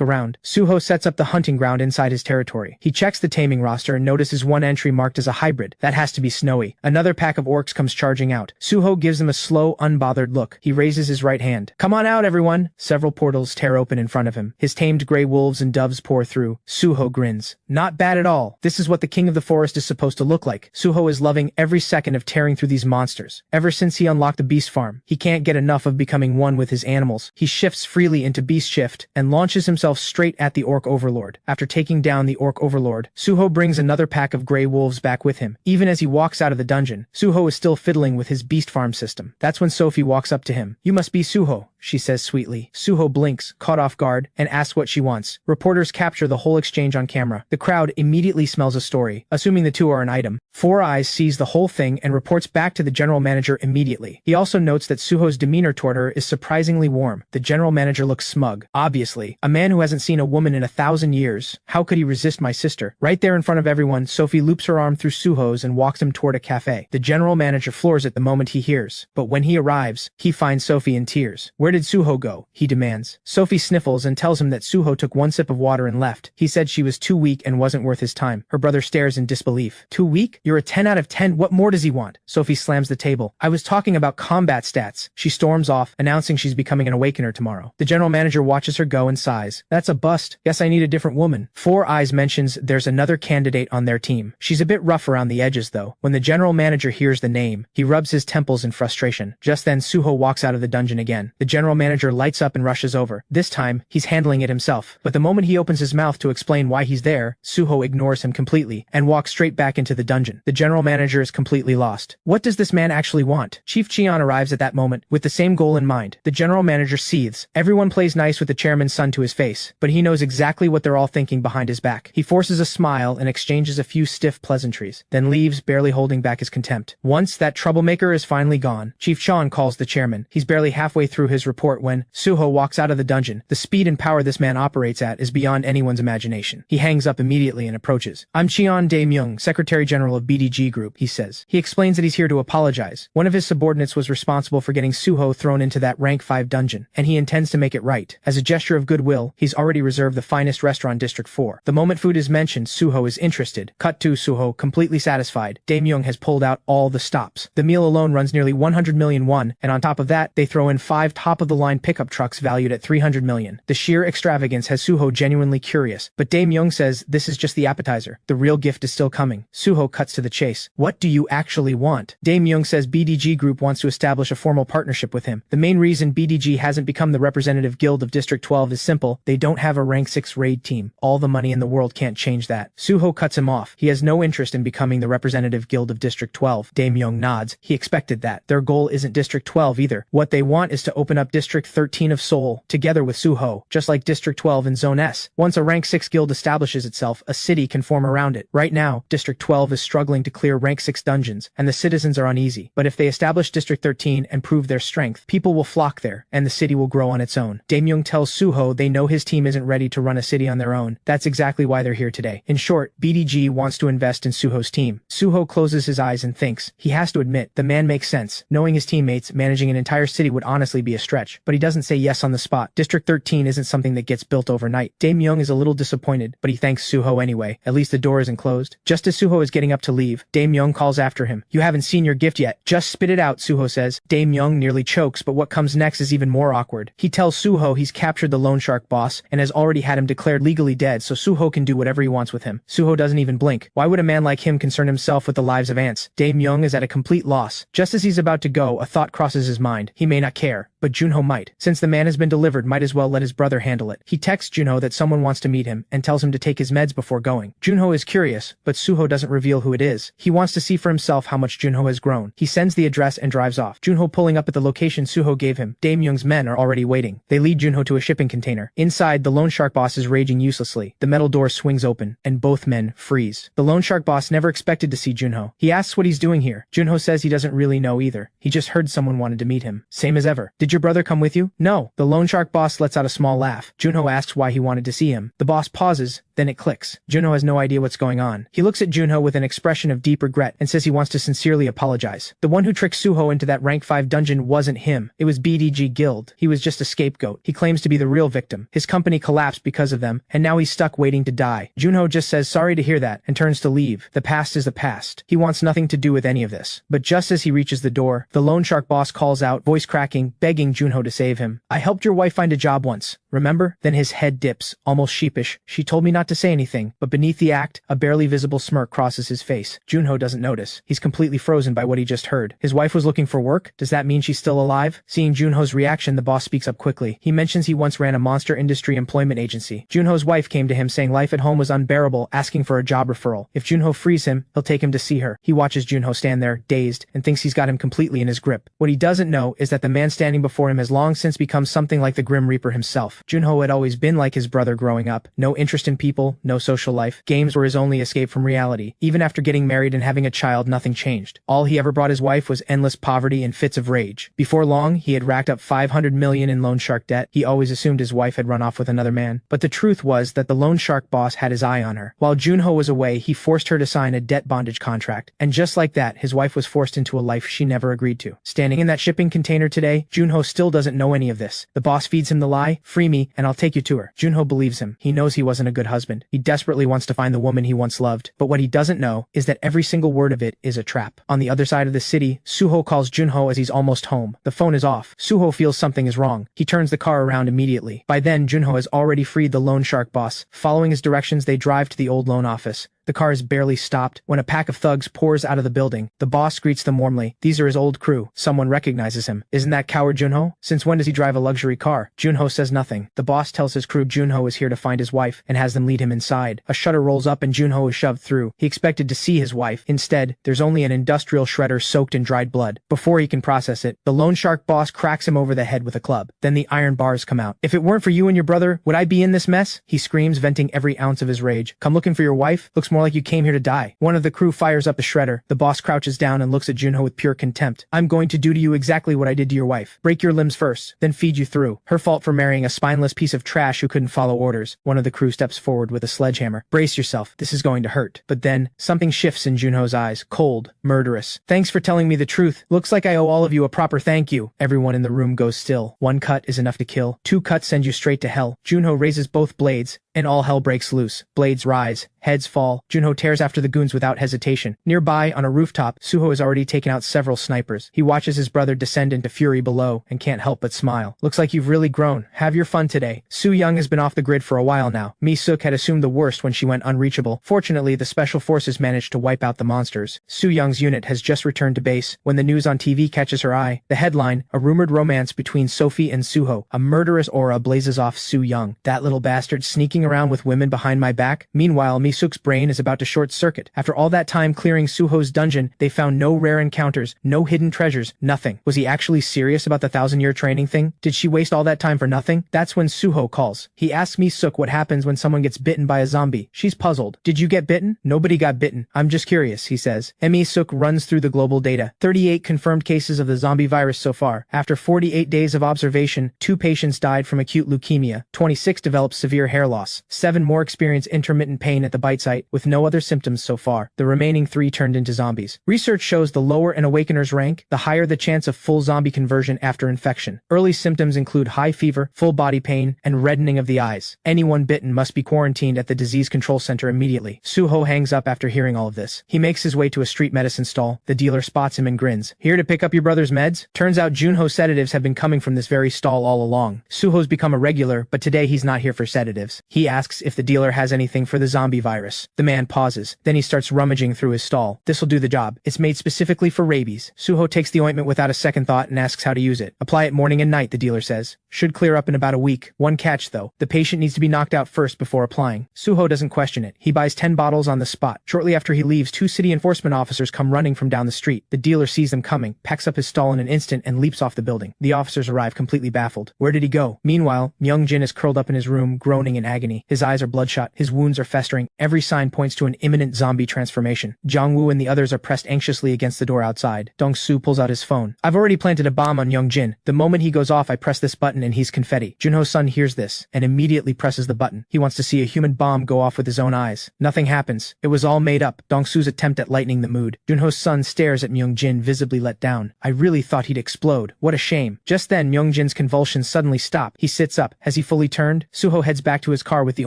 around, Suho sets up the hunting ground inside his territory. He checks the taming roster and notices one entry marked as a hybrid. That has to be Snowy. Another pack of orcs comes charging out. Suho gives them a slow, unbothered look. He raises his right hand. Come on out, everyone! Several portals tear open in front of him. His tamed gray wolves and doves pour through. Suho grins. Not bad at all. This is what the king of the forest is supposed to look like. Suho is loving every second of tearing through these monsters. Ever since he unlocked the beast farm, he can't get enough of becoming one with his animals. He shifts freely into beast shift and launches himself straight at the orc overlord. After taking down the orc overlord, Suho brings another pack of gray wolves back with him. Even as he walks out of the dungeon, Suho is still fiddling with his beast farm system. That's when Sophie walks up to him. You must be Suho, she says sweetly. Suho blinks, caught off guard, and asks what she wants. Reporters capture the whole exchange on camera. The crowd immediately smells a story, assuming the two are an item. Four Eyes sees the whole thing and reports back to the general manager immediately. He also notes that Suho's demeanor toward her is surprisingly warm. The general manager looks smug. Obviously, a man who hasn't seen a woman in 1,000 years. How could he resist my sister? Right there in front of everyone, Sophie loops her arm through Suho's and walks him toward a cafe. The general manager floors it the moment he hears, but when he arrives, he finds Sophie in tears. Where did Suho go? He demands. Sophie sniffles and tells him that Suho took one sip of water and left. He said she was too weak and wasn't worth his time. Her brother stares in disbelief. Too weak? You're a 10 out of 10. What more does he want? Sophie slams the table. I was talking about combat stats. She storms off, announcing she's becoming an awakener tomorrow. The general manager watches her go and sighs. That's a bust. Guess I need a different woman. Four Eyes mentions there's another candidate on their team. She's a bit rough around the edges though. When the general manager hears the name, he rubs his temples in frustration. Just then Suho walks out of the dungeon again. The general manager lights up and rushes over. This time, he's handling it himself. But the moment he opens his mouth to explain why he's there, Suho ignores him completely and walks straight back into the dungeon. The general manager is completely lost. What does this man actually want? Chief Cheon arrives at that moment with the same goal in mind. The general manager seethes. Everyone plays nice with the chairman's son to his face, but he knows exactly what they're all thinking behind his back. He forces a smile and exchanges a few stiff pleasantries, then leaves, barely holding back his contempt. Once that troublemaker is finally gone, Chief Cheon calls the chairman. He's barely halfway through his report when Suho walks out of the dungeon. The speed and power this man operates at is beyond anyone's imagination. He hangs up immediately and approaches. I'm Cheon Dae-myung, Secretary General of BDG Group, he says. He explains that he's here to apologize. One of his subordinates was responsible for getting Suho thrown into that rank 5 dungeon, and he intends to make it right. As a gesture of goodwill, he's already reserved the finest restaurant District 4. The moment food is mentioned, Suho is interested. Cut to Suho, completely satisfied. Dae-myung has pulled out all the stops. The meal alone runs nearly 100 million won, and on top of that, they throw in 5 top-of-the-line pickup trucks valued at 300 million. The sheer extravagance has Suho genuinely curious, but Dae-myung says this is just the appetizer. The real gift is still coming. Suho cuts to the chase. What do you actually want? Dae-myung says BDG Group wants to establish a formal partnership with him. The main reason BDG hasn't become the representative guild of District 12 is simple. They don't have a rank 6 raid team. All the money in the world can't change that. Suho cuts him off. He has no interest in becoming the representative guild of District 12. Dae-myung nods. He expected that. Their goal isn't District 12 either. What they want is to open up District 13 of Seoul, together with Suho, just like District 12 in Zone S. Once a rank 6 guild establishes itself, a city can form around it. Right now, District 12 is struggling to clear rank 6 dungeons, and the citizens are uneasy. But if they establish District 13 and prove their strength, people will flock there, and the city will grow on its own. Dae-myung tells Suho they know his team isn't ready to run a city on their own. That's exactly why they're here today. In short, BDG wants to invest in Suho's team. Suho closes his eyes and thinks, blinks. He has to admit, the man makes sense. Knowing his teammates, managing an entire city would honestly be a stretch, but he doesn't say yes on the spot. District 13 isn't something that gets built overnight. Dae Myung is a little disappointed, but he thanks Suho anyway. At least the door isn't closed. Just as Suho is getting up to leave, Dae Myung calls after him. You haven't seen your gift yet. Just spit it out, Suho says. Dae Myung nearly chokes, but what comes next is even more awkward. He tells Suho he's captured the loan shark boss and has already had him declared legally dead, so Suho can do whatever he wants with him. Suho doesn't even blink. Why would a man like him concern himself with the lives of ants? Dae Myung is at a complete loss. Just as he's about to go, a thought crosses his mind. He may not care, but Junho might. Since the man has been delivered, might as well let his brother handle it. He texts Junho that someone wants to meet him and tells him to take his meds before going. Junho is curious, but Suho doesn't reveal who it is. He wants to see for himself how much Junho has grown. He sends the address and drives off. Junho pulling up at the location Suho gave him. Dae Myung's men are already waiting. They lead Junho to a shipping container. Inside, the loan shark boss is raging uselessly. The metal door swings open, and both men freeze. The loan shark boss never expected to see Junho. He asks what he's doing here. Junho says he doesn't really know either. He just heard someone wanted to meet him. Same as ever. Did your brother come with you? No. The loan shark boss lets out a small laugh. Junho asks why he wanted to see him. The boss pauses, then it clicks. Junho has no idea what's going on. He looks at Junho with an expression of deep regret and says he wants to sincerely apologize. The one who tricked Suho into that rank 5 dungeon wasn't him. It was BDG Guild. He was just a scapegoat. He claims to be the real victim. His company collapsed because of them, and now he's stuck waiting to die. Junho just says sorry to hear that and turns to leave. The past is the past. He wants nothing to do with any of this. But just as he reaches the door, the loan shark boss calls out, voice cracking, begging Junho to save him. I helped your wife find a job once. Remember? Then his head dips, almost sheepish. She told me not to say anything, but beneath the act, a barely visible smirk crosses his face. Junho doesn't notice. He's completely frozen by what he just heard. His wife was looking for work? Does that mean she's still alive? Seeing Junho's reaction, the boss speaks up quickly. He mentions he once ran a monster industry employment agency. Junho's wife came to him saying life at home was unbearable, asking for a job referral. If Junho frees him, he'll take him to see her. He watches Junho stand there, dazed, and thinks he's got him completely in his grip. What he doesn't know is that the man standing before him has long since become something like the Grim Reaper himself. Junho had always been like his brother growing up. No interest in people, no social life. Games were his only escape from reality. Even after getting married and having a child, nothing changed. All he ever brought his wife was endless poverty and fits of rage. Before long, he had racked up 500 million in loan shark debt. He always assumed his wife had run off with another man. But the truth was that the loan shark boss had his eye on her. While Junho was away, he forced her to sign a debt bondage contract. And just like that, his wife was forced into a life she never agreed to. Standing in that shipping container today, Junho still doesn't know any of this. The boss feeds him the lie, free me, and I'll take you to her. Junho believes him. He knows he wasn't a good husband. He desperately wants to find the woman he once loved. But what he doesn't know is that every single word of it is a trap. On the other side of the city, Suho calls Junho as he's almost home. The phone is off. Suho feels something is wrong. He turns the car around immediately. By then, Junho has already freed the loan shark boss. Following his directions, they drive to the old loan office. The car is barely stopped when a pack of thugs pours out of the building. The boss greets them warmly. These are his old crew. Someone recognizes him. Isn't that coward Junho? Since when does he drive a luxury car? Junho says nothing. The boss tells his crew Junho is here to find his wife and has them lead him inside. A shutter rolls up and Junho is shoved through. He expected to see his wife. Instead, there's only an industrial shredder soaked in dried blood. Before he can process it, the loan shark boss cracks him over the head with a club. Then the iron bars come out. If it weren't for you and your brother, would I be in this mess? He screams, venting every ounce of his rage. Come looking for your wife? Looks more like you came here to die. One of the crew fires up the shredder. The boss crouches down and looks at Junho with pure contempt. I'm going to do to you exactly what I did to your wife. Break your limbs first, then feed you through. Her fault for marrying a spineless piece of trash who couldn't follow orders. One of the crew steps forward with a sledgehammer. Brace yourself. This is going to hurt. But then, something shifts in Junho's eyes. Cold. Murderous. Thanks for telling me the truth. Looks like I owe all of you a proper thank you. Everyone in the room goes still. One cut is enough to kill. 2 cuts send you straight to hell. Junho raises both blades, and all hell breaks loose. Blades rise. Heads fall. Junho tears after the goons without hesitation. Nearby, on a rooftop, Suho has already taken out several snipers. He watches his brother descend into fury below and can't help but smile. Looks like you've really grown. Have your fun today. Su Young has been off the grid for a while now. Mi Suk had assumed the worst when she went unreachable. Fortunately, the special forces managed to wipe out the monsters. Su Young's unit has just returned to base when the news on TV catches her eye. The headline, a rumored romance between Sophie and Suho. A murderous aura blazes off Su Young. That little bastard sneaking around with women behind my back. Meanwhile, Mi Suk's brain is about to short circuit. After all that time clearing Suho's dungeon, they found no rare encounters, no hidden treasures, nothing. Was he actually serious about the 1,000-year training thing? Did she waste all that time for nothing? That's when Suho calls. He asks Mi Suk what happens when someone gets bitten by a zombie. She's puzzled. Did you get bitten? Nobody got bitten. I'm just curious, he says. Mi Suk runs through the global data. 38 confirmed cases of the zombie virus so far. After 48 days of observation, 2 patients died from acute leukemia. 26 developed severe hair loss. else. 7 more experience intermittent pain at the bite site, with no other symptoms so far. The remaining 3 turned into zombies. Research shows the lower an awakener's rank, the higher the chance of full zombie conversion after infection. Early symptoms include high fever, full body pain, and reddening of the eyes. Anyone bitten must be quarantined at the disease control center immediately. Suho hangs up after hearing all of this. He makes his way to a street medicine stall. The dealer spots him and grins. Here to pick up your brother's meds? Turns out Junho sedatives have been coming from this very stall all along. Suho's become a regular, but today he's not here for sedatives. He asks if the dealer has anything for the zombie virus. The man pauses. Then he starts rummaging through his stall. This'll do the job. It's made specifically for rabies. Suho takes the ointment without a second thought and asks how to use it. Apply it morning and night, the dealer says. Should clear up in about a week. One catch though. The patient needs to be knocked out first before applying. Suho doesn't question it. He buys 10 bottles on the spot. Shortly after he leaves, 2 city enforcement officers come running from down the street. The dealer sees them coming, packs up his stall in an instant and leaps off the building. The officers arrive completely baffled. Where did he go? Meanwhile, Myung-jin is curled up in his room, groaning in agony. His eyes are bloodshot. His wounds are festering. Every sign points to an imminent zombie transformation. Jong-woo and the others are pressed anxiously against the door outside. Dong-soo pulls out his phone. I've already planted a bomb on Myung-jin. The moment he goes off, I press this button and he's confetti. Junho's son hears this and immediately presses the button. He wants to see a human bomb go off with his own eyes. Nothing happens. It was all made up. Dong-soo's attempt at lightening the mood. Junho's son stares at Myung-jin, visibly let down. I really thought he'd explode. What a shame. Just then, Myung-jin's convulsions suddenly stop. He sits up. Has he fully turned? Suho heads back to his car with the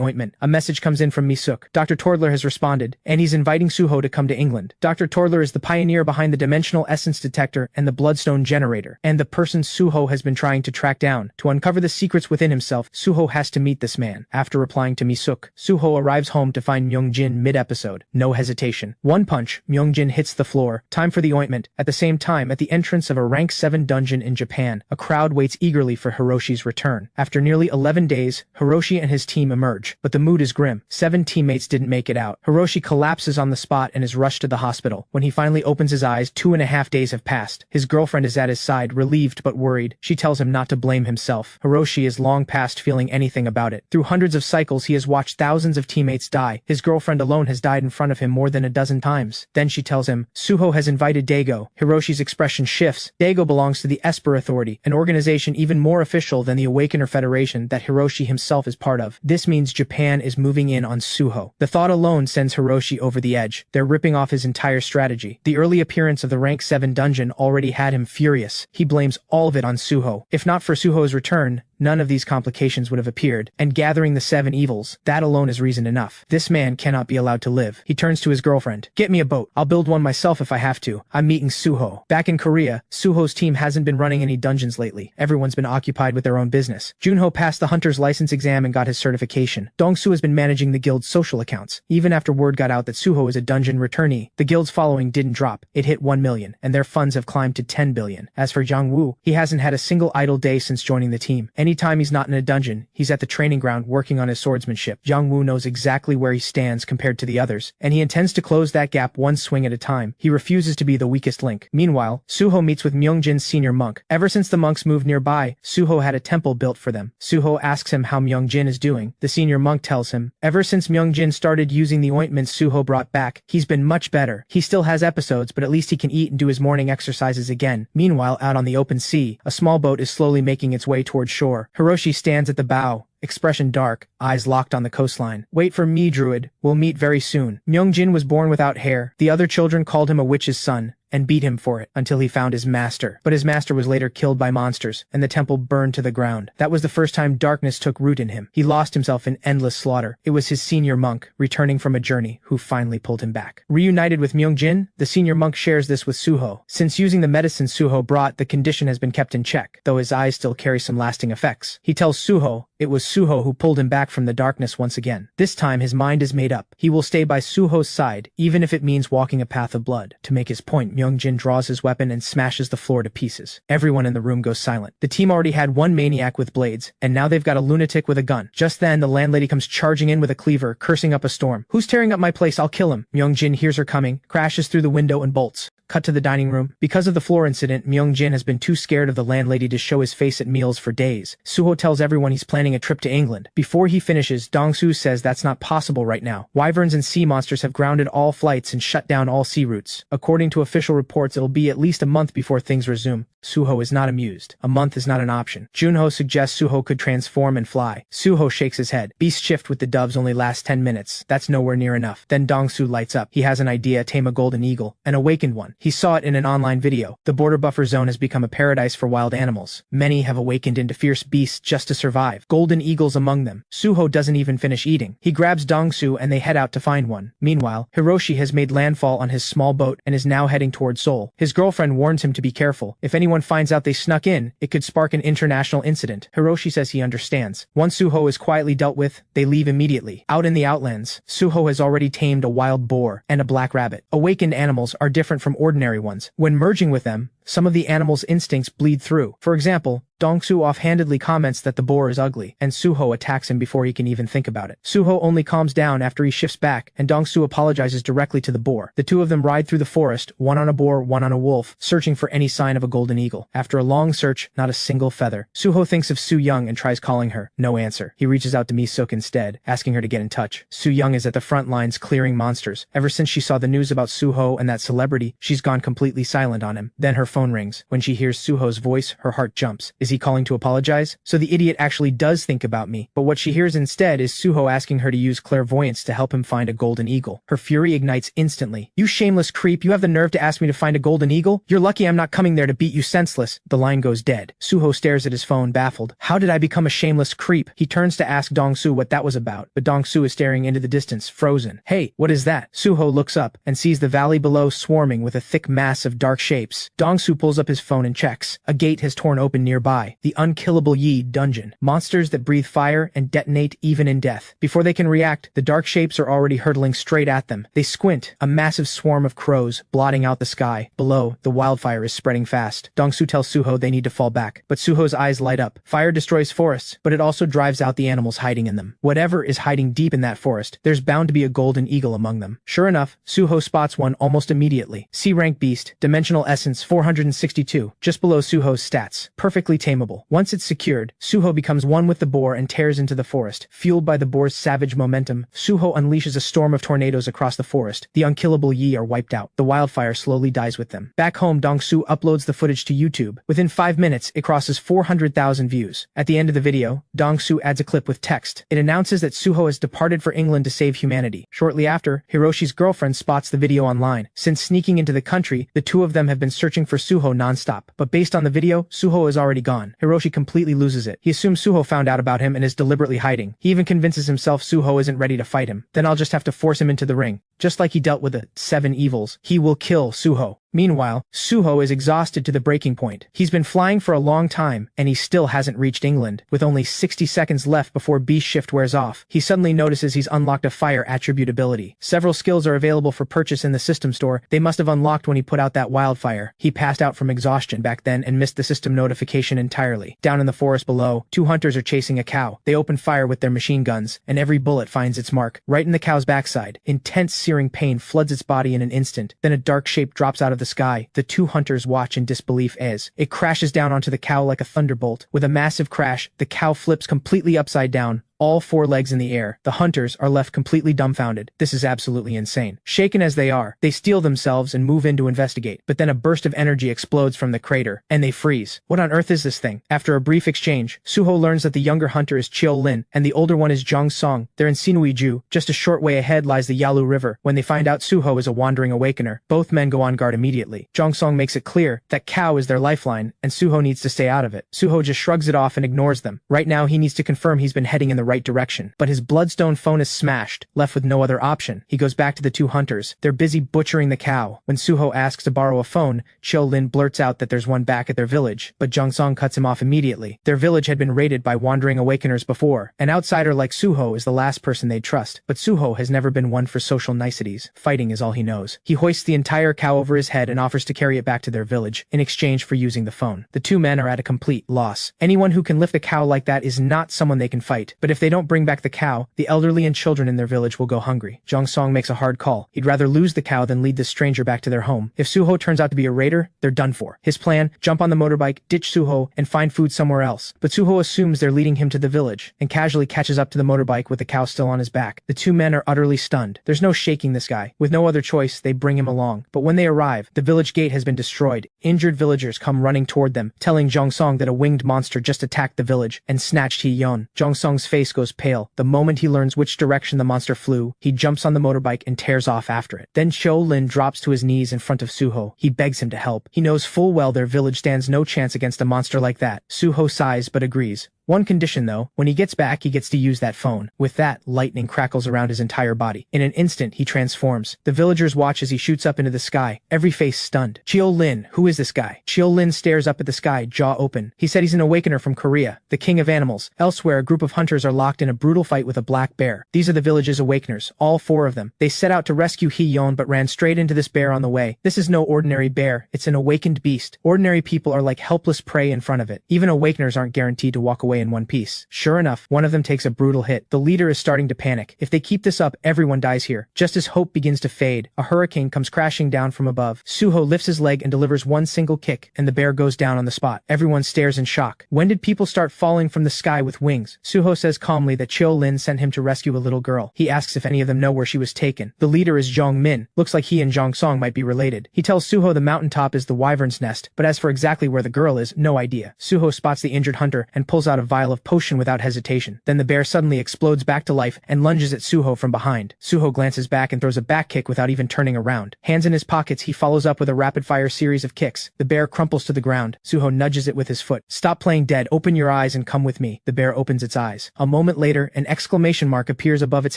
ointment. A message comes in from Mi-suk. Dr. Tordler has responded, and he's inviting Suho to come to England. Dr. Tordler is the pioneer behind the dimensional essence detector and the bloodstone generator, and the person Suho has been trying to track down. To uncover the secrets within himself, Suho has to meet this man. After replying to Mi-suk, Suho arrives home to find Myung-jin mid-episode. No hesitation. One punch, Myung-jin hits the floor. Time for the ointment. At the same time, at the entrance of a rank 7 dungeon in Japan, a crowd waits eagerly for Hiroshi's return. After nearly 11 days, Hiroshi and his team emerge, but the mood is grim. 7 teammates didn't make it out. Hiroshi collapses on the spot and is rushed to the hospital. When he finally opens his eyes, 2.5 days have passed. His girlfriend is at his side, relieved but worried. She tells him not to blame himself. Hiroshi is long past feeling anything about it. Through hundreds of cycles, he has watched thousands of teammates die. His girlfriend alone has died in front of him more than a dozen times. Then she tells him, Suho has invited Dago. Hiroshi's expression shifts. Dago belongs to the Esper Authority, an organization even more official than the Awakener Federation that Hiroshi himself is part of. This means Japan is moving in on Suho. The thought alone sends Hiroshi over the edge. They're ripping off his entire strategy. The early appearance of the rank 7 dungeon already had him furious. He blames all of it on Suho. If not for Suho's return, none of these complications would have appeared, and gathering the 7 evils, that alone is reason enough. This man cannot be allowed to live. He turns to his girlfriend. Get me a boat. I'll build one myself if I have to. I'm meeting Suho. Back in Korea, Suho's team hasn't been running any dungeons lately. Everyone's been occupied with their own business. Junho passed the hunter's license exam and got his certification. Dong-soo has been managing the guild's social accounts. Even after word got out that Suho is a dungeon returnee, the guild's following didn't drop. It hit 1 million, and their funds have climbed to 10 billion. As for Jang-woo, he hasn't had a single idle day since joining the team. Anytime he's not in a dungeon, he's at the training ground working on his swordsmanship. Jang-woo knows exactly where he stands compared to the others, and he intends to close that gap one swing at a time. He refuses to be the weakest link. Meanwhile, Suho meets with Myung-jin's senior monk. Ever since the monks moved nearby, Suho had a temple built for them. Suho asks him how Myung-jin is doing. The senior monk tells him, ever since Myung-jin started using the ointment Suho brought back, he's been much better. He still has episodes, but at least he can eat and do his morning exercises again. Meanwhile, out on the open sea, a small boat is slowly making its way towards shore. Hiroshi stands at the bow, expression dark, eyes locked on the coastline. Wait for me, druid. We'll meet very soon. Myung-jin was born without hair. The other children called him a witch's son and beat him for it until he found his master. But his master was later killed by monsters, and the temple burned to the ground. That was the first time darkness took root in him. He lost himself in endless slaughter. It was his senior monk, returning from a journey, who finally pulled him back. Reunited with Myung-jin, the senior monk shares this with Suho. Since using the medicine Suho brought, the condition has been kept in check, though his eyes still carry some lasting effects. He tells Suho it was Suho who pulled him back from the darkness once again. This time his mind is made up. He will stay by Suho's side, even if it means walking a path of blood. To make his point, Myung-jin draws his weapon and smashes the floor to pieces. Everyone in the room goes silent. The team already had one maniac with blades, and now they've got a lunatic with a gun. Just then, the landlady comes charging in with a cleaver, cursing up a storm. Who's tearing up my place? I'll kill him. Myung-jin hears her coming, crashes through the window and bolts. Cut to the dining room. Because of the floor incident, Myung-jin has been too scared of the landlady to show his face at meals for days. Suho tells everyone he's planning a trip to England. Before he finishes, Dong-soo says that's not possible right now. Wyverns and sea monsters have grounded all flights and shut down all sea routes. According to official reports, it'll be at least a month before things resume. Suho is not amused. A month is not an option. Junho suggests Suho could transform and fly. Suho shakes his head. Beast shift with the doves only lasts 10 minutes. That's nowhere near enough. Then Dongsu lights up. He has an idea: tame a golden eagle. An awakened one. He saw it in an online video. The border buffer zone has become a paradise for wild animals. Many have awakened into fierce beasts just to survive. Golden eagles among them. Suho doesn't even finish eating. He grabs Dongsu and they head out to find one. Meanwhile, Hiroshi has made landfall on his small boat and is now heading towards Seoul. His girlfriend warns him to be careful. If anyone finds out they snuck in, it could spark an international incident. Hiroshi says he understands. Once Suho is quietly dealt with, they leave immediately. Out in the outlands, Suho has already tamed a wild boar and a black rabbit. Awakened animals are different from ordinary ones. When merging with them, some of the animal's instincts bleed through. For example, Dongsu offhandedly comments that the boar is ugly, and Suho attacks him before he can even think about it. Suho only calms down after he shifts back, and Dongsu apologizes directly to the boar. The two of them ride through the forest, one on a boar, one on a wolf, searching for any sign of a golden eagle. After a long search, not a single feather. Suho thinks of Su Young and tries calling her. No answer. He reaches out to Mi Suk instead, asking her to get in touch. Su Young is at the front lines clearing monsters. Ever since she saw the news about Suho and that celebrity, she's gone completely silent on him. Then her phone rings. When she hears Suho's voice, her heart jumps. Is he calling to apologize? So the idiot actually does think about me. But what she hears instead is Suho asking her to use clairvoyance to help him find a golden eagle. Her fury ignites instantly. You shameless creep, you have the nerve to ask me to find a golden eagle? You're lucky I'm not coming there to beat you senseless. The line goes dead. Suho stares at his phone, baffled. How did I become a shameless creep? He turns to ask Dongsu what that was about, but Dongsu is staring into the distance, frozen. Hey, what is that? Suho looks up and sees the valley below swarming with a thick mass of dark shapes. Dongsu pulls up his phone and checks. A gate has torn open nearby. The unkillable Yi dungeon. Monsters that breathe fire and detonate even in death. Before they can react, the dark shapes are already hurtling straight at them. They squint. A massive swarm of crows, blotting out the sky. Below, the wildfire is spreading fast. Dongsu tells Suho they need to fall back, but Suho's eyes light up. Fire destroys forests, but it also drives out the animals hiding in them. Whatever is hiding deep in that forest, there's bound to be a golden eagle among them. Sure enough, Suho spots one almost immediately. C-rank beast, dimensional essence 462, just below Suho's stats. Perfectly tameable. Once it's secured, Suho becomes one with the boar and tears into the forest. Fueled by the boar's savage momentum, Suho unleashes a storm of tornadoes across the forest. The unkillable Yi are wiped out. The wildfire slowly dies with them. Back home, Dongsu uploads the footage to YouTube. Within 5 minutes, it crosses 400,000 views. At the end of the video, Dongsu adds a clip with text. It announces that Suho has departed for England to save humanity. Shortly after, Hiroshi's girlfriend spots the video online. Since sneaking into the country, the two of them have been searching for Suho non-stop. But based on the video, Suho is already gone. Hiroshi completely loses it. He assumes Suho found out about him and is deliberately hiding. He even convinces himself Suho isn't ready to fight him. Then I'll just have to force him into the ring. Just like he dealt with the 7 evils, he will kill Suho. Meanwhile, Suho is exhausted to the breaking point. He's been flying for a long time, and he still hasn't reached England. With only 60 seconds left before Beast Shift wears off, he suddenly notices he's unlocked a fire attribute ability. Several skills are available for purchase in the system store. They must have unlocked when he put out that wildfire. He passed out from exhaustion back then and missed the system notification entirely. Down in the forest below, 2 hunters are chasing a cow. They open fire with their machine guns, and every bullet finds its mark, right in the cow's backside. Intense searing pain floods its body in an instant. Then a dark shape drops out of the sky. The 2 hunters watch in disbelief as it crashes down onto the cow like a thunderbolt. With a massive crash, the cow flips completely upside down, all 4 legs in the air. The hunters are left completely dumbfounded. This is absolutely insane. Shaken as they are, they steel themselves and move in to investigate. But then a burst of energy explodes from the crater, and they freeze. What on earth is this thing? After a brief exchange, Suho learns that the younger hunter is Chio Lin, and the older one is Zhang Song. They're in Sinuiju. Just a short way ahead lies the Yalu River. When they find out Suho is a wandering awakener, both men go on guard immediately. Zhang Song makes it clear that cow is their lifeline, and Suho needs to stay out of it. Suho just shrugs it off and ignores them. Right now, he needs to confirm he's been heading in the right direction. But his bloodstone phone is smashed. Left with no other option, he goes back to the 2 hunters. They're busy butchering the cow. When Suho asks to borrow a phone, Chio Lin blurts out that there's one back at their village, but Zhang Song cuts him off immediately. Their village had been raided by wandering awakeners before. An outsider like Suho is the last person they'd trust, but Suho has never been one for social niceties. Fighting is all he knows. He hoists the entire cow over his head and offers to carry it back to their village, in exchange for using the phone. The 2 men are at a complete loss. Anyone who can lift a cow like that is not someone they can fight, but if If they don't bring back the cow, the elderly and children in their village will go hungry. Jong Song makes a hard call. He'd rather lose the cow than lead this stranger back to their home. If Suho turns out to be a raider, they're done for. His plan, jump on the motorbike, ditch Suho, and find food somewhere else. But Suho assumes they're leading him to the village, and casually catches up to the motorbike with the cow still on his back. The two men are utterly stunned. There's no shaking this guy. With no other choice, they bring him along. But when they arrive, the village gate has been destroyed. Injured villagers come running toward them, telling Jong Song that a winged monster just attacked the village and snatched Hee-yeon. Jong Song's face goes pale. The moment he learns which direction the monster flew, he jumps on the motorbike and tears off after it. Then Cho-lin drops to his knees in front of Suho. He begs him to help. He knows full well their village stands no chance against a monster like that. Suho sighs but agrees. One condition though, when he gets back he gets to use that phone. With that, lightning crackles around his entire body. In an instant, he transforms. The villagers watch as he shoots up into the sky, every face stunned. Chio-lin, who is this guy? Chio-lin stares up at the sky, jaw open. He said he's an awakener from Korea, the king of animals. Elsewhere, a group of hunters are locked in a brutal fight with a black bear. These are the village's awakeners, all 4 of them. They set out to rescue Hee-yeon but ran straight into this bear on the way. This is no ordinary bear, it's an awakened beast. Ordinary people are like helpless prey in front of it. Even awakeners aren't guaranteed to walk away in one piece. Sure enough, one of them takes a brutal hit. The leader is starting to panic. If they keep this up, everyone dies here. Just as hope begins to fade, a hurricane comes crashing down from above. Suho lifts his leg and delivers one single kick, and the bear goes down on the spot. Everyone stares in shock. When did people start falling from the sky with wings? Suho says calmly that Chio-lin sent him to rescue a little girl. He asks if any of them know where she was taken. The leader is Jong-min. Looks like he and Jong Song might be related. He tells Suho the mountaintop is the wyvern's nest, but as for exactly where the girl is, no idea. Suho spots the injured hunter and pulls out a vial of potion without hesitation. Then the bear suddenly explodes back to life and lunges at Suho from behind. Suho glances back and throws a back kick without even turning around. Hands in his pockets, he follows up with a rapid-fire series of kicks. The bear crumples to the ground. Suho nudges it with his foot. Stop playing dead, open your eyes and come with me. The bear opens its eyes. A moment later, an exclamation mark appears above its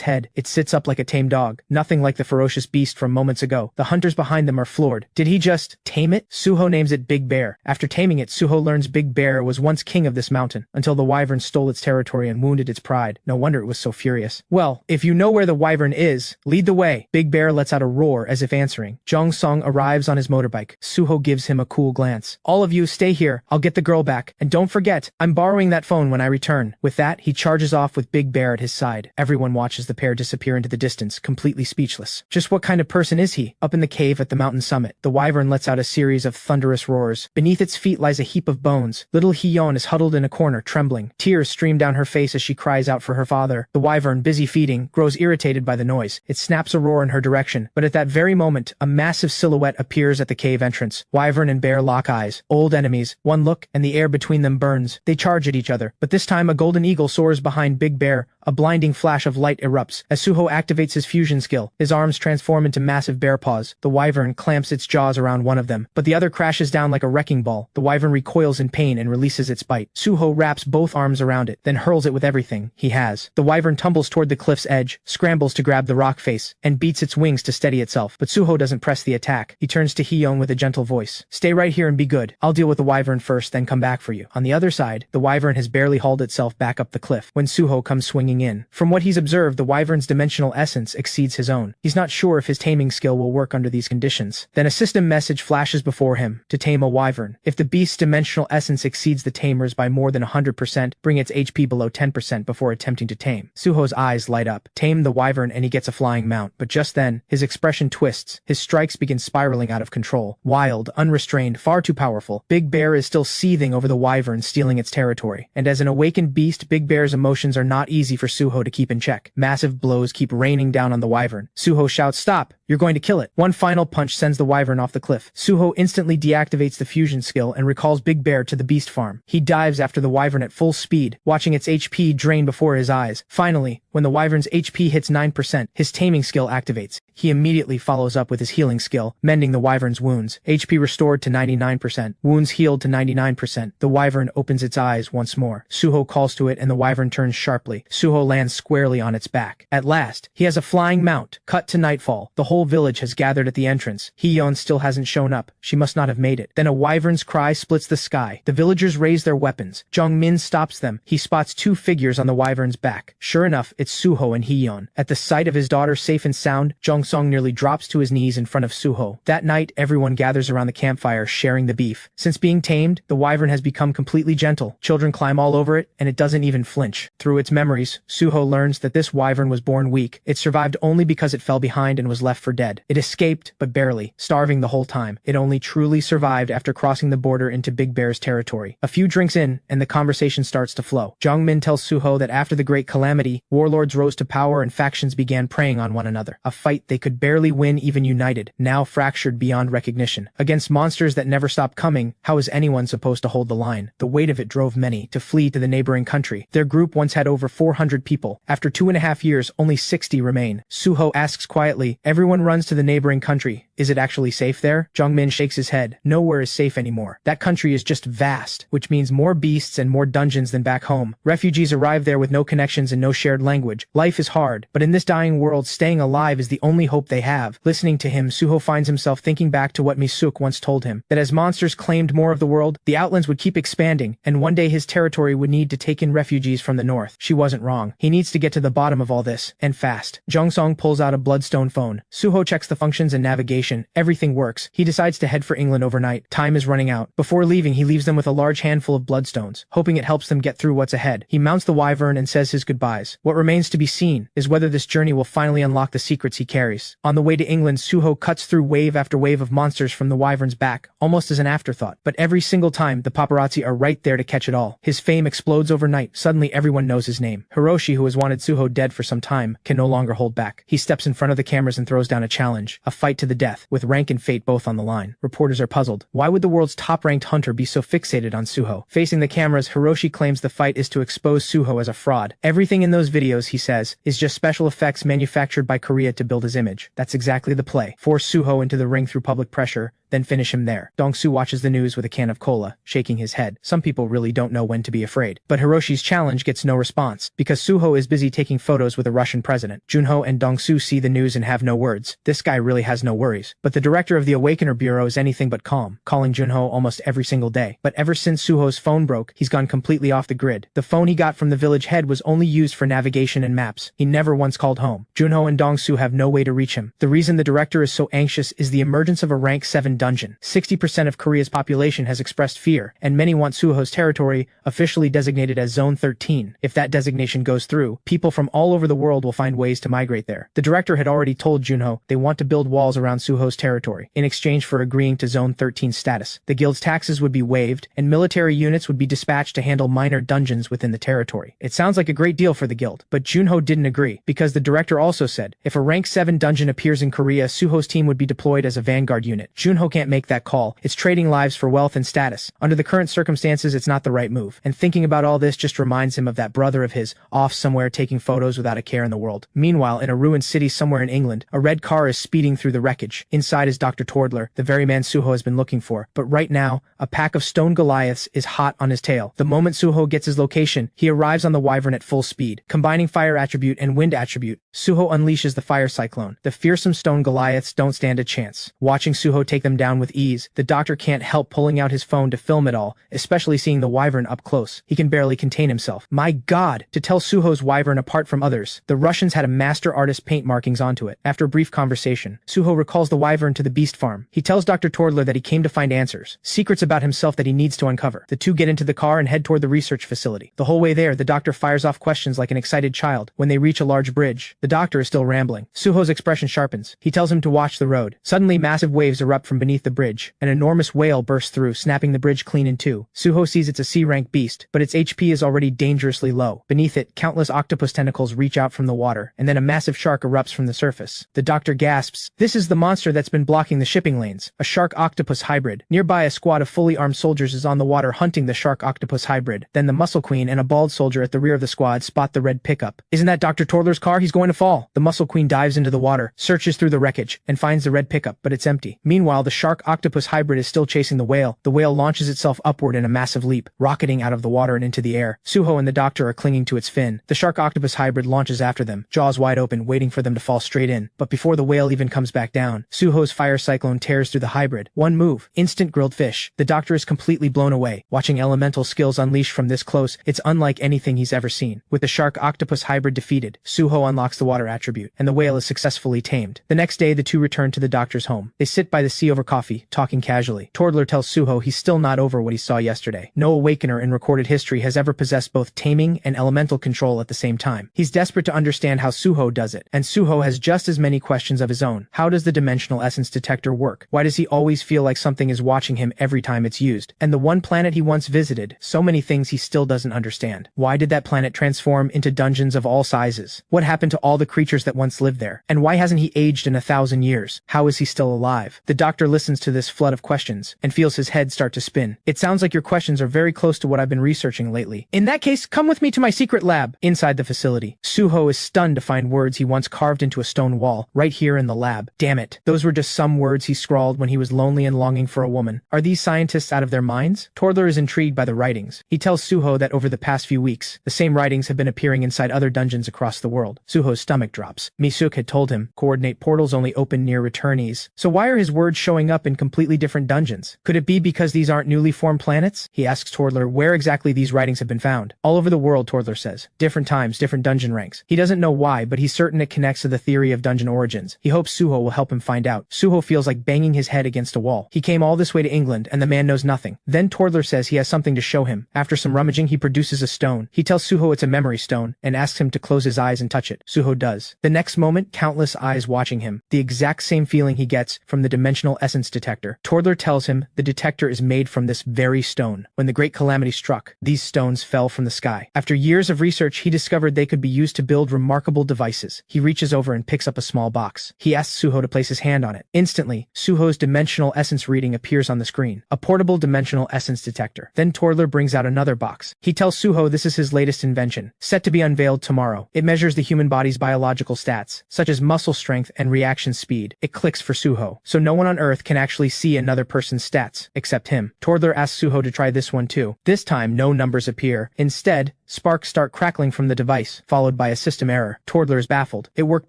head. It sits up like a tame dog. Nothing like the ferocious beast from moments ago. The hunters behind them are floored. Did he just tame it? Suho names it Big Bear. After taming it, Suho learns Big Bear was once king of this mountain, until the wyvern stole its territory and wounded its pride. No wonder it was so furious. Well, if you know where the wyvern is, lead the way. Big Bear lets out a roar as if answering. Jong Song arrives on his motorbike. Suho gives him a cool glance. All of you stay here. I'll get the girl back. And don't forget, I'm borrowing that phone when I return. With that, he charges off with Big Bear at his side. Everyone watches the pair disappear into the distance, completely speechless. Just what kind of person is he? Up in the cave at the mountain summit, the wyvern lets out a series of thunderous roars. Beneath its feet lies a heap of bones. Little Hee-yeon is huddled in a corner, trembling. Tears stream down her face as she cries out for her father. The wyvern, busy feeding, grows irritated by the noise. It snaps a roar in her direction, but at that very moment, a massive silhouette appears at the cave entrance. Wyvern and bear lock eyes. Old enemies. One look, and the air between them burns. They charge at each other, but this time a golden eagle soars behind Big Bear. A blinding flash of light erupts. As Suho activates his fusion skill, his arms transform into massive bear paws. The wyvern clamps its jaws around one of them, but the other crashes down like a wrecking ball. The wyvern recoils in pain and releases its bite. Suho wraps both arms around it, then hurls it with everything he has. The wyvern tumbles toward the cliff's edge, scrambles to grab the rock face, and beats its wings to steady itself. But Suho doesn't press the attack. He turns to Hee-yeon with a gentle voice. Stay right here and be good. I'll deal with the wyvern first, then come back for you. On the other side, the wyvern has barely hauled itself back up the cliff when Suho comes swinging in. From what he's observed, the wyvern's dimensional essence exceeds his own. He's not sure if his taming skill will work under these conditions. Then a system message flashes before him. To tame a wyvern. If the beast's dimensional essence exceeds the tamer's by more than 100%, bring its HP below 10% before attempting to tame. Suho's eyes light up. Tame the wyvern and he gets a flying mount. But just then, his expression twists. His strikes begin spiraling out of control. Wild, unrestrained, far too powerful. Big Bear is still seething over the wyvern stealing its territory. And as an awakened beast, Big Bear's emotions are not easy for Suho to keep in check. Massive blows keep raining down on the wyvern. Suho shouts, "Stop! You're going to kill it." One final punch sends the wyvern off the cliff. Suho instantly deactivates the fusion skill and recalls Big Bear to the beast farm. He dives after the wyvern at full speed, watching its HP drain before his eyes. Finally, when the wyvern's HP hits 9%, his taming skill activates. He immediately follows up with his healing skill, mending the wyvern's wounds. HP restored to 99%. Wounds healed to 99%. The wyvern opens its eyes once more. Suho calls to it and the wyvern turns sharply. Suho lands squarely on its back. At last, he has a flying mount. Cut to nightfall. The whole village has gathered at the entrance. Hee-yeon still hasn't shown up. She must not have made it. Then a wyvern's cry splits the sky. The villagers raise their weapons. Jong-min stops them. He spots two figures on the wyvern's back. Sure enough, it's Suho and Hee-yeon. At the sight of his daughter safe and sound, Jong Song nearly drops to his knees in front of Suho. That night, everyone gathers around the campfire sharing the beef. Since being tamed, the wyvern has become completely gentle. Children climb all over it, and it doesn't even flinch. Through its memories, Suho learns that this wyvern was born weak. It survived only because it fell behind and was left for dead. It escaped, but barely, starving the whole time. It only truly survived after crossing the border into Big Bear's territory. A few drinks in, and the conversation starts to flow. Jongmin tells Suho that after the Great Calamity, warlords rose to power and factions began preying on one another. A fight they could barely win even united, now fractured beyond recognition. Against monsters that never stop coming, how is anyone supposed to hold the line? The weight of it drove many to flee to the neighboring country. Their group once had over 400 people. After 2.5 years, only 60 remain. Suho asks quietly, everyone runs to the neighboring country. Is it actually safe there? Jongmin shakes his head. Nowhere is safe anymore. That country is just vast, which means more beasts and more dungeons than back home. Refugees arrive there with no connections and no shared language. Life is hard, but in this dying world, staying alive is the only hope they have. Listening to him, Suho finds himself thinking back to what Misuk once told him, that as monsters claimed more of the world, the outlands would keep expanding, and one day his territory would need to take in refugees from the north. She wasn't wrong. He needs to get to the bottom of all this, and fast. Jongsong pulls out a bloodstone phone. Suho checks the functions and navigation. Everything works. He decides to head for England overnight. Time is running out. Before leaving, he leaves them with a large handful of bloodstones, hoping it helps them get through what's ahead. He mounts the wyvern and says his goodbyes. What remains to be seen is whether this journey will finally unlock the secrets he carries. On the way to England, Suho cuts through wave after wave of monsters from the wyvern's back, almost as an afterthought. But every single time, the paparazzi are right there to catch it all. His fame explodes overnight. Suddenly, everyone knows his name. Hiroshi, who has wanted Suho dead for some time, can no longer hold back. He steps in front of the cameras and throws down a challenge, a fight to the death, with rank and fate both on the line. Reporters are puzzled. Why would the world's top-ranked hunter be so fixated on Suho? Facing the cameras, Hiroshi claims the fight is to expose Suho as a fraud. Everything in those videos, he says, is just special effects manufactured by Korea to build his image. That's exactly the play. Force Suho into the ring through public pressure, then finish him there. Dong-soo watches the news with a can of cola, shaking his head. Some people really don't know when to be afraid. But Hiroshi's challenge gets no response, because Suho is busy taking photos with a Russian president. Junho and Dong-soo see the news and have no words. This guy really has no worries. But the director of the Awakener Bureau is anything but calm, calling Junho almost every single day. But ever since Suho's phone broke, he's gone completely off the grid. The phone he got from the village head was only used for navigation and maps. He never once called home. Junho and Dong-soo have no way to reach him. The reason the director is so anxious is the emergence of a rank 7 dungeon. 60% of Korea's population has expressed fear, and many want Suho's territory, officially designated as Zone 13. If that designation goes through, people from all over the world will find ways to migrate there. The director had already told Junho they want to build walls around Suho's territory, in exchange for agreeing to Zone 13 status. The guild's taxes would be waived, and military units would be dispatched to handle minor dungeons within the territory. It sounds like a great deal for the guild, but Junho didn't agree, because the director also said, if a rank 7 dungeon appears in Korea, Suho's team would be deployed as a vanguard unit. Junho can't make that call. It's trading lives for wealth and status. Under the current circumstances, it's not the right move. And thinking about all this just reminds him of that brother of his, off somewhere taking photos without a care in the world. Meanwhile, in a ruined city somewhere in England, a red car is speeding through the wreckage. Inside is Dr. Tordler, the very man Suho has been looking for. But right now, a pack of stone Goliaths is hot on his tail. The moment Suho gets his location, he arrives on the wyvern at full speed. Combining fire attribute and wind attribute, Suho unleashes the fire cyclone. The fearsome stone Goliaths don't stand a chance. Watching Suho take them down with ease, the doctor can't help pulling out his phone to film it all, especially seeing the wyvern up close. He can barely contain himself. My God! To tell Suho's wyvern apart from others, the Russians had a master artist paint markings onto it. After a brief conversation, Suho recalls the wyvern to the beast farm. He tells Dr. Tordler that he came to find answers, secrets about himself that he needs to uncover. The two get into the car and head toward the research facility. The whole way there, the doctor fires off questions like an excited child. When they reach a large bridge, the doctor is still rambling. Suho's expression sharpens. He tells him to watch the road. Suddenly, massive waves erupt from beneath the bridge. An enormous whale bursts through, snapping the bridge clean in two. Suho sees it's a C-rank beast, but its HP is already dangerously low. Beneath it, countless octopus tentacles reach out from the water, and then a massive shark erupts from the surface. The doctor gasps, "This is the monster that's been blocking the shipping lanes." A shark-octopus hybrid. Nearby, a squad of fully armed soldiers is on the water hunting the shark-octopus hybrid. Then the muscle queen and a bald soldier at the rear of the squad spot the red pickup. Isn't that Dr. Tordler's car? He's going to fall. The muscle queen dives into the water, searches through the wreckage, and finds the red pickup, but it's empty. Meanwhile, the shark-octopus hybrid is still chasing the whale launches itself upward in a massive leap, rocketing out of the water and into the air. Suho and the doctor are clinging to its fin. The shark-octopus hybrid launches after them, jaws wide open, waiting for them to fall straight in. But before the whale even comes back down, Suho's fire cyclone tears through the hybrid. One move, instant grilled fish. The doctor is completely blown away. Watching elemental skills unleashed from this close, it's unlike anything he's ever seen. With the shark-octopus hybrid defeated, Suho unlocks the water attribute, and the whale is successfully tamed. The next day, the two return to the doctor's home. They sit by the sea over coffee, talking casually. Toddler tells Suho he's still not over what he saw yesterday. No awakener in recorded history has ever possessed both taming and elemental control at the same time. He's desperate to understand how Suho does it, and Suho has just as many questions of his own. How does the dimensional essence detector work? Why does he always feel like something is watching him every time it's used? And the one planet he once visited, so many things he still doesn't understand. Why did that planet transform into dungeons of all sizes? What happened to all the creatures that once lived there? And why hasn't he aged in 1,000 years? How is he still alive? The doctor listens to this flood of questions and feels his head start to spin. It sounds like your questions are very close to what I've been researching lately. In that case, come with me to my secret lab. Inside the facility, Suho is stunned to find words he once carved into a stone wall, right here in the lab. Damn it. Those were just some words he scrawled when he was lonely and longing for a woman. Are these scientists out of their minds? Toddler is intrigued by the writings. He tells Suho that over the past few weeks, the same writings have been appearing inside other dungeons across the world. Suho's stomach drops. Misuk had told him, coordinate portals only open near returnees. So why are his words showing up in completely different dungeons? Could it be because these aren't newly formed planets? He asks Toddler where exactly these writings have been found. All over the world, Toddler says. Different times, different dungeon ranks. He doesn't know why, but he's certain it connects to the theory of dungeon origins. He hopes Suho will help him find out. Suho feels like banging his head against a wall. He came all this way to England, and the man knows nothing. Then Toddler says he has something to show him. After some rummaging, he produces a stone. He tells Suho it's a memory stone, and asks him to close his eyes and touch it. Suho does. The next moment, countless eyes watching him. The exact same feeling he gets from the dimensional essence detector. Toddler tells him the detector is made from this very stone. When the Great Calamity struck, these stones fell from the sky. After years of research, he discovered they could be used to build remarkable devices. He reaches over and picks up a small box. He asks Suho to place his hand on it. Instantly, Suho's dimensional essence reading appears on the screen. A portable dimensional essence detector. Then Toddler brings out another box. He tells Suho this is his latest invention, set to be unveiled tomorrow. It measures the human body's biological stats, such as muscle strength and reaction speed. It clicks for Suho, so no one on Earth can actually see another person's stats, except him. Toddler asks Suho to try this one too. This time, no numbers appear. Instead, sparks start crackling from the device, followed by a system error. Toddler is baffled. It worked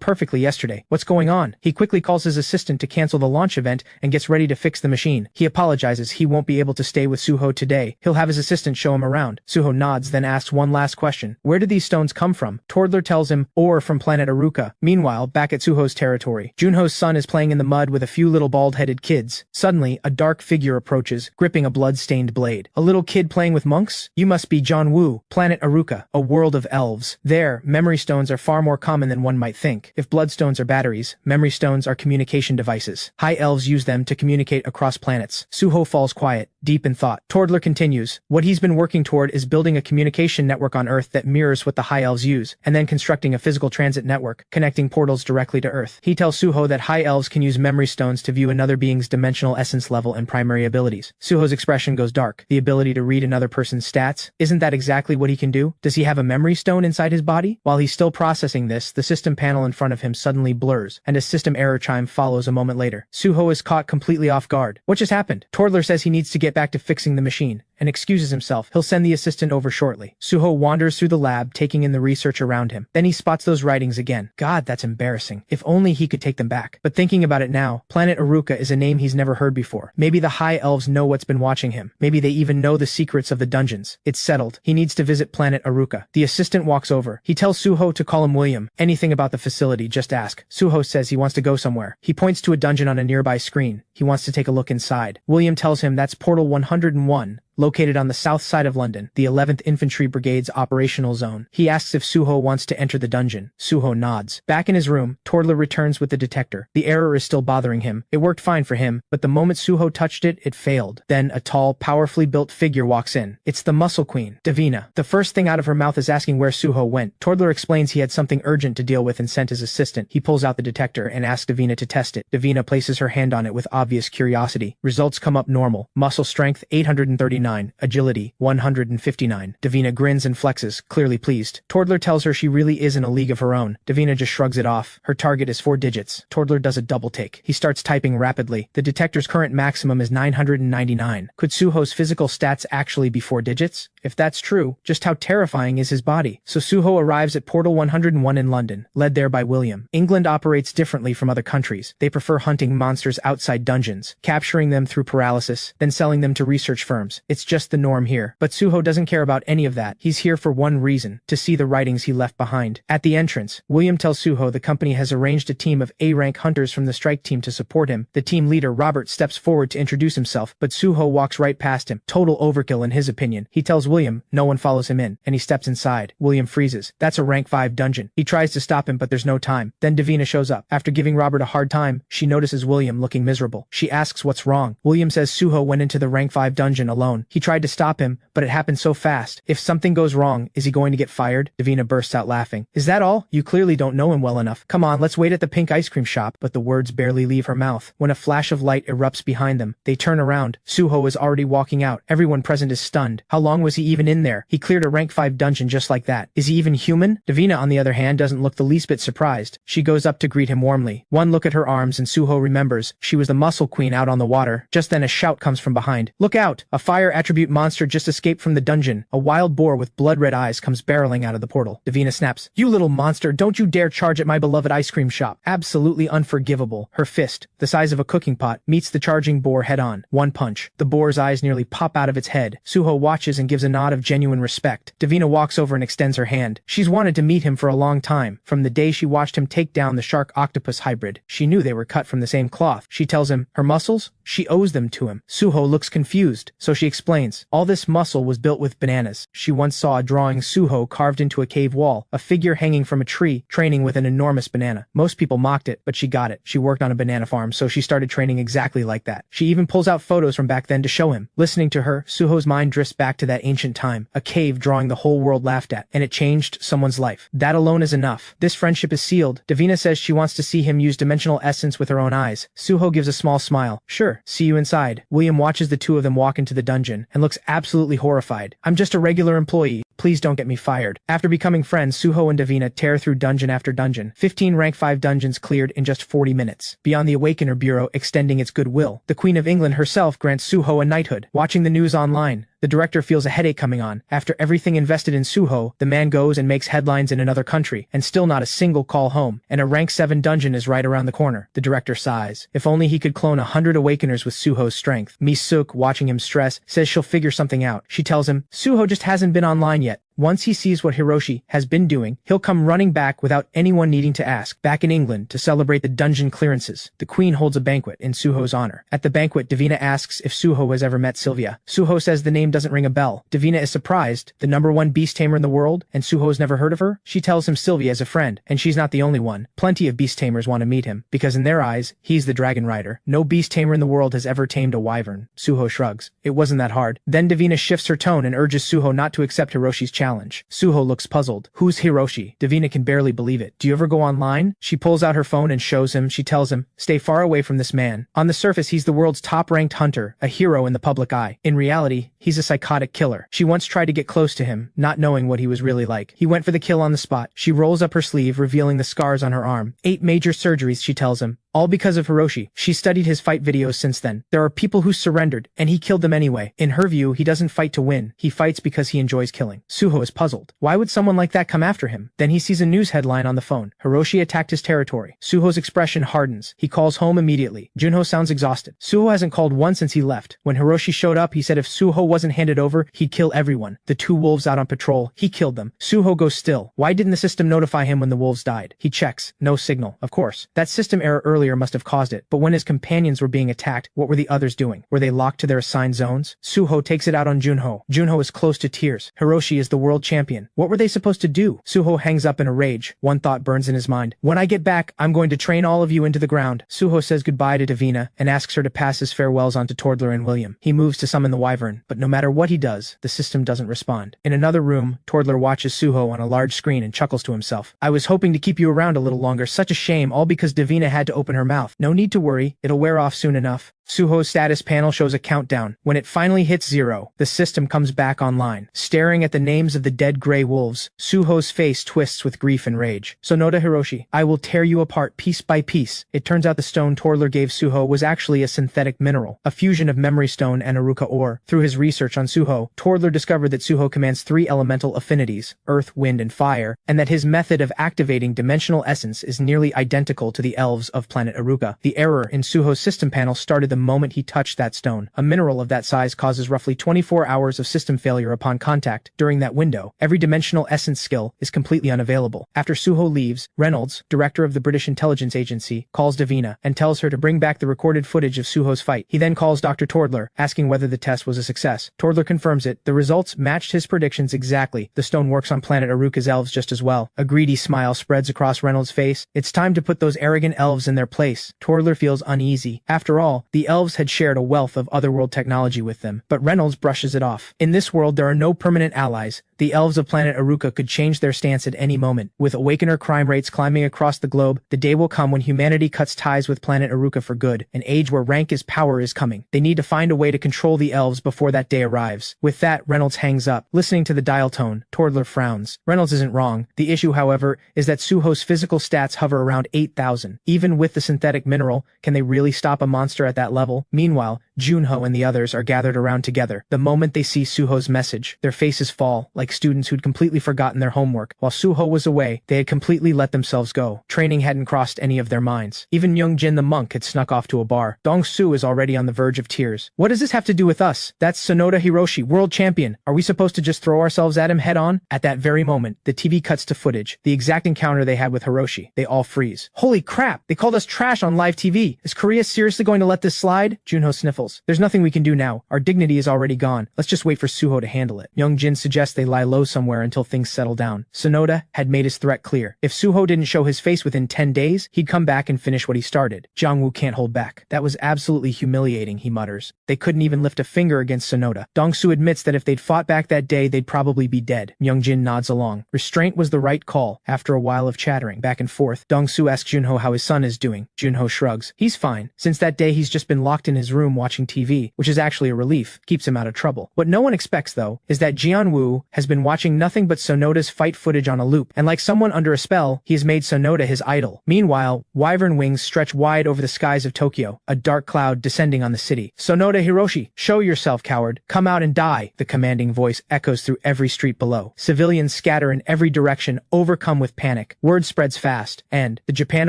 perfectly yesterday. What's going on? He quickly calls his assistant to cancel the launch event and gets ready to fix the machine. He apologizes he won't be able to stay with Suho today. He'll have his assistant show him around. Suho nods, then asks one last question. Where did these stones come from? Toddler tells him, ore from planet Aruka. Meanwhile, back at Suho's territory, Junho's son is playing in the mud with a few little bald-headed kids. Suddenly, a dark figure approaches, gripping a blood-stained blade. A little kid playing with monks? You must be John Woo. Planet Aruka, a world of elves. There, memory stones are far more common than one might think. If bloodstones are batteries, memory stones are communication devices. High elves use them to communicate across planets. Suho falls quiet, deep in thought. Toddler continues. What he's been working toward is building a communication network on Earth that mirrors what the High Elves use, and then constructing a physical transit network, connecting portals directly to Earth. He tells Suho that High Elves can use memory stones to view another being's dimensional essence level and primary abilities. Suho's expression goes dark. The ability to read another person's stats? Isn't that exactly what he can do? Does he have a memory stone inside his body? While he's still processing this, the system panel in front of him suddenly blurs, and a system error chime follows a moment later. Suho is caught completely off guard. What just happened? Toddler says he needs to get back to fixing the machine, and excuses himself. He'll send the assistant over shortly. Suho wanders through the lab, taking in the research around him. Then he spots those writings again. God, that's embarrassing. If only he could take them back. But thinking about it now, Planet Aruka is a name he's never heard before. Maybe the High Elves know what's been watching him. Maybe they even know the secrets of the dungeons. It's settled. He needs to visit Planet Aruka. The assistant walks over. He tells Suho to call him William. Anything about the facility, just ask. Suho says he wants to go somewhere. He points to a dungeon on a nearby screen. He wants to take a look inside. William tells him that's Portal 101. Located on the south side of London, the 11th Infantry Brigade's operational zone. He asks if Suho wants to enter the dungeon. Suho nods. Back in his room, Toddler returns with the detector. The error is still bothering him. It worked fine for him, but the moment Suho touched it, it failed. Then a tall, powerfully built figure walks in. It's the Muscle Queen, Davina. The first thing out of her mouth is asking where Suho went. Toddler explains he had something urgent to deal with and sent his assistant. He pulls out the detector and asks Davina to test it. Davina places her hand on it with obvious curiosity. Results come up normal. Muscle strength 839. 109, agility, 159. Davina grins and flexes, clearly pleased. Toddler tells her she really is in a league of her own. Davina just shrugs it off. Her target is 4 digits. Toddler does a double take. He starts typing rapidly. The detector's current maximum is 999. Could Suho's physical stats actually be 4 digits? If that's true, just how terrifying is his body? So Suho arrives at Portal 101 in London, led there by William. England operates differently from other countries. They prefer hunting monsters outside dungeons, capturing them through paralysis, then selling them to research firms. It's just the norm here. But Suho doesn't care about any of that. He's here for one reason, to see the writings he left behind. At the entrance, William tells Suho the company has arranged a team of A-rank hunters from the strike team to support him. The team leader, Robert, steps forward to introduce himself, but Suho walks right past him. Total overkill in his opinion. He tells William no one follows him in, and he steps inside. William freezes. That's a rank 5 dungeon. He tries to stop him, but there's no time. Then Davina shows up. After giving Robert a hard time, she notices William looking miserable. She asks what's wrong. William says Suho went into the rank 5 dungeon alone. He tried to stop him, but it happened so fast. If something goes wrong, is he going to get fired? Davina bursts out laughing. Is that all? You clearly don't know him well enough. Come on, let's wait at the pink ice cream shop. But the words barely leave her mouth when a flash of light erupts behind them. They turn around. Suho is already walking out. Everyone present is stunned. How long was he even in there? He cleared a rank 5 dungeon just like that. Is he even human? Davina, on the other hand, doesn't look the least bit surprised. She goes up to greet him warmly. One look at her arms and Suho remembers she was the muscle queen out on the water. Just then a shout comes from behind. Look out! A fire attribute monster just escaped from the dungeon. A wild boar with blood-red eyes comes barreling out of the portal. Davina snaps. You little monster, don't you dare charge at my beloved ice cream shop. Absolutely unforgivable. Her fist, the size of a cooking pot, meets the charging boar head-on. One punch. The boar's eyes nearly pop out of its head. Suho watches and gives a nod of genuine respect. Davina walks over and extends her hand. She's wanted to meet him for a long time. From the day she watched him take down the shark-octopus hybrid, she knew they were cut from the same cloth. She tells him, her muscles? She owes them to him. Suho looks confused, so she explains. All this muscle was built with bananas. She once saw a drawing Suho carved into a cave wall, a figure hanging from a tree, training with an enormous banana. Most people mocked it, but she got it. She worked on a banana farm, so she started training exactly like that. She even pulls out photos from back then to show him. Listening to her, Suho's mind drifts back to that ancient time, a cave drawing the whole world laughed at, and it changed someone's life. That alone is enough. This friendship is sealed. Davina says she wants to see him use dimensional essence with her own eyes. Suho gives a small smile. Sure, see you inside. William watches the two of them walk into the dungeon and looks absolutely horrified. I'm just a regular employee. Please don't get me fired. After becoming friends, Suho and Davina tear through dungeon after dungeon. 15 rank 5 dungeons cleared in just 40 minutes. Beyond the Awakener Bureau extending its goodwill, the Queen of England herself grants Suho a knighthood. Watching the news online, the director feels a headache coming on. After everything invested in Suho, the man goes and makes headlines in another country, and still not a single call home, and a rank 7 dungeon is right around the corner. The director sighs. If only he could clone 100 Awakeners with Suho's strength. Mi-suk, watching him stress, says she'll figure something out. She tells him, Suho just hasn't been online yet. Once he sees what Hiroshi has been doing, he'll come running back without anyone needing to ask. Back in England, to celebrate the dungeon clearances, the Queen holds a banquet in Suho's honor. At the banquet, Davina asks if Suho has ever met Sylvia. Suho says the name doesn't ring a bell. Davina is surprised. The #1 beast tamer in the world, and Suho's never heard of her? She tells him Sylvia is a friend, and she's not the only one. Plenty of beast tamers want to meet him, because in their eyes, he's the dragon rider. No beast tamer in the world has ever tamed a wyvern. Suho shrugs. It wasn't that hard. Then Davina shifts her tone and urges Suho not to accept Hiroshi's challenge. Suho looks puzzled. Who's Hiroshi? Davina can barely believe it. Do you ever go online? She pulls out her phone and shows him. She tells him, stay far away from this man. On the surface, he's the world's top-ranked hunter, a hero in the public eye. In reality, he's a psychotic killer. She once tried to get close to him, not knowing what he was really like. He went for the kill on the spot. She rolls up her sleeve, revealing the scars on her arm. 8 major surgeries, she tells him. All because of Hiroshi. She studied his fight videos since then. There are people who surrendered, and he killed them anyway. In her view, he doesn't fight to win. He fights because he enjoys killing. Suho is puzzled. Why would someone like that come after him? Then he sees a news headline on the phone. Hiroshi attacked his territory. Suho's expression hardens. He calls home immediately. Junho sounds exhausted. Suho hasn't called once since he left. When Hiroshi showed up, he said if Suho wasn't handed over, he'd kill everyone. The 2 wolves out on patrol, he killed them. Suho goes still. Why didn't the system notify him when the wolves died? He checks. No signal. Of course. That system error earlier must have caused it. But when his companions were being attacked, what were the others doing? Were they locked to their assigned zones? Suho takes it out on Junho. Junho is close to tears. Hiroshi is the world champion. What were they supposed to do? Suho hangs up in a rage. One thought burns in his mind. When I get back, I'm going to train all of you into the ground. Suho says goodbye to Davina and asks her to pass his farewells on to Toddler and William. He moves to summon the wyvern, but no matter what he does, the system doesn't respond. In another room, Toddler watches Suho on a large screen and chuckles to himself. I was hoping to keep you around a little longer. Such a shame, all because Davina had to open her mouth. No need to worry, it'll wear off soon enough. Suho's status panel shows a countdown. When it finally hits 0, the system comes back online. Staring at the names of the dead gray wolves, Suho's face twists with grief and rage. Sonoda Hiroshi, I will tear you apart piece by piece. It turns out the stone Toddler gave Suho was actually a synthetic mineral, a fusion of memory stone and Aruka ore. Through his research on Suho, Toddler discovered that Suho commands 3 elemental affinities, earth, wind, and fire, and that his method of activating dimensional essence is nearly identical to the elves of planet Aruka. The error in Suho's system panel started the moment he touched that stone. A mineral of that size causes roughly 24 hours of system failure upon contact. During that window, every dimensional essence skill is completely unavailable. After Suho leaves, Reynolds, director of the British Intelligence Agency, calls Davina and tells her to bring back the recorded footage of Suho's fight. He then calls Dr. Toddler, asking whether the test was a success. Toddler confirms it. The results matched his predictions exactly. The stone works on planet Aruka's elves just as well. A greedy smile spreads across Reynolds' face. It's time to put those arrogant elves in their place. Toddler feels uneasy. After all, the elves had shared a wealth of otherworld technology with them, but Reynolds brushes it off. In this world, there are no permanent allies. The elves of planet Aruka could change their stance at any moment. With Awakener crime rates climbing across the globe, the day will come when humanity cuts ties with planet Aruka for good. An age where rank is power is coming. They need to find a way to control the elves before that day arrives. With that, Reynolds hangs up. Listening to the dial tone, Toddler frowns. Reynolds isn't wrong. The issue, however, is that Suho's physical stats hover around 8,000. Even with the synthetic mineral, can they really stop a monster at that level? Meanwhile, Junho and the others are gathered around together. The moment they see Suho's message, their faces fall, like students who'd completely forgotten their homework. While Suho was away, they had completely let themselves go. Training hadn't crossed any of their minds. Even Myungjin the monk had snuck off to a bar. Dong-su is already on the verge of tears. What does this have to do with us? That's Sonoda Hiroshi, world champion. Are we supposed to just throw ourselves at him head on? At that very moment, the TV cuts to footage, the exact encounter they had with Hiroshi. They all freeze. Holy crap! They called us trash on live TV. Is Korea seriously going to let this slide? Junho sniffles. There's nothing we can do now. Our dignity is already gone. Let's just wait for Suho to handle it. Myungjin suggests they lie low somewhere until things settle down. Sonoda had made his threat clear. If Suho didn't show his face within 10 days, he'd come back and finish what he started. Jiangwoo can't hold back. That was absolutely humiliating, he mutters. They couldn't even lift a finger against Sonoda. Dong-su admits that if they'd fought back that day, they'd probably be dead. Myungjin nods along. Restraint was the right call. After a while of chattering back and forth, Dong-su asks Junho how his son is doing. Junho shrugs. He's fine. Since that day, he's just been locked in his room watching TV, which is actually a relief, keeps him out of trouble. What no one expects, though, is that Jianwoo has been watching nothing but Sonoda's fight footage on a loop, and like someone under a spell, he has made Sonoda his idol. Meanwhile, wyvern wings stretch wide over the skies of Tokyo, a dark cloud descending on the city. Sonoda Hiroshi, show yourself, coward. Come out and die. The commanding voice echoes through every street below. Civilians scatter in every direction, overcome with panic. Word spreads fast, and the Japan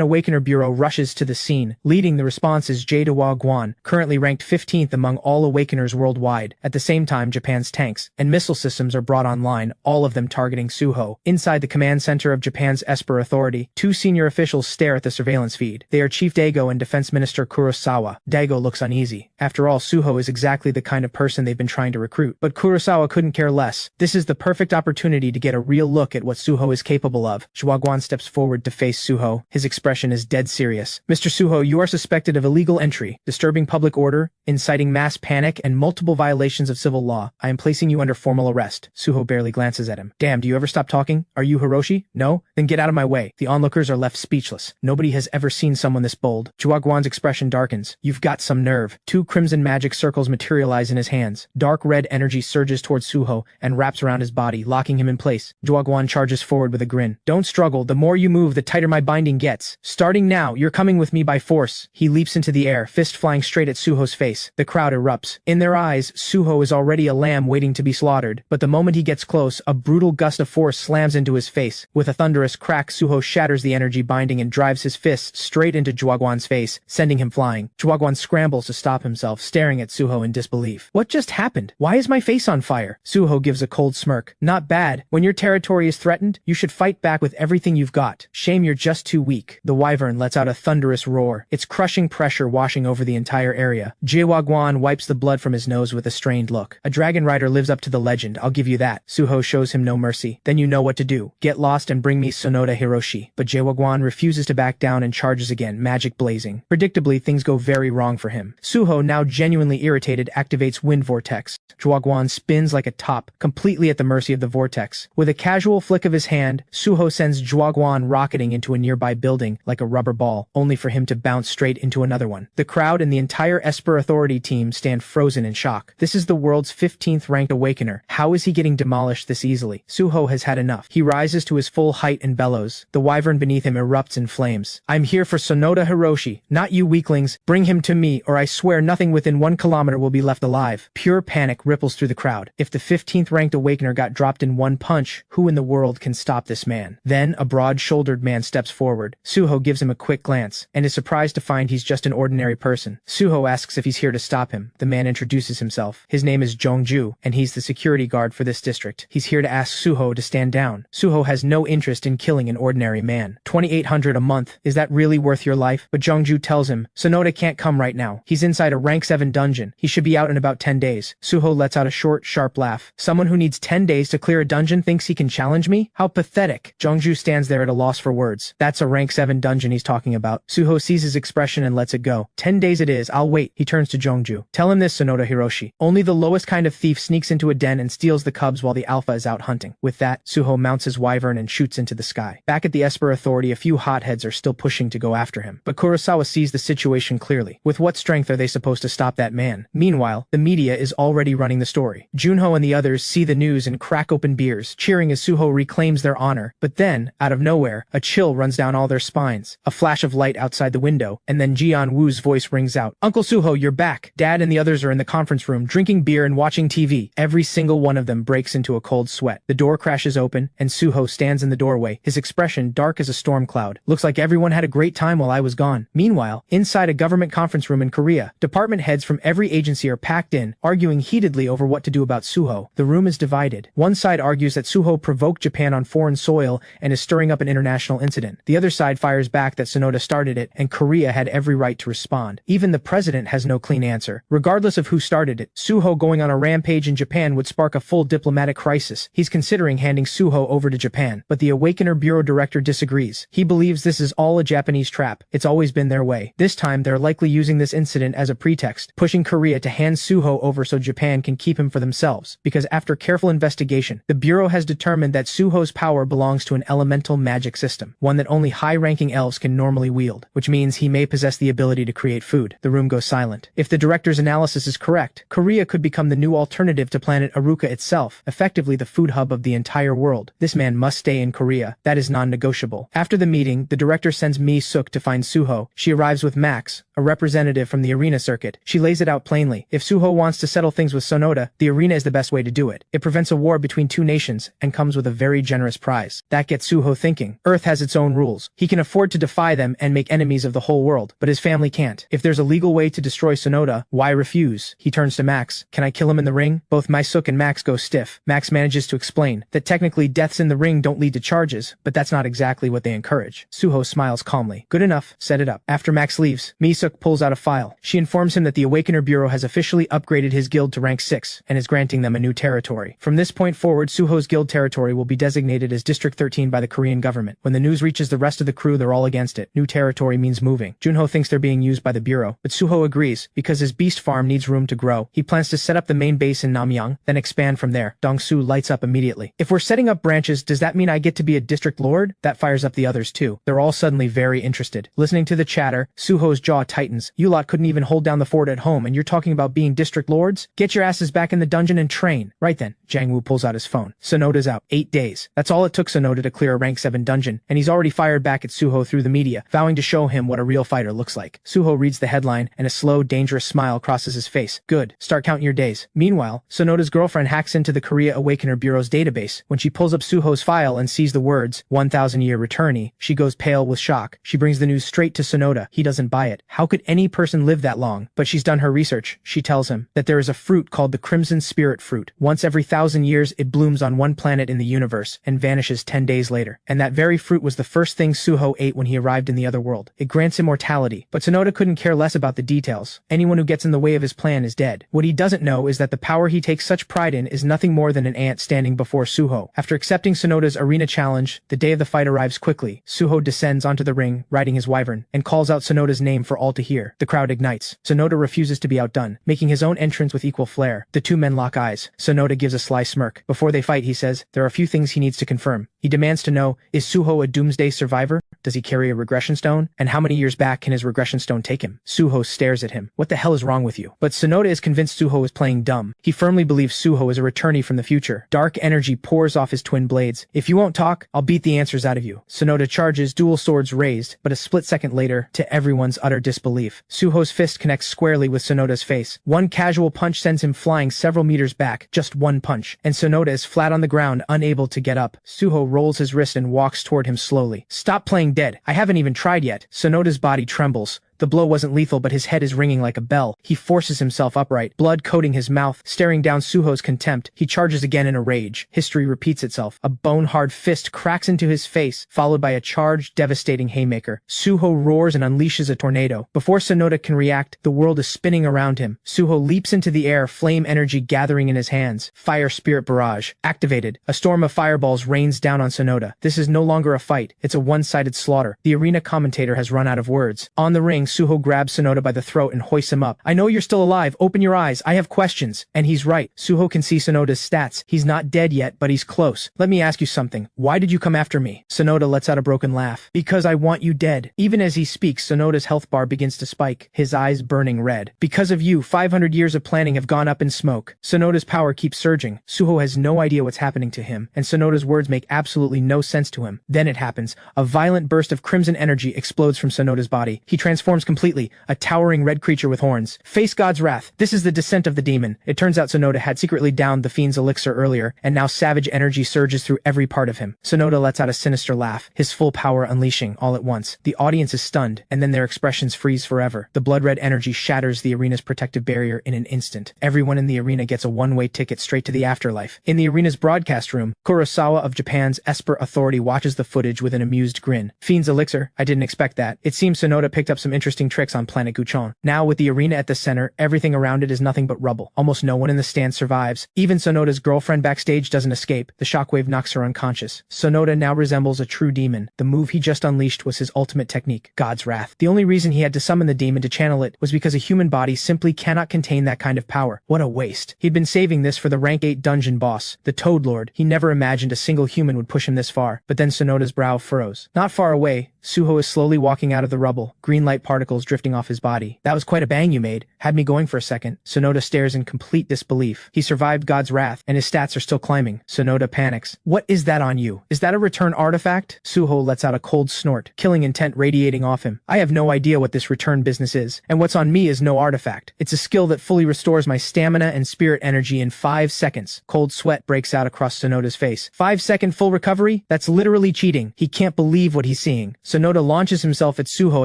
Awakener Bureau rushes to the scene. Leading the response is Jae-dawa Guan, currently ranked 15th among all Awakeners worldwide. At the same time, Japan's tanks and missile systems are brought online, all of them targeting Suho. Inside the command center of Japan's Esper Authority, 2 senior officials stare at the surveillance feed. They are Chief Daigo and Defense Minister Kurosawa. Daigo looks uneasy. After all, Suho is exactly the kind of person they've been trying to recruit. But Kurosawa couldn't care less. This is the perfect opportunity to get a real look at what Suho is capable of. Zhuaguan steps forward to face Suho. His expression is dead serious. Mr. Suho, you are suspected of illegal entry, disturbing public order, inciting mass panic, and multiple violations of civil law. I am placing you under formal arrest. Suho barely glances at him. Damn, do you ever stop talking? Are you Hiroshi? No? Then get out of my way. The onlookers are left speechless. Nobody has ever seen someone this bold. Zhuaguan's expression darkens. You've got some nerve. 2 crimson magic circles materialize in his hands. Dark red energy surges towards Suho and wraps around his body, locking him in place. Zhuaguan charges forward with a grin. Don't struggle. The more you move, the tighter my binding gets. Starting now, you're coming with me by force. He leaps into the air, fist flying straight at Suho's face. The crowd erupts. In their eyes, Suho is already a lamb waiting to be slaughtered, but the moment he gets close, a brutal gust of force slams into his face. With a thunderous crack, Suho shatters the energy binding and drives his fists straight into Zhuaguan's face, sending him flying. Zhuaguan scrambles to stop himself, staring at Suho in disbelief. What just happened? Why is my face on fire? Suho gives a cold smirk. Not bad. When your territory is threatened, you should fight back with everything you've got. Shame you're just too weak. The wyvern lets out a thunderous roar, its crushing pressure washing over the entire area. Jaewa Guan wipes the blood from his nose with a strained look. A dragon rider lives up to the legend, I'll give you that. Suho shows him no mercy. Then you know what to do. Get lost and bring me Sonoda Hiroshi. But Jaewagwan refuses to back down and charges again, magic blazing. Predictably, things go very wrong for him. Suho, now genuinely irritated, activates Wind Vortex. Jaewagwan spins like a top, completely at the mercy of the vortex. With a casual flick of his hand, Suho sends Jaewagwan rocketing into a nearby building like a rubber ball, only for him to bounce straight into another one. The crowd and the entire Esper Authority team stand frozen in shock. This is the world's 15th ranked awakener. How is he getting demolished this easily? Suho has had enough. He rises to his full height and bellows. The wyvern beneath him erupts in flames. I'm here for Sonoda Hiroshi, not you weaklings. Bring him to me, or I swear nothing within 1 kilometer will be left alive. Pure panic ripples through the crowd. If the 15th ranked awakener got dropped in one punch, who in the world can stop this man? Then a broad-shouldered man steps forward. Suho gives him a quick glance, and is surprised to find he's just an ordinary person. Suho asks if he's here to stop him. The man introduces himself. His name is Jongju, and he's the security guard for this district. He's here to ask Suho to stand down. Suho has no interest in killing an ordinary man. 2,800 a month, is that really worth your life? But Jongju tells him, Sonoda can't come right now. He's inside a rank 7 dungeon. He should be out in about 10 days. Suho lets out a short, sharp laugh. Someone who needs 10 days to clear a dungeon thinks he can challenge me? How pathetic. Jongju stands there at a loss for words. That's a rank 7 dungeon he's talking about. Suho sees his expression and lets it go. 10 days it is, I'll wait. He turns to Jongju. Tell him this, Sonoda Hiroshi. Only the lowest kind of thief sneaks into a den and steals the cubs while the alpha is out hunting. With that, Suho mounts his wyvern and shoots into the sky. Back at the Esper Authority, a few hotheads are still pushing to go after him. But Kurosawa sees the situation clearly. With what strength are they supposed to stop that man? Meanwhile, the media is already running the story. Junho and the others see the news and crack open beers, cheering as Suho reclaims their honor. But then, out of nowhere, a chill runs down all their spines. A flash of light outside the window, and then Jian Wu's voice rings out. Uncle Suho, you're back. Dad and the others are in the conference room, drinking beer and watching TV. Every single one of them breaks into a cold sweat. The door crashes open, and Suho stands in the doorway, his expression dark as a storm cloud. Looks like everyone had a great time while I was gone. Meanwhile, inside a government conference room in Korea, department heads from every agency are packed in, arguing heatedly over what to do about Suho. The room is divided. One side argues that Suho provoked Japan on foreign soil and is stirring up an international incident. The other side fires back that Sonoda started it, and Korea had every right to respond. Even the president has no clean answer. Regardless of who started it, Suho going on a rampage in Japan would spark a full diplomatic crisis. He's considering handing Suho over to Japan, but the Awakener Bureau director disagrees. He believes this is all a Japanese trap. It's always been their way. This time, they're likely using this incident as a pretext, pushing Korea to hand Suho over so Japan can keep him for themselves. Because after careful investigation, the Bureau has determined that Suho's power belongs to an elemental magic system, one that only high-ranking elves can normally wield, which means he may possess the ability to create food. The room goes silent. If the director's analysis is correct, Korea could become the new alternative to planet Aruka itself, effectively the food hub of the entire world. This man must stay in Korea. That is non-negotiable. After the meeting, the director sends Mi-suk to find Suho. She arrives with Max, a representative from the arena circuit. She lays it out plainly. If Suho wants to settle things with Sonoda, the arena is the best way to do it. It prevents a war between two nations and comes with a very generous prize. That gets Suho thinking. Earth has its own rules. He can afford to defy them and make enemies of the whole world, but his family can't. If there's a legal way to destroy Sonoda, why refuse? He turns to Max. Can I kill him in the ring? Both Mi-suk and Max go stiff. Max manages to explain that technically deaths in the ring don't lead to charges, but that's not exactly what they encourage. Suho smiles calmly. Good enough. Set it up. After Max leaves, Mi-suk pulls out a file. She informs him that the Awakener Bureau has officially upgraded his guild to rank 6 and is granting them a new territory. From this point forward, Suho's guild territory will be designated as District 13 by the Korean government. When the news reaches the rest of the crew, they're all against it. New territory means moving. Junho thinks they're being used by the Bureau, but Suho agrees because his beast farm needs room to grow. He plans to set up the main base in Namyang, then expand from there. Dong-su lights up immediately. If we're setting up branches, does that mean I get to be a district lord? That fires up the others too. They're all suddenly very interested. Listening to the chatter, Suho's jaw tightens. You lot couldn't even hold down the fort at home, and you're talking about being district lords? Get your asses back in the dungeon and train. Right then, Jang-woo pulls out his phone. Sonoda's out. 8 days. That's all it took Sonoda to clear a rank 7 dungeon, and he's already fired back at Suho through the media, vowing to show him what a real fighter looks like. Suho reads the headline, and a slow, dangerous smile crosses his face. Good. Start counting your days. Meanwhile, Sonoda's girlfriend hacks into the Korea Awakener Bureau's database. When she pulls up Suho's file and sees the words, 1,000-year returnee, she goes pale with shock. She brings the news straight to Sonoda. He doesn't buy it. How could any person live that long? But she's done her research. She tells him that there is a fruit called the Crimson Spirit Fruit. Once every 1,000 years, it blooms on one planet in the universe and vanishes 10 days later. And that very fruit was the first thing Suho ate when he arrived in the other world. It grants immortality, but Sonoda couldn't care less about the details. Anyone who gets in the way of his plan is dead. What he doesn't know is that the power he takes such pride in is nothing more than an ant standing before Suho. After accepting Sonoda's arena challenge, the day of the fight arrives quickly. Suho descends onto the ring, riding his wyvern, and calls out Sonoda's name for all to hear. The crowd ignites. Sonoda refuses to be outdone, making his own entrance with equal flair. The two men lock eyes. Sonoda gives a sly smirk. Before they fight, he says, there are a few things he needs to confirm. He demands to know, is Suho a doomsday survivor? Does he carry a regression stone? And how many years back can his regression stone take him? Suho stares at him. What the hell is wrong with you? But Sonoda is convinced Suho is playing dumb. He firmly believes Suho is a returnee from the future. Dark energy pours off his twin blades. If you won't talk, I'll beat the answers out of you. Sonoda charges, dual swords raised, but a split second later, to everyone's utter disbelief, Suho's fist connects squarely with Sonoda's face. One casual punch sends him flying several meters back, just one punch, and Sonoda is flat on the ground, unable to get up. Suho rolls his wrist and walks toward him slowly. Stop playing dead. I haven't even tried yet. Sonoda's body trembles. The blow wasn't lethal, but his head is ringing like a bell. He forces himself upright, blood coating his mouth, staring down Suho's contempt. He charges again in a rage. History repeats itself. A bone-hard fist cracks into his face, followed by a charged, devastating haymaker. Suho roars and unleashes a tornado. Before Sonoda can react, the world is spinning around him. Suho leaps into the air, flame energy gathering in his hands. Fire Spirit Barrage activated. A storm of fireballs rains down on Sonoda. This is no longer a fight. It's a one-sided slaughter. The arena commentator has run out of words. On the ring, Suho grabs Sonoda by the throat and hoists him up. I know you're still alive. Open your eyes. I have questions. And he's right. Suho can see Sonoda's stats. He's not dead yet, but he's close. Let me ask you something. Why did you come after me? Sonoda lets out a broken laugh. Because I want you dead. Even as he speaks, Sonoda's health bar begins to spike, his eyes burning red. Because of you, 500 years of planning have gone up in smoke. Sonoda's power keeps surging. Suho has no idea what's happening to him, and Sonoda's words make absolutely no sense to him. Then it happens. A violent burst of crimson energy explodes from Sonoda's body. He transforms completely, a towering red creature with horns. Face God's wrath. This is the descent of the demon. It turns out Sonoda had secretly downed the fiend's elixir earlier, and now savage energy surges through every part of him. Sonoda lets out a sinister laugh, his full power unleashing all at once. The audience is stunned, and then their expressions freeze forever. The blood-red energy shatters the arena's protective barrier in an instant. Everyone in the arena gets a one-way ticket straight to the afterlife. In the arena's broadcast room, Kurosawa of Japan's Esper Authority watches the footage with an amused grin. Fiend's elixir? I didn't expect that. It seems Sonoda picked up some interesting tricks on planet Guchon. Now, with the arena at the center, everything around it is nothing but rubble. Almost no one in the stand survives. Even Sonoda's girlfriend backstage doesn't escape. The shockwave knocks her unconscious. Sonoda now resembles a true demon. The move he just unleashed was his ultimate technique, God's wrath. The only reason he had to summon the demon to channel it was because a human body simply cannot contain that kind of power. What a waste. He'd been saving this for the rank 8 dungeon boss, the Toad Lord. He never imagined a single human would push him this far. But then Sonoda's brow furrows. Not far away, Suho is slowly walking out of the rubble, green light particles drifting off his body. That was quite a bang you made. Had me going for a second. Sonoda stares in complete disbelief. He survived God's wrath, and his stats are still climbing. Sonoda panics. What is that on you? Is that a return artifact? Suho lets out a cold snort, killing intent radiating off him. I have no idea what this return business is, and what's on me is no artifact. It's a skill that fully restores my stamina and spirit energy in 5 seconds. Cold sweat breaks out across Sonoda's face. 5-second full recovery? That's literally cheating. He can't believe what he's seeing. Sonoda launches himself at Suho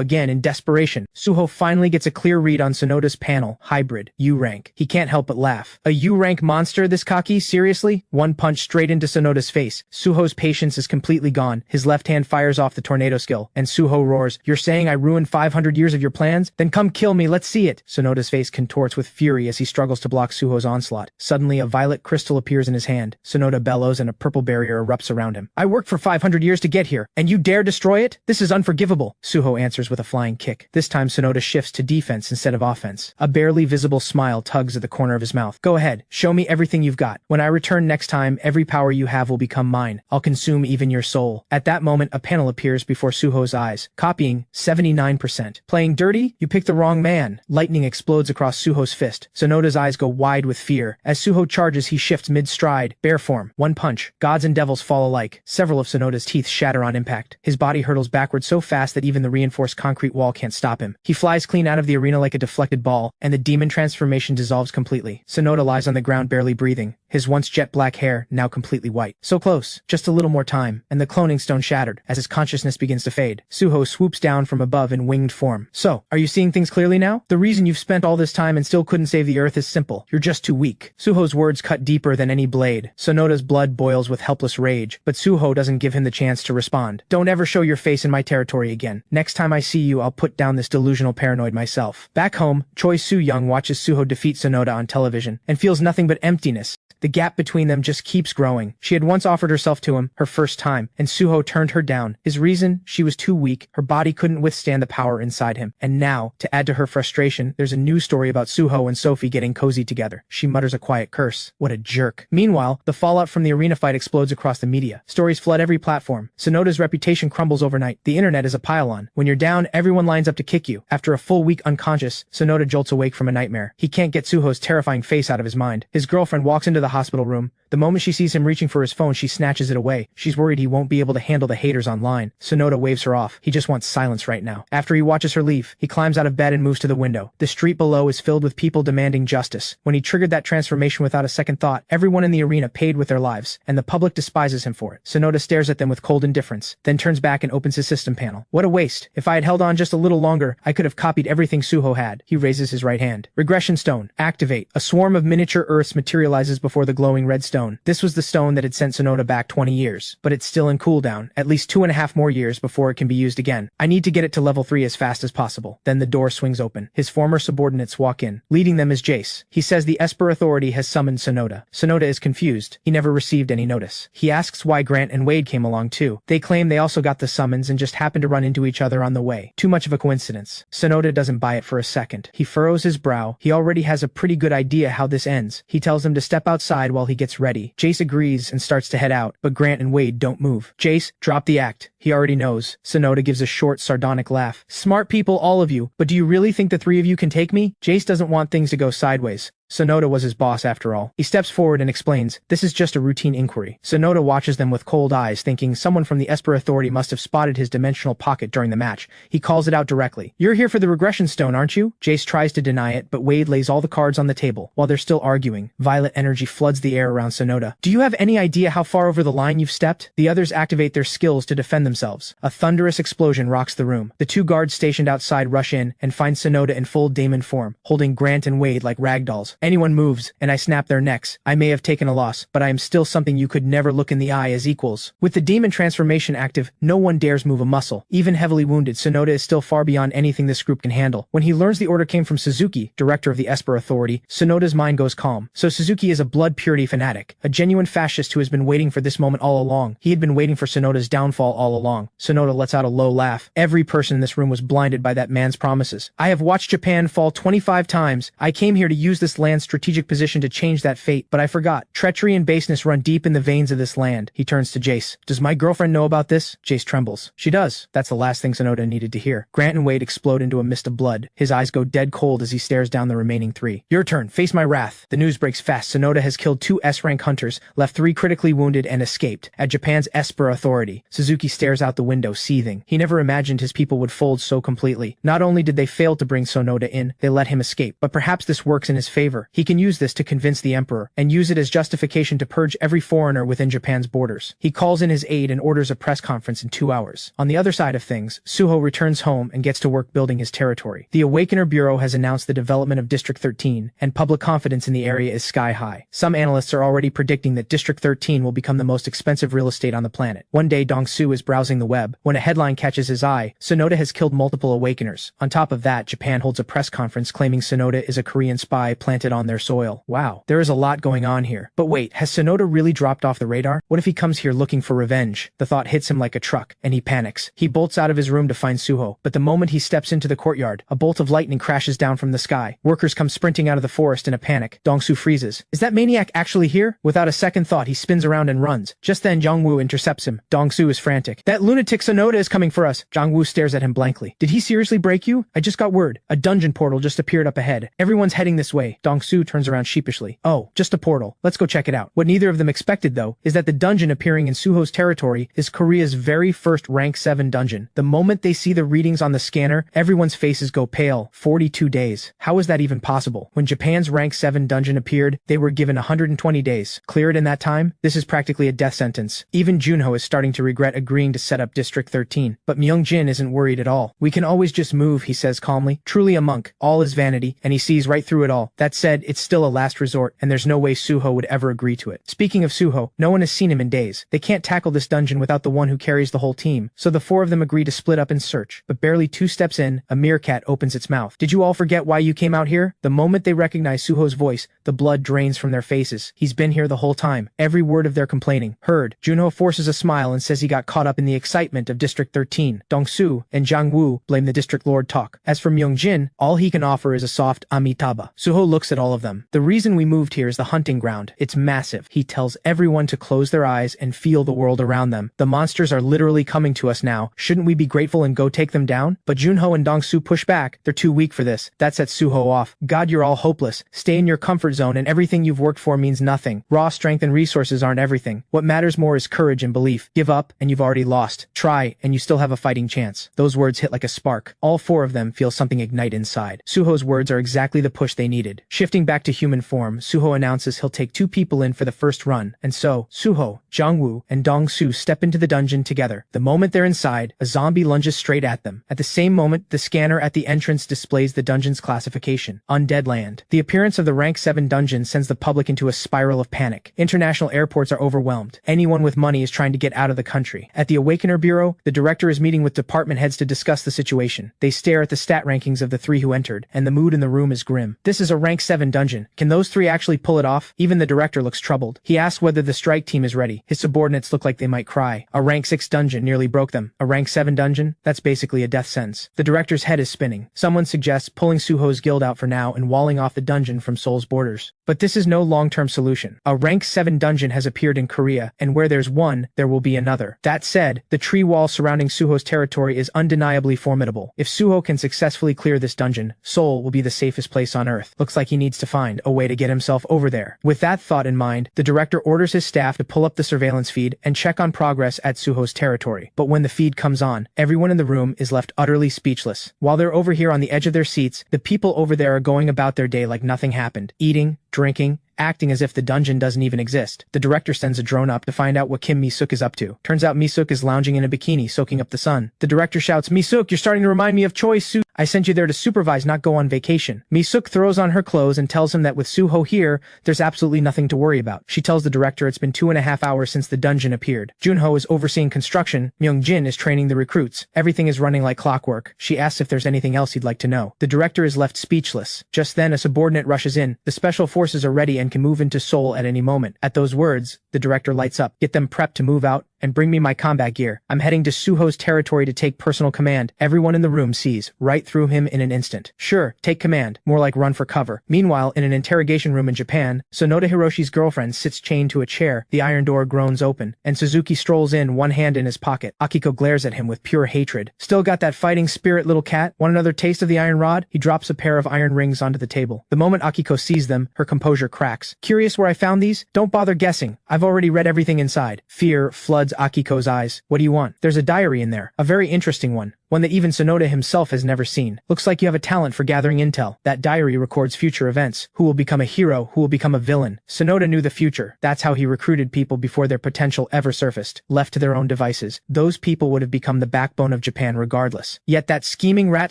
again in desperation. Suho finally gets a clear read on Sonoda's panel, hybrid, U rank. He can't help but laugh. A U rank monster this cocky? Seriously? One punch straight into Sonoda's face. Suho's patience is completely gone. His left hand fires off the tornado skill, and Suho roars, "You're saying I ruined 500 years of your plans? Then come kill me, let's see it." Sonoda's face contorts with fury as he struggles to block Suho's onslaught. Suddenly, a violet crystal appears in his hand. Sonoda bellows and a purple barrier erupts around him. "I worked for 500 years to get here, and you dare destroy it? This is unforgivable." Suho answers with a flying kick. This time Sonoda shifts to defense instead of offense. A barely visible smile tugs at the corner of his mouth. "Go ahead, show me everything you've got. When I return next time, every power you have will become mine. I'll consume even your soul." At that moment, a panel appears before Suho's eyes. Copying, 79%. Playing dirty? You picked the wrong man. Lightning explodes across Suho's fist. Sonoda's eyes go wide with fear. As Suho charges, he shifts mid-stride. Bear form. One punch. Gods and devils fall alike. Several of Sonoda's teeth shatter on impact. His body hurtles back backward so fast that even the reinforced concrete wall can't stop him. He flies clean out of the arena like a deflected ball, and the demon transformation dissolves completely. Sonoda lies on the ground barely breathing, his once jet black hair now completely white. So close, just a little more time, and the cloning stone shattered as his consciousness begins to fade. Suho swoops down from above in winged form. So, are you seeing things clearly now? The reason you've spent all this time and still couldn't save the Earth is simple. You're just too weak. Suho's words cut deeper than any blade. Sonoda's blood boils with helpless rage, but Suho doesn't give him the chance to respond. Don't ever show your face in my territory again. Next time I see you, I'll put down this delusional paranoid myself. Back home, Choi Soo-young watches Suho defeat Sonoda on television and feels nothing but emptiness. The gap between them just keeps growing. She had once offered herself to him, her first time, and Suho turned her down. His reason? She was too weak. Her body couldn't withstand the power inside him. And now, to add to her frustration, there's a new story about Suho and Sophie getting cozy together. She mutters a quiet curse. What a jerk. Meanwhile, the fallout from the arena fight explodes across the media. Stories flood every platform. Sonoda's reputation crumbles overnight. The internet is a pile-on. When you're down, everyone lines up to kick you. After a full week unconscious, Sonoda jolts awake from a nightmare. He can't get Suho's terrifying face out of his mind. His girlfriend walks into the hospital room. The moment she sees him reaching for his phone, she snatches it away. She's worried he won't be able to handle the haters online. Sonoda waves her off. He just wants silence right now. After he watches her leave, he climbs out of bed and moves to the window. The street below is filled with people demanding justice. When he triggered that transformation without a second thought, everyone in the arena paid with their lives, and the public despises him for it. Sonoda stares at them with cold indifference, then turns back and opens his system panel. What a waste. If I had held on just a little longer, I could have copied everything Suho had. He raises his right hand. Regression stone. Activate. A swarm of miniature Earths materializes before the glowing red stone. This was the stone that had sent Sonoda back 20 years, but it's still in cooldown, at least 2.5 more years before it can be used again. I need to get it to level 3 as fast as possible. Then the door swings open. His former subordinates walk in. Leading them is Jace. He says the Esper Authority has summoned Sonoda. Sonoda is confused. He never received any notice. He asks why Grant and Wade came along too. They claim they also got the summons and just happened to run into each other on the way. Too much of a coincidence. Sonoda doesn't buy it for a second. He furrows his brow. He already has a pretty good idea how this ends. He tells them to step outside while he gets ready. Jace agrees and starts to head out, but Grant and Wade don't move. Jace, drop the act. He already knows. Sonoda gives a short, sardonic laugh. Smart people, all of you, but do you really think the three of you can take me? Jace doesn't want things to go sideways. Sonoda was his boss after all. He steps forward and explains, this is just a routine inquiry. Sonoda watches them with cold eyes, thinking someone from the Esper Authority must have spotted his dimensional pocket during the match. He calls it out directly. You're here for the regression stone, aren't you? Jace tries to deny it, but Wade lays all the cards on the table. While they're still arguing, violet energy floods the air around Sonoda. Do you have any idea how far over the line you've stepped? The others activate their skills to defend themselves. A thunderous explosion rocks the room. The two guards stationed outside rush in and find Sonoda in full Damon form, holding Grant and Wade like ragdolls. Anyone moves, and I snap their necks. I may have taken a loss, but I am still something you could never look in the eye as equals. With the demon transformation active, no one dares move a muscle. Even heavily wounded, Sonoda is still far beyond anything this group can handle. When he learns the order came from Suzuki, director of the Esper Authority, Sonoda's mind goes calm. So Suzuki is a blood purity fanatic, a genuine fascist who has been waiting for this moment all along. He had been waiting for Sonoda's downfall all along. Sonoda lets out a low laugh. Every person in this room was blinded by that man's promises. I have watched Japan fall 25 times. I came here to use this land's strategic position to change that fate, but I forgot. Treachery and baseness run deep in the veins of this land. He turns to Jace. Does my girlfriend know about this? Jace trembles. She does. That's the last thing Sonoda needed to hear. Grant and Wade explode into a mist of blood. His eyes go dead cold as he stares down the remaining three. Your turn. Face my wrath. The news breaks fast. Sonoda has killed 2 S-rank hunters, left 3 critically wounded, and escaped. At Japan's Esper Authority, Suzuki stares out the window, seething. He never imagined his people would fold so completely. Not only did they fail to bring Sonoda in, they let him escape. But perhaps this works in his favor. He can use this to convince the emperor, and use it as justification to purge every foreigner within Japan's borders. He calls in his aide and orders a press conference in 2 hours. On the other side of things, Suho returns home and gets to work building his territory. The Awakener Bureau has announced the development of District 13, and public confidence in the area is sky high. Some analysts are already predicting that District 13 will become the most expensive real estate on the planet. One day, Dong-Su is browsing the web when a headline catches his eye. Sonoda has killed multiple Awakeners. On top of that, Japan holds a press conference claiming Sonoda is a Korean spy planted on their soil. Wow, there is a lot going on here. But wait, has Sonoda really dropped off the radar? What if he comes here looking for revenge? The thought hits him like a truck, and he panics. He bolts out of his room to find Suho, but the moment he steps into the courtyard, a bolt of lightning crashes down from the sky. Workers come sprinting out of the forest in a panic. Dong-Su freezes. Is that maniac actually here? Without a second thought, he spins around and runs. Just then, Jong-Woo intercepts him. Dong-Su is frantic. That lunatic Sonoda is coming for us. Jong-Woo stares at him blankly. Did he seriously break you? I just got word. A dungeon portal just appeared up ahead. Everyone's heading this way. Dong-su turns around sheepishly. Oh, just a portal. Let's go check it out. What neither of them expected, though, is that the dungeon appearing in Suho's territory is Korea's very first rank 7 dungeon. The moment they see the readings on the scanner, everyone's faces go pale. 42 days. How is that even possible? When Japan's rank 7 dungeon appeared, they were given 120 days. Clear it in that time? This is practically a death sentence. Even Junho is starting to regret agreeing to set up District 13. But Myung-jin isn't worried at all. We can always just move, he says calmly. Truly a monk. All is vanity, and he sees right through it all. That said, it's still a last resort, and there's no way Suho would ever agree to it. Speaking of Suho, no one has seen him in days. They can't tackle this dungeon without the one who carries the whole team, so the 4 of them agree to split up and search. But barely 2 steps in, a meerkat opens its mouth. Did you all forget why you came out here? The moment they recognize Suho's voice, the blood drains from their faces. He's been here the whole time. Every word of their complaining. Heard. Junho forces a smile and says he got caught up in the excitement of District 13. Dong-su and Jang-woo blame the district lord talk. As for Myung-jin, all he can offer is a soft Amitabha. Suho looks at all of them. The reason we moved here is the hunting ground. It's massive. He tells everyone to close their eyes and feel the world around them. The monsters are literally coming to us now. Shouldn't we be grateful and go take them down? But Junho and Dong-su push back. They're too weak for this. That sets Suho off. God, you're all hopeless. Stay in your comfort zone and everything you've worked for means nothing. Raw strength and resources aren't everything. What matters more is courage and belief. Give up and you've already lost. Try and you still have a fighting chance. Those words hit like a spark. All 4 of them feel something ignite inside. Suho's words are exactly the push they needed. Shifting back to human form, Suho announces he'll take 2 people in for the first run, and so, Suho, Jang-woo, and Dong-su step into the dungeon together. The moment they're inside, a zombie lunges straight at them. At the same moment, the scanner at the entrance displays the dungeon's classification. Undead Land. The appearance of the rank 7 dungeon sends the public into a spiral of panic. International airports are overwhelmed. Anyone with money is trying to get out of the country. At the Awakener Bureau, the director is meeting with department heads to discuss the situation. They stare at the stat rankings of the 3 who entered, and the mood in the room is grim. This is a rank 7 dungeon. Can those 3 actually pull it off? Even the director looks troubled. He asks whether the strike team is ready. His subordinates look like they might cry. A rank 6 dungeon nearly broke them. A rank 7 dungeon? That's basically a death sentence. The director's head is spinning. Someone suggests pulling Suho's guild out for now and walling off the dungeon from Seoul's borders. But this is no long-term solution. A rank 7 dungeon has appeared in Korea, and where there's one, there will be another. That said, the tree wall surrounding Suho's territory is undeniably formidable. If Suho can successfully clear this dungeon, Seoul will be the safest place on Earth. Looks like he needs to find a way to get himself over there. With that thought in mind, the director orders his staff to pull up the surveillance feed and check on progress at Suho's territory. But when the feed comes on, everyone in the room is left utterly speechless. While they're over here on the edge of their seats, the people over there are going about their day like nothing happened. Eating, drinking, acting as if the dungeon doesn't even exist. The director sends a drone up to find out what Kim Mi-suk is up to. Turns out Mi-suk is lounging in a bikini, soaking up the sun. The director shouts, "Mi-suk, you're starting to remind me of Choi Su. I sent you there to supervise, not go on vacation." Mi-suk throws on her clothes and tells him that with Suho here, there's absolutely nothing to worry about. She tells the director it's been 2.5 hours since the dungeon appeared. Junho is overseeing construction. Myung-jin is training the recruits. Everything is running like clockwork. She asks if there's anything else he'd like to know. The director is left speechless. Just then, a subordinate rushes in. The special forces are ready and can move into Seoul at any moment. At those words, the director lights up. Get them prepped to move out and bring me my combat gear. I'm heading to Suho's territory to take personal command. Everyone in the room sees right through him in an instant. Sure, take command. More like run for cover. Meanwhile, in an interrogation room in Japan, Sonoda Hiroshi's girlfriend sits chained to a chair. The iron door groans open, and Suzuki strolls in, one hand in his pocket. Akiko glares at him with pure hatred. Still got that fighting spirit, little cat? Want another taste of the iron rod? He drops a pair of iron rings onto the table. The moment Akiko sees them, her composure cracks. Curious where I found these? Don't bother guessing. I've already read everything inside. Fear floods Akiko's eyes. What do you want? There's a diary in there. A very interesting one. One that even Sonoda himself has never seen. Looks like you have a talent for gathering intel. That diary records future events. Who will become a hero, who will become a villain. Sonoda knew the future. That's how he recruited people before their potential ever surfaced. Left to their own devices, those people would have become the backbone of Japan regardless. Yet that scheming rat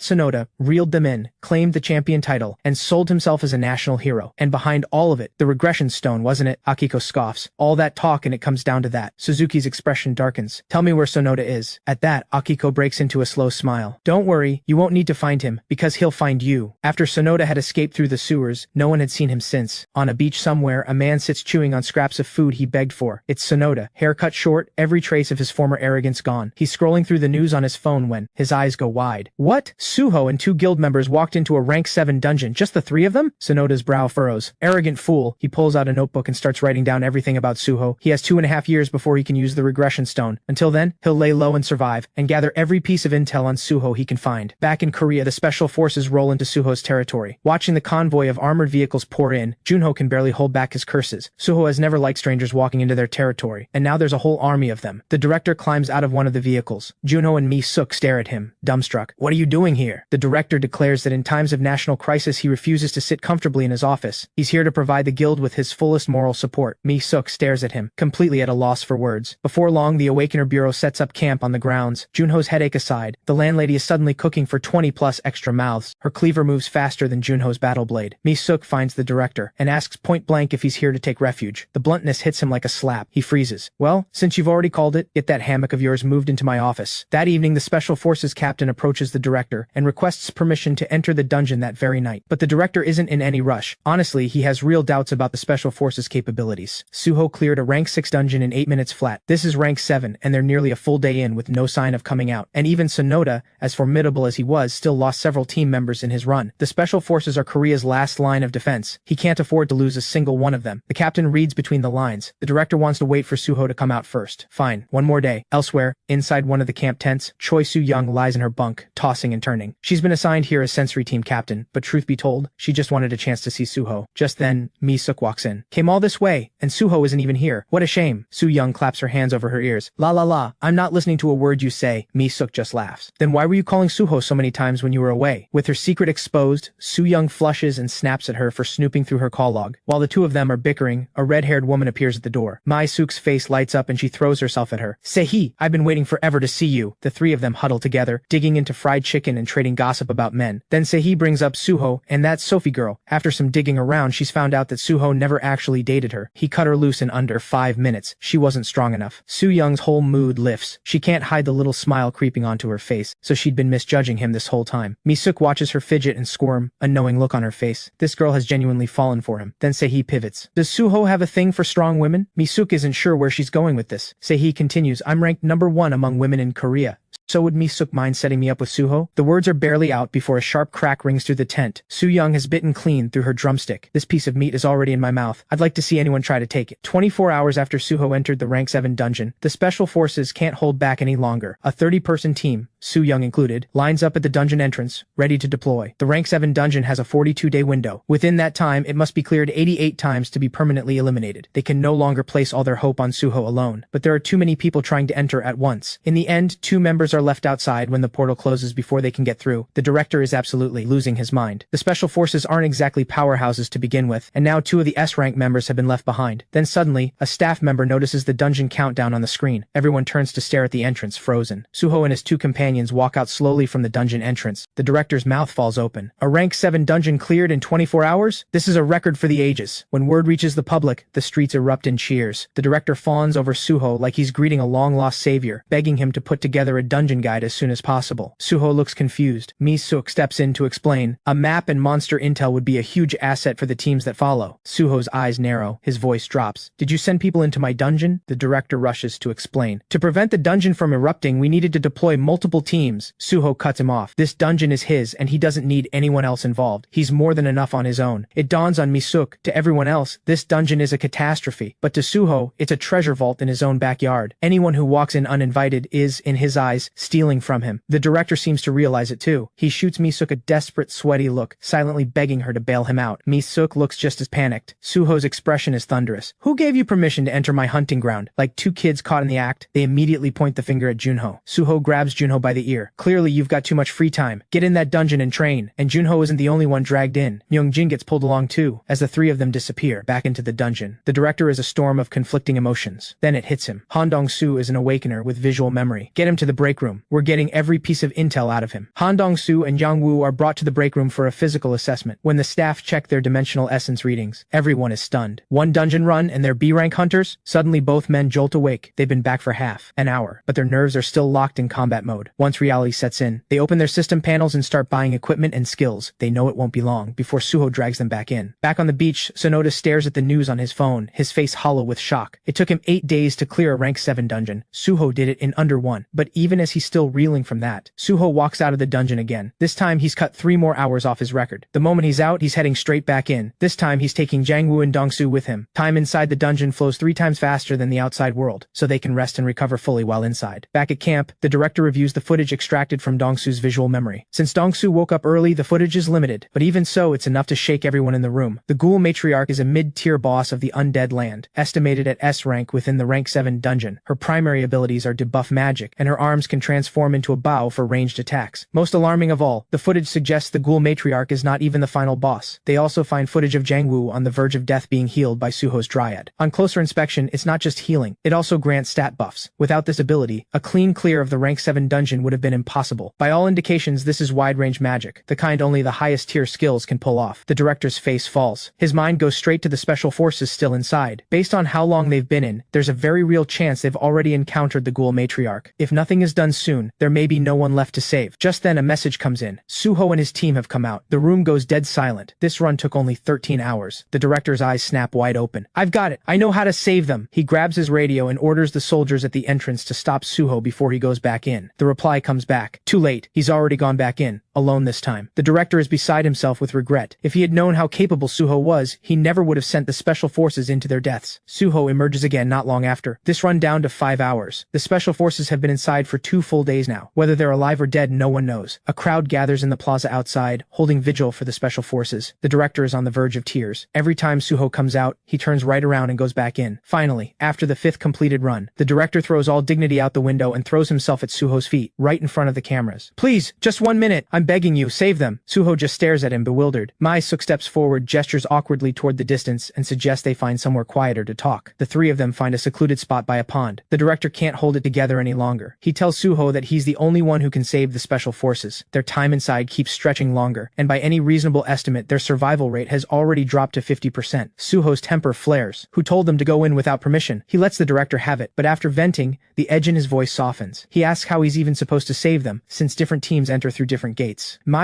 Sonoda reeled them in, claimed the champion title, and sold himself as a national hero. And behind all of it, the regression stone, wasn't it? Akiko scoffs. All that talk and it comes down to that. Suzuki's expression darkens. Tell me where Sonoda is. At that, Akiko breaks into a slow smile. Don't worry, you won't need to find him, because he'll find you. After Sonoda had escaped through the sewers, no one had seen him since. On a beach somewhere, a man sits chewing on scraps of food he begged for. It's Sonoda, hair cut short, every trace of his former arrogance gone. He's scrolling through the news on his phone when his eyes go wide. What? Suho and 2 guild members walked into a rank 7 dungeon, just the 3 of them? Sonoda's brow furrows. Arrogant fool. He pulls out a notebook and starts writing down everything about Suho. He has 2.5 years before he can use the regression stone. Until then, he'll lay low and survive, and gather every piece of intel intel on Suho he can find. Back in Korea, the special forces roll into Suho's territory. Watching the convoy of armored vehicles pour in, Junho can barely hold back his curses. Suho has never liked strangers walking into their territory, and now there's a whole army of them. The director climbs out of one of the vehicles. Junho and Mi-suk stare at him, dumbstruck. What are you doing here? The director declares that in times of national crisis he refuses to sit comfortably in his office. He's here to provide the guild with his fullest moral support. Mi-suk stares at him, completely at a loss for words. Before long, the Awakener Bureau sets up camp on the grounds. Junho's headache aside, the landlady is suddenly cooking for 20+ extra mouths. Her cleaver moves faster than Junho's battle blade. Mi-suk finds the director and asks point blank if he's here to take refuge. The bluntness hits him like a slap. He freezes. Well, since you've already called it, get that hammock of yours moved into my office. That evening, the Special Forces captain approaches the director and requests permission to enter the dungeon that very night. But the director isn't in any rush. Honestly, he has real doubts about the Special Forces capabilities. Suho cleared a rank 6 dungeon in 8 minutes flat. This is rank 7, and they're nearly a full day in with no sign of coming out. And even Sonoda, as formidable as he was, still lost several team members in his run. The Special Forces are Korea's last line of defense. He can't afford to lose a single one of them. The captain reads between the lines. The director wants to wait for Suho to come out first. Fine, one more day. Elsewhere, inside one of the camp tents, Choi Soo-young lies in her bunk, tossing and turning. She's been assigned here as sensory team captain, but truth be told, she just wanted a chance to see Suho. Just then, Mi-suk walks in. Came all this way, and Suho isn't even here. What a shame. Soo-young claps her hands over her ears. La la la, I'm not listening to a word you say. Mi-suk just laughs. Then why were you calling Suho so many times when you were away? With her secret exposed, Soo-young flushes and snaps at her for snooping through her call log. While the two of them are bickering, a red-haired woman appears at the door. Mi-suk's face lights up and she throws herself at her. Sehi, I've been waiting forever to see you. The three of them huddle together, digging into fried chicken and trading gossip about men. Then Sehi brings up Suho, and that Sophie girl. After some digging around, she's found out that Suho never actually dated her. He cut her loose in under 5 minutes. She wasn't strong enough. Soo-young's whole mood lifts. She can't hide the little smile creeping onto her face, so she'd been misjudging him this whole time. Mi-suk watches her fidget and squirm, a knowing look on her face. This girl has genuinely fallen for him. Then Sehi pivots. Does Suho have a thing for strong women? Mi-suk isn't sure where she's going with this. Sehi continues, I'm ranked number 1 among women in Korea. So would Mi-suk mind setting me up with Suho? The words are barely out before a sharp crack rings through the tent. Soo-young has bitten clean through her drumstick. This piece of meat is already in my mouth. I'd like to see anyone try to take it. 24 hours after Suho entered the rank 7 dungeon, the special forces can't hold back any longer. A 30-person team, Soo-young included, lines up at the dungeon entrance, ready to deploy. The rank 7 dungeon has a 42-day window. Within that time, it must be cleared 88 times to be permanently eliminated. They can no longer place all their hope on Suho alone, but there are too many people trying to enter at once. In the end, 2 members are left outside when the portal closes before they can get through. The director is absolutely losing his mind. The special forces aren't exactly powerhouses to begin with, and now 2 of the S-rank members have been left behind. Then suddenly, a staff member notices the dungeon countdown on the screen. Everyone turns to stare at the entrance, frozen. Suho and his 2 companions walk out slowly from the dungeon entrance. The director's mouth falls open. A rank 7 dungeon cleared in 24 hours? This is a record for the ages. When word reaches the public, the streets erupt in cheers. The director fawns over Suho like he's greeting a long-lost savior, begging him to put together a dungeon guide as soon as possible. Suho looks confused. Mi-suk steps in to explain. A map and monster intel would be a huge asset for the teams that follow. Suho's eyes narrow. His voice drops. Did you send people into my dungeon? The director rushes to explain. To prevent the dungeon from erupting, we needed to deploy multiple teams. Suho cuts him off. This dungeon is his, and he doesn't need anyone else involved. He's more than enough on his own. It dawns on Mi-suk. To everyone else, this dungeon is a catastrophe. But to Suho, it's a treasure vault in his own backyard. Anyone who walks in uninvited is, in his eyes, stealing from him. The director seems to realize it too. He shoots Mi-suk a desperate, sweaty look, silently begging her to bail him out. Mi-suk looks just as panicked. Suho's expression is thunderous. Who gave you permission to enter my hunting ground? Like 2 kids caught in the act, they immediately point the finger at Junho. Suho grabs Junho by the ear. Clearly, you've got too much free time. Get in that dungeon and train. And Junho isn't the only one dragged in. Myung-jin gets pulled along too, as the 3 of them disappear back into the dungeon. The director is a storm of conflicting emotions. Then it hits him. Han Dong-soo is an awakener with visual memory. Get him to the break room. We're getting every piece of intel out of him. Han Dong-soo and Yang Woo are brought to the break room for a physical assessment. When the staff check their dimensional essence readings, everyone is stunned. 1 dungeon run and they're B-rank hunters? Suddenly both men jolt awake. They've been back for half an hour, but their nerves are still locked in combat mode. Once reality sets in, they open their system panels and start buying equipment and skills. They know it won't be long before Suho drags them back in. Back on the beach, Sonoda stares at the news on his phone, his face hollow with shock. It took him 8 days to clear a rank 7 dungeon. Suho did it in under 1, but even as he's still reeling from that. Suho walks out of the dungeon again. This time he's cut 3 more hours off his record. The moment he's out, he's heading straight back in. This time he's taking Jangwoo and Dongsu with him. Time inside the dungeon flows 3 times faster than the outside world, so they can rest and recover fully while inside. Back at camp, the director reviews the footage extracted from Dongsu's visual memory. Since Dongsu woke up early, the footage is limited, but even so, it's enough to shake everyone in the room. The ghoul matriarch is a mid-tier boss of the undead land, estimated at S rank within the rank 7 dungeon. Her primary abilities are debuff magic, and her arms can transform into a bow for ranged attacks. Most alarming of all, the footage suggests the ghoul matriarch is not even the final boss. They also find footage of Jangwoo on the verge of death being healed by Suho's dryad. On closer inspection, it's not just healing, it also grants stat buffs. Without this ability, a clean clear of the rank 7 dungeon would have been impossible. By all indications, this is wide-range magic, the kind only the highest tier skills can pull off. The director's face falls. His mind goes straight to the special forces still inside. Based on how long they've been in, there's a very real chance they've already encountered the ghoul matriarch. If nothing is done soon, there may be no one left to save. Just then a message comes in. Suho and his team have come out. The room goes dead silent. This run took only 13 hours. The director's eyes snap wide open. I've got it. I know how to save them. He grabs his radio and orders the soldiers at the entrance to stop Suho before he goes back in. The reply comes back. Too late. He's already gone back in. Alone this time. The director is beside himself with regret. If he had known how capable Suho was, he never would have sent the special forces into their deaths. Suho emerges again not long after. This run down to 5 hours. The special forces have been inside for 2 full days now. Whether they're alive or dead, no one knows. A crowd gathers in the plaza outside, holding vigil for the special forces. The director is on the verge of tears. Every time Suho comes out, he turns right around and goes back in. Finally, after the 5th completed run, the director throws all dignity out the window and throws himself at Suho's feet, right in front of the cameras. Please, just 1 minute. I'm begging you, save them. Suho just stares at him bewildered. Suk steps forward, gestures awkwardly toward the distance, and suggests they find somewhere quieter to talk. The 3 of them find a secluded spot by a pond. The director can't hold it together any longer. He tells Suho that he's the only one who can save the special forces. Their time inside keeps stretching longer, and by any reasonable estimate, their survival rate has already dropped to 50%. Suho's temper flares. Who told them to go in without permission? He lets the director have it, but after venting, the edge in his voice softens. He asks how he's even supposed to save them, since different teams enter through different gates.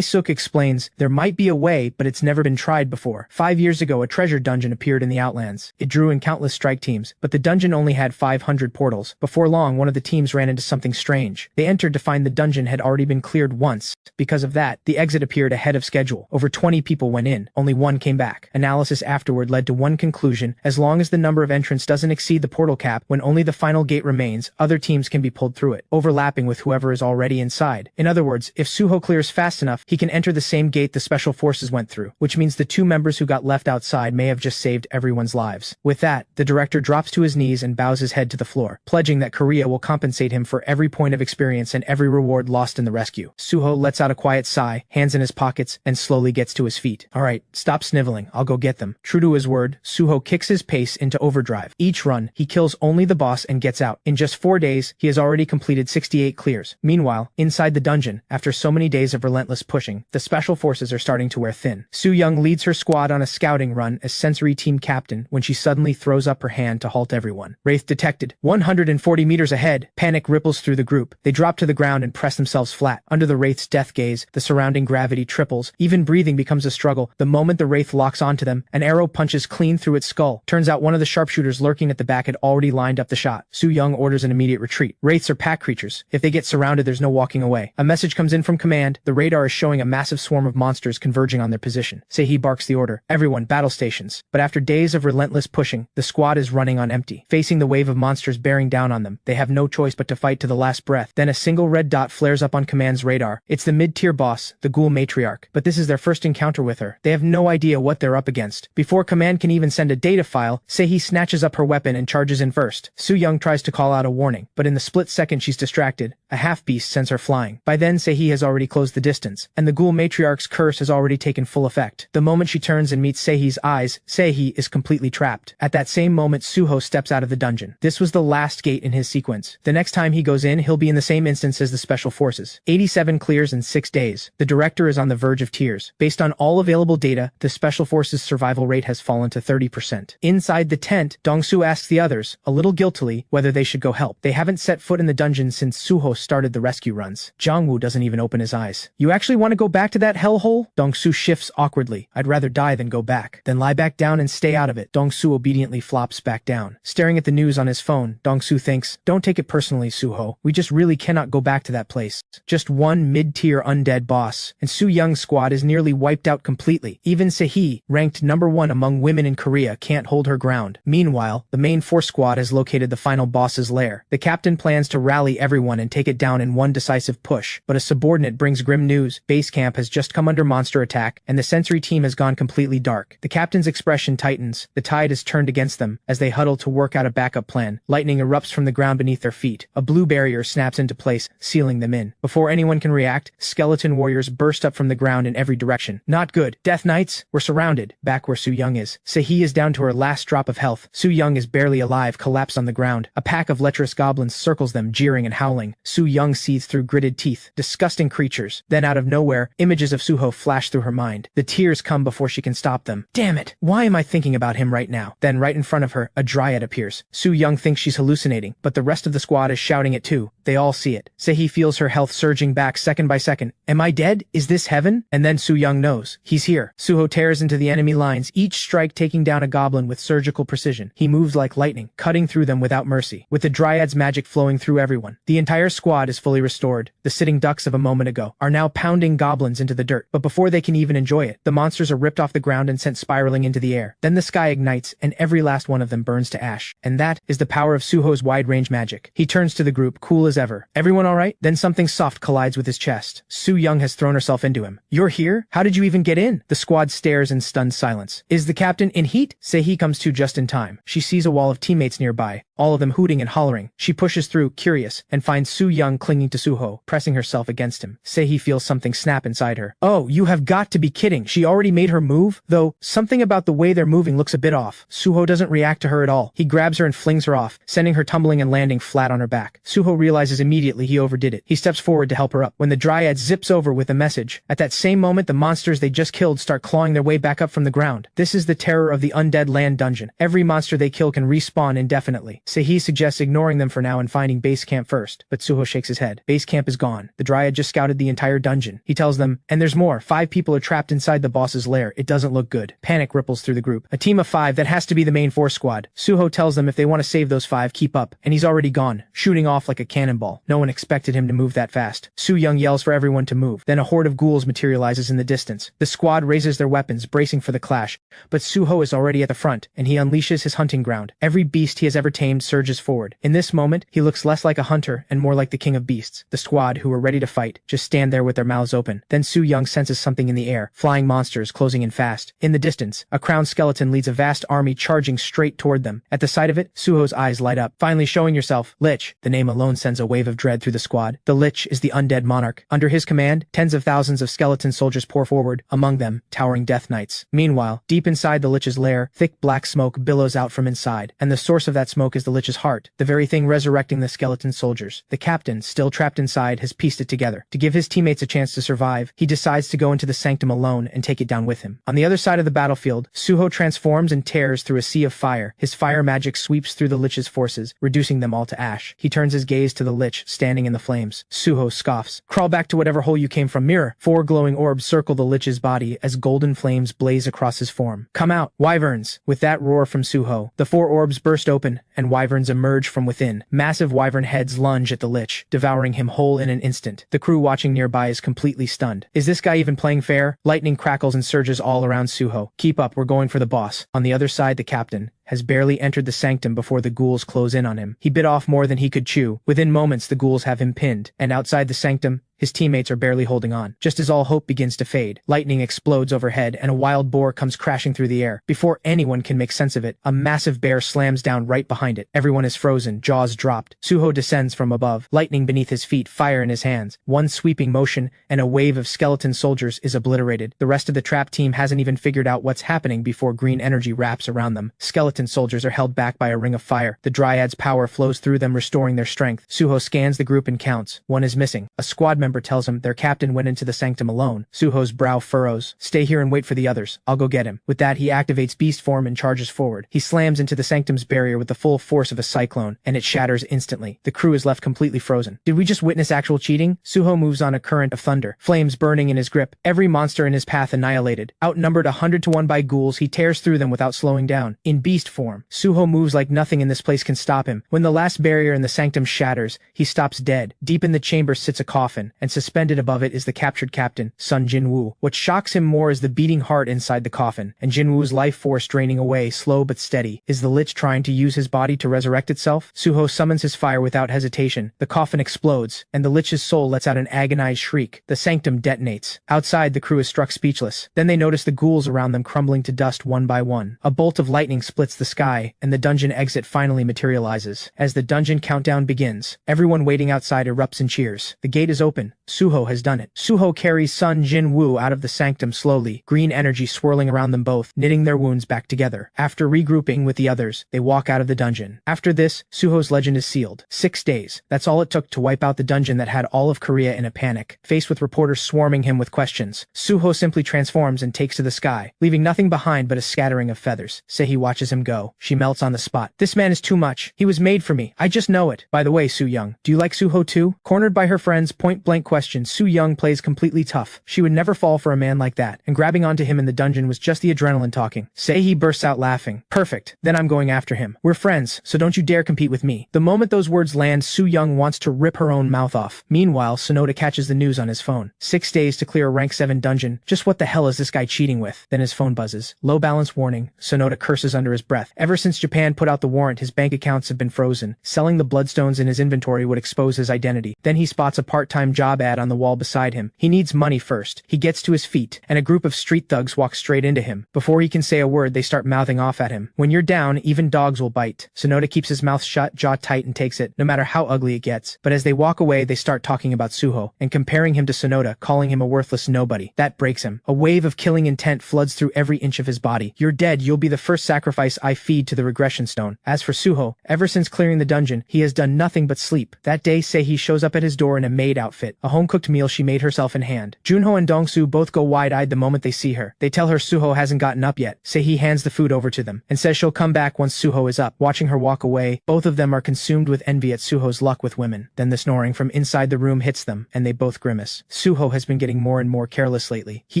Suk explains, there might be a way, but it's never been tried before. 5 years ago, a treasure dungeon appeared in the Outlands. It drew in countless strike teams, but the dungeon only had 500 portals. Before long, one of the teams ran into something strange. They entered to find the dungeon had already been cleared once. Because of that, the exit appeared ahead of schedule. Over 20 people went in, only 1 came back. Analysis afterward led to one conclusion: as long as the number of entrants doesn't exceed the portal cap, when only the final gate remains, other teams can be pulled through it, overlapping with whoever is already inside. In other words, if Suho clears fast enough, he can enter the same gate the special forces went through, which means the 2 members who got left outside may have just saved everyone's lives. With that, the director drops to his knees and bows his head to the floor, pledging that Korea will compensate him for every point of experience and every reward lost in the rescue. Suho lets out a quiet sigh, hands in his pockets, and slowly gets to his feet. Alright, stop sniveling, I'll go get them. True to his word, Suho kicks his pace into overdrive. Each run, he kills only the boss and gets out. In just 4 days, he has already completed 68 clears. Meanwhile, inside the dungeon, after so many days of relentless pushing, the special forces are starting to wear thin. Su Young leads her squad on a scouting run as sensory team captain when she suddenly throws up her hand to halt everyone. Wraith detected. 140 meters ahead, panic ripples through the group. They drop to the ground and press themselves flat. Under the Wraith's death gaze, the surrounding gravity triples. Even breathing becomes a struggle. The moment the Wraith locks onto them, an arrow punches clean through its skull. Turns out one of the sharpshooters lurking at the back had already lined up the shot. Su Young orders an immediate retreat. Wraiths are pack creatures. If they get surrounded, there's no walking away. A message comes in from command. The radar is showing a massive swarm of monsters converging on their position. Sehi barks the order. Everyone, battle stations. But after days of relentless pushing, the squad is running on empty. Facing the wave of monsters bearing down on them, they have no choice but to fight to the last breath. Then a single red dot flares up on command's radar. It's the mid-tier boss, the ghoul matriarch. But this is their first encounter with her. They have no idea what they're up against. Before command can even send a data file, Sehi snatches up her weapon and charges in first. Su Young tries to call out a warning, but in the split second she's distracted. A half-beast sends her flying. By then, Sehi has already closed the distance, and the ghoul matriarch's curse has already taken full effect. The moment she turns and meets Sehi's eyes, Sehi is completely trapped. At that same moment, Suho steps out of the dungeon. This was the last gate in his sequence. The next time he goes in, he'll be in the same instance as the special forces. 87 clears in 6 days. The director is on the verge of tears. Based on all available data, the special forces' survival rate has fallen to 30%. Inside the tent, Dongsu asks the others, a little guiltily, whether they should go help. They haven't set foot in the dungeon since Suho started the rescue runs. Jongwoo doesn't even open his eyes. You actually want to go back to that hellhole? Dongsu shifts awkwardly. I'd rather die than go back. Then lie back down and stay out of it. Dongsu obediently flops back down. Staring at the news on his phone, Dongsu thinks, don't take it personally, Suho. We just really cannot go back to that place. Just one mid-tier undead boss, and Su Young's squad is nearly wiped out completely. Even Sehee, ranked #1 among women in Korea, can't hold her ground. Meanwhile, the main force squad has located the final boss's lair. The captain plans to rally everyone and take it down in one decisive push, but a subordinate brings grim news. Base camp has just come under monster attack, and the sensory team has gone completely dark. The captain's expression tightens. The tide is turned against them as they huddle to work out a backup plan. Lightning erupts from the ground beneath their feet. A blue barrier snaps into place, sealing them in. Before anyone can react, skeleton warriors burst up from the ground in every direction. Not good. Death Knights, we're surrounded. Back where Su Young is. Sehee is down to her last drop of health. Su Young is barely alive, collapsed on the ground. A pack of lecherous goblins circles them, jeering and howling. Su Young seethes through gritted teeth. Disgusting creatures. Then out of nowhere, images of Suho flash through her mind. The tears come before she can stop them. Damn it! Why am I thinking about him right now? Then right in front of her, a dryad appears. Su Young thinks she's hallucinating, but the rest of the squad is shouting it too. They all see it. Sehee feels her health surging back second by second. Am I dead? Is this heaven? And then Su Young knows. He's here. Suho tears into the enemy lines, each strike taking down a goblin with surgical precision. He moves like lightning, cutting through them without mercy, with the dryad's magic flowing through everyone. The entire squad is fully restored. The sitting ducks of a moment ago are now pounding goblins into the dirt, but before they can even enjoy it, the monsters are ripped off the ground and sent spiraling into the air. Then the sky ignites, and every last one of them burns to ash. And that is the power of Suho's wide-range magic. He turns to the group, cool as ever. Everyone alright? Then something soft collides with his chest. Su Young has thrown herself into him. You're here? How did you even get in? The squad stares in stunned silence. Is the captain in heat? Sehee comes to just in time. She sees a wall of teammates nearby, all of them hooting and hollering. She pushes through, curious, and finds Su Young clinging to Suho, pressing herself against him. Sehee feels something snap inside her. Oh, you have got to be kidding. She already made her move? Though, something about the way they're moving looks a bit off. Suho doesn't react to her at all. He grabs her and flings her off, sending her tumbling and landing flat on her back. Suho realizes immediately he overdid it. He steps forward to help her up, when the dryad zips over with a message. At that same moment, the monsters they just killed start clawing their way back up from the ground. This is the terror of the undead land dungeon. Every monster they kill can respawn indefinitely. Sehee suggests ignoring them for now and finding base camp first, but Suho shakes his head. Base camp is gone. The dryad just scouted the entire dungeon. He tells them, and there's more. 5 people are trapped inside the boss's lair. It doesn't look good. Panic ripples through the group. A team of 5, that has to be the main force squad. Suho tells them if they want to save those 5, keep up, and he's already gone, shooting off like a cannonball. No one expected him to move that fast. Su Young yells for everyone to move. Then a horde of ghouls materializes in the distance. The squad raises their weapons, bracing for the clash, but Suho is already at the front, and he unleashes his hunting ground. Every beast he has ever tamed surges forward. In this moment, he looks less like a hunter and more like the king of beasts. The squad, who were ready to fight, just stand there with their mouths open. Then Su Young senses something in the air, flying monsters closing in fast. In the distance, a crowned skeleton leads a vast army charging straight toward them. At the sight of it, Suho's eyes light up. Finally showing yourself. Lich. The name alone sends a wave of dread through the squad. The Lich is the undead monarch. Under his command, tens of thousands of skeleton soldiers pour forward, among them, towering death knights. Meanwhile, deep inside the Lich's lair, thick black smoke billows out from inside, and the source of that smoke is the Lich's heart, the very thing resurrecting the skeleton soldiers. The captain, still trapped inside, has pieced it together. To give his teammates a chance to survive, he decides to go into the sanctum alone and take it down with him. On the other side of the battlefield, Suho transforms and tears through a sea of fire. His fire magic sweeps through the Lich's forces, reducing them all to ash. He turns his gaze to the Lich, standing in the flames. Suho scoffs. Crawl back to whatever hole you came from. Mirror. 4 glowing orbs circle the Lich's body as golden flames blaze across his form. Come out, wyverns! With that roar from Suho, the 4 orbs burst open, and wyverns emerge from within. Massive wyvern heads lunge at the Lich, devouring him whole in an instant. The crew watching nearby is completely stunned. Is this guy even playing fair? Lightning crackles and surges all around Suho. Keep up, we're going for the boss. On the other side, the captain has barely entered the sanctum before the ghouls close in on him. He bit off more than he could chew. Within moments, the ghouls have him pinned, and outside the sanctum, his teammates are barely holding on. Just as all hope begins to fade, lightning explodes overhead and a wild boar comes crashing through the air. Before anyone can make sense of it, a massive bear slams down right behind it. Everyone is frozen, jaws dropped. Suho descends from above, lightning beneath his feet, fire in his hands. One sweeping motion, and a wave of skeleton soldiers is obliterated. The rest of the trap team hasn't even figured out what's happening before green energy wraps around them. Skeleton skeleton soldiers are held back by a ring of fire. The Dryad's power flows through them, restoring their strength. Suho scans the group and counts. One is missing. A squad member tells him their captain went into the sanctum alone. Suho's brow furrows. Stay here and wait for the others. I'll go get him. With that, he activates beast form and charges forward. He slams into the sanctum's barrier with the full force of a cyclone, and it shatters instantly. The crew is left completely frozen. Did we just witness actual cheating? Suho moves on a current of thunder, flames burning in his grip. Every monster in his path annihilated. Outnumbered 100 to 1 by ghouls, he tears through them without slowing down. In beast form, Suho moves like nothing in this place can stop him. When the last barrier in the sanctum shatters, he stops dead. Deep in the chamber sits a coffin, and suspended above it is the captured captain, Sun Jinwoo. What shocks him more is the beating heart inside the coffin, and Jinwoo's life force draining away, slow but steady. Is the lich trying to use his body to resurrect itself? Suho summons his fire without hesitation. The coffin explodes, and the lich's soul lets out an agonized shriek. The sanctum detonates. Outside, the crew is struck speechless. Then they notice the ghouls around them crumbling to dust one by one. A bolt of lightning splits the sky, and the dungeon exit finally materializes. As the dungeon countdown begins, everyone waiting outside erupts in cheers. The gate is open. Suho has done it. Suho carries Sun Jinwoo out of the sanctum slowly, green energy swirling around them both, knitting their wounds back together. After regrouping with the others, they walk out of the dungeon. After this, Suho's legend is sealed. 6 days. That's all it took to wipe out the dungeon that had all of Korea in a panic. Faced with reporters swarming him with questions, Suho simply transforms and takes to the sky, leaving nothing behind but a scattering of feathers. Sehi watches him go. She melts on the spot. This man is too much. He was made for me. I just know it. By the way, Soo Young, do you like Suho too? Cornered by her friend's point-blank question, Soo Young plays completely tough. She would never fall for a man like that, and grabbing onto him in the dungeon was just the adrenaline talking. Sehi bursts out laughing. Perfect. Then I'm going after him. We're friends, so don't you dare compete with me. The moment those words land, Soo Young wants to rip her own mouth off. Meanwhile, Sonoda catches the news on his phone. 6 days to clear a rank 7 dungeon. Just what the hell is this guy cheating with? Then his phone buzzes. Low balance warning. Sonoda curses under his breath. Ever since Japan put out the warrant, his bank accounts have been frozen. Selling the bloodstones in his inventory would expose his identity. Then he spots a part-time job ad on the wall beside him. He needs money first. He gets to his feet, and a group of street thugs walks straight into him. Before he can say a word, they start mouthing off at him. When you're down, even dogs will bite. Sonoda keeps his mouth shut, jaw tight, and takes it, no matter how ugly it gets. But as they walk away, they start talking about Suho, and comparing him to Sonoda, calling him a worthless nobody. That breaks him. A wave of killing intent floods through every inch of his body. You're dead, you'll be the first sacrifice I feed to the regression stone. As for Suho, ever since clearing the dungeon, he has done nothing but sleep. That day, Sehi shows up at his door in a maid outfit, a home-cooked meal she made herself in hand. Junho and Dongsu both go wide-eyed the moment they see her. They tell her Suho hasn't gotten up yet. Sehi hands the food over to them, and says she'll come back once Suho is up. Watching her walk away, both of them are consumed with envy at Suho's luck with women. Then the snoring from inside the room hits them, and they both grimace. Suho has been getting more and more careless lately. He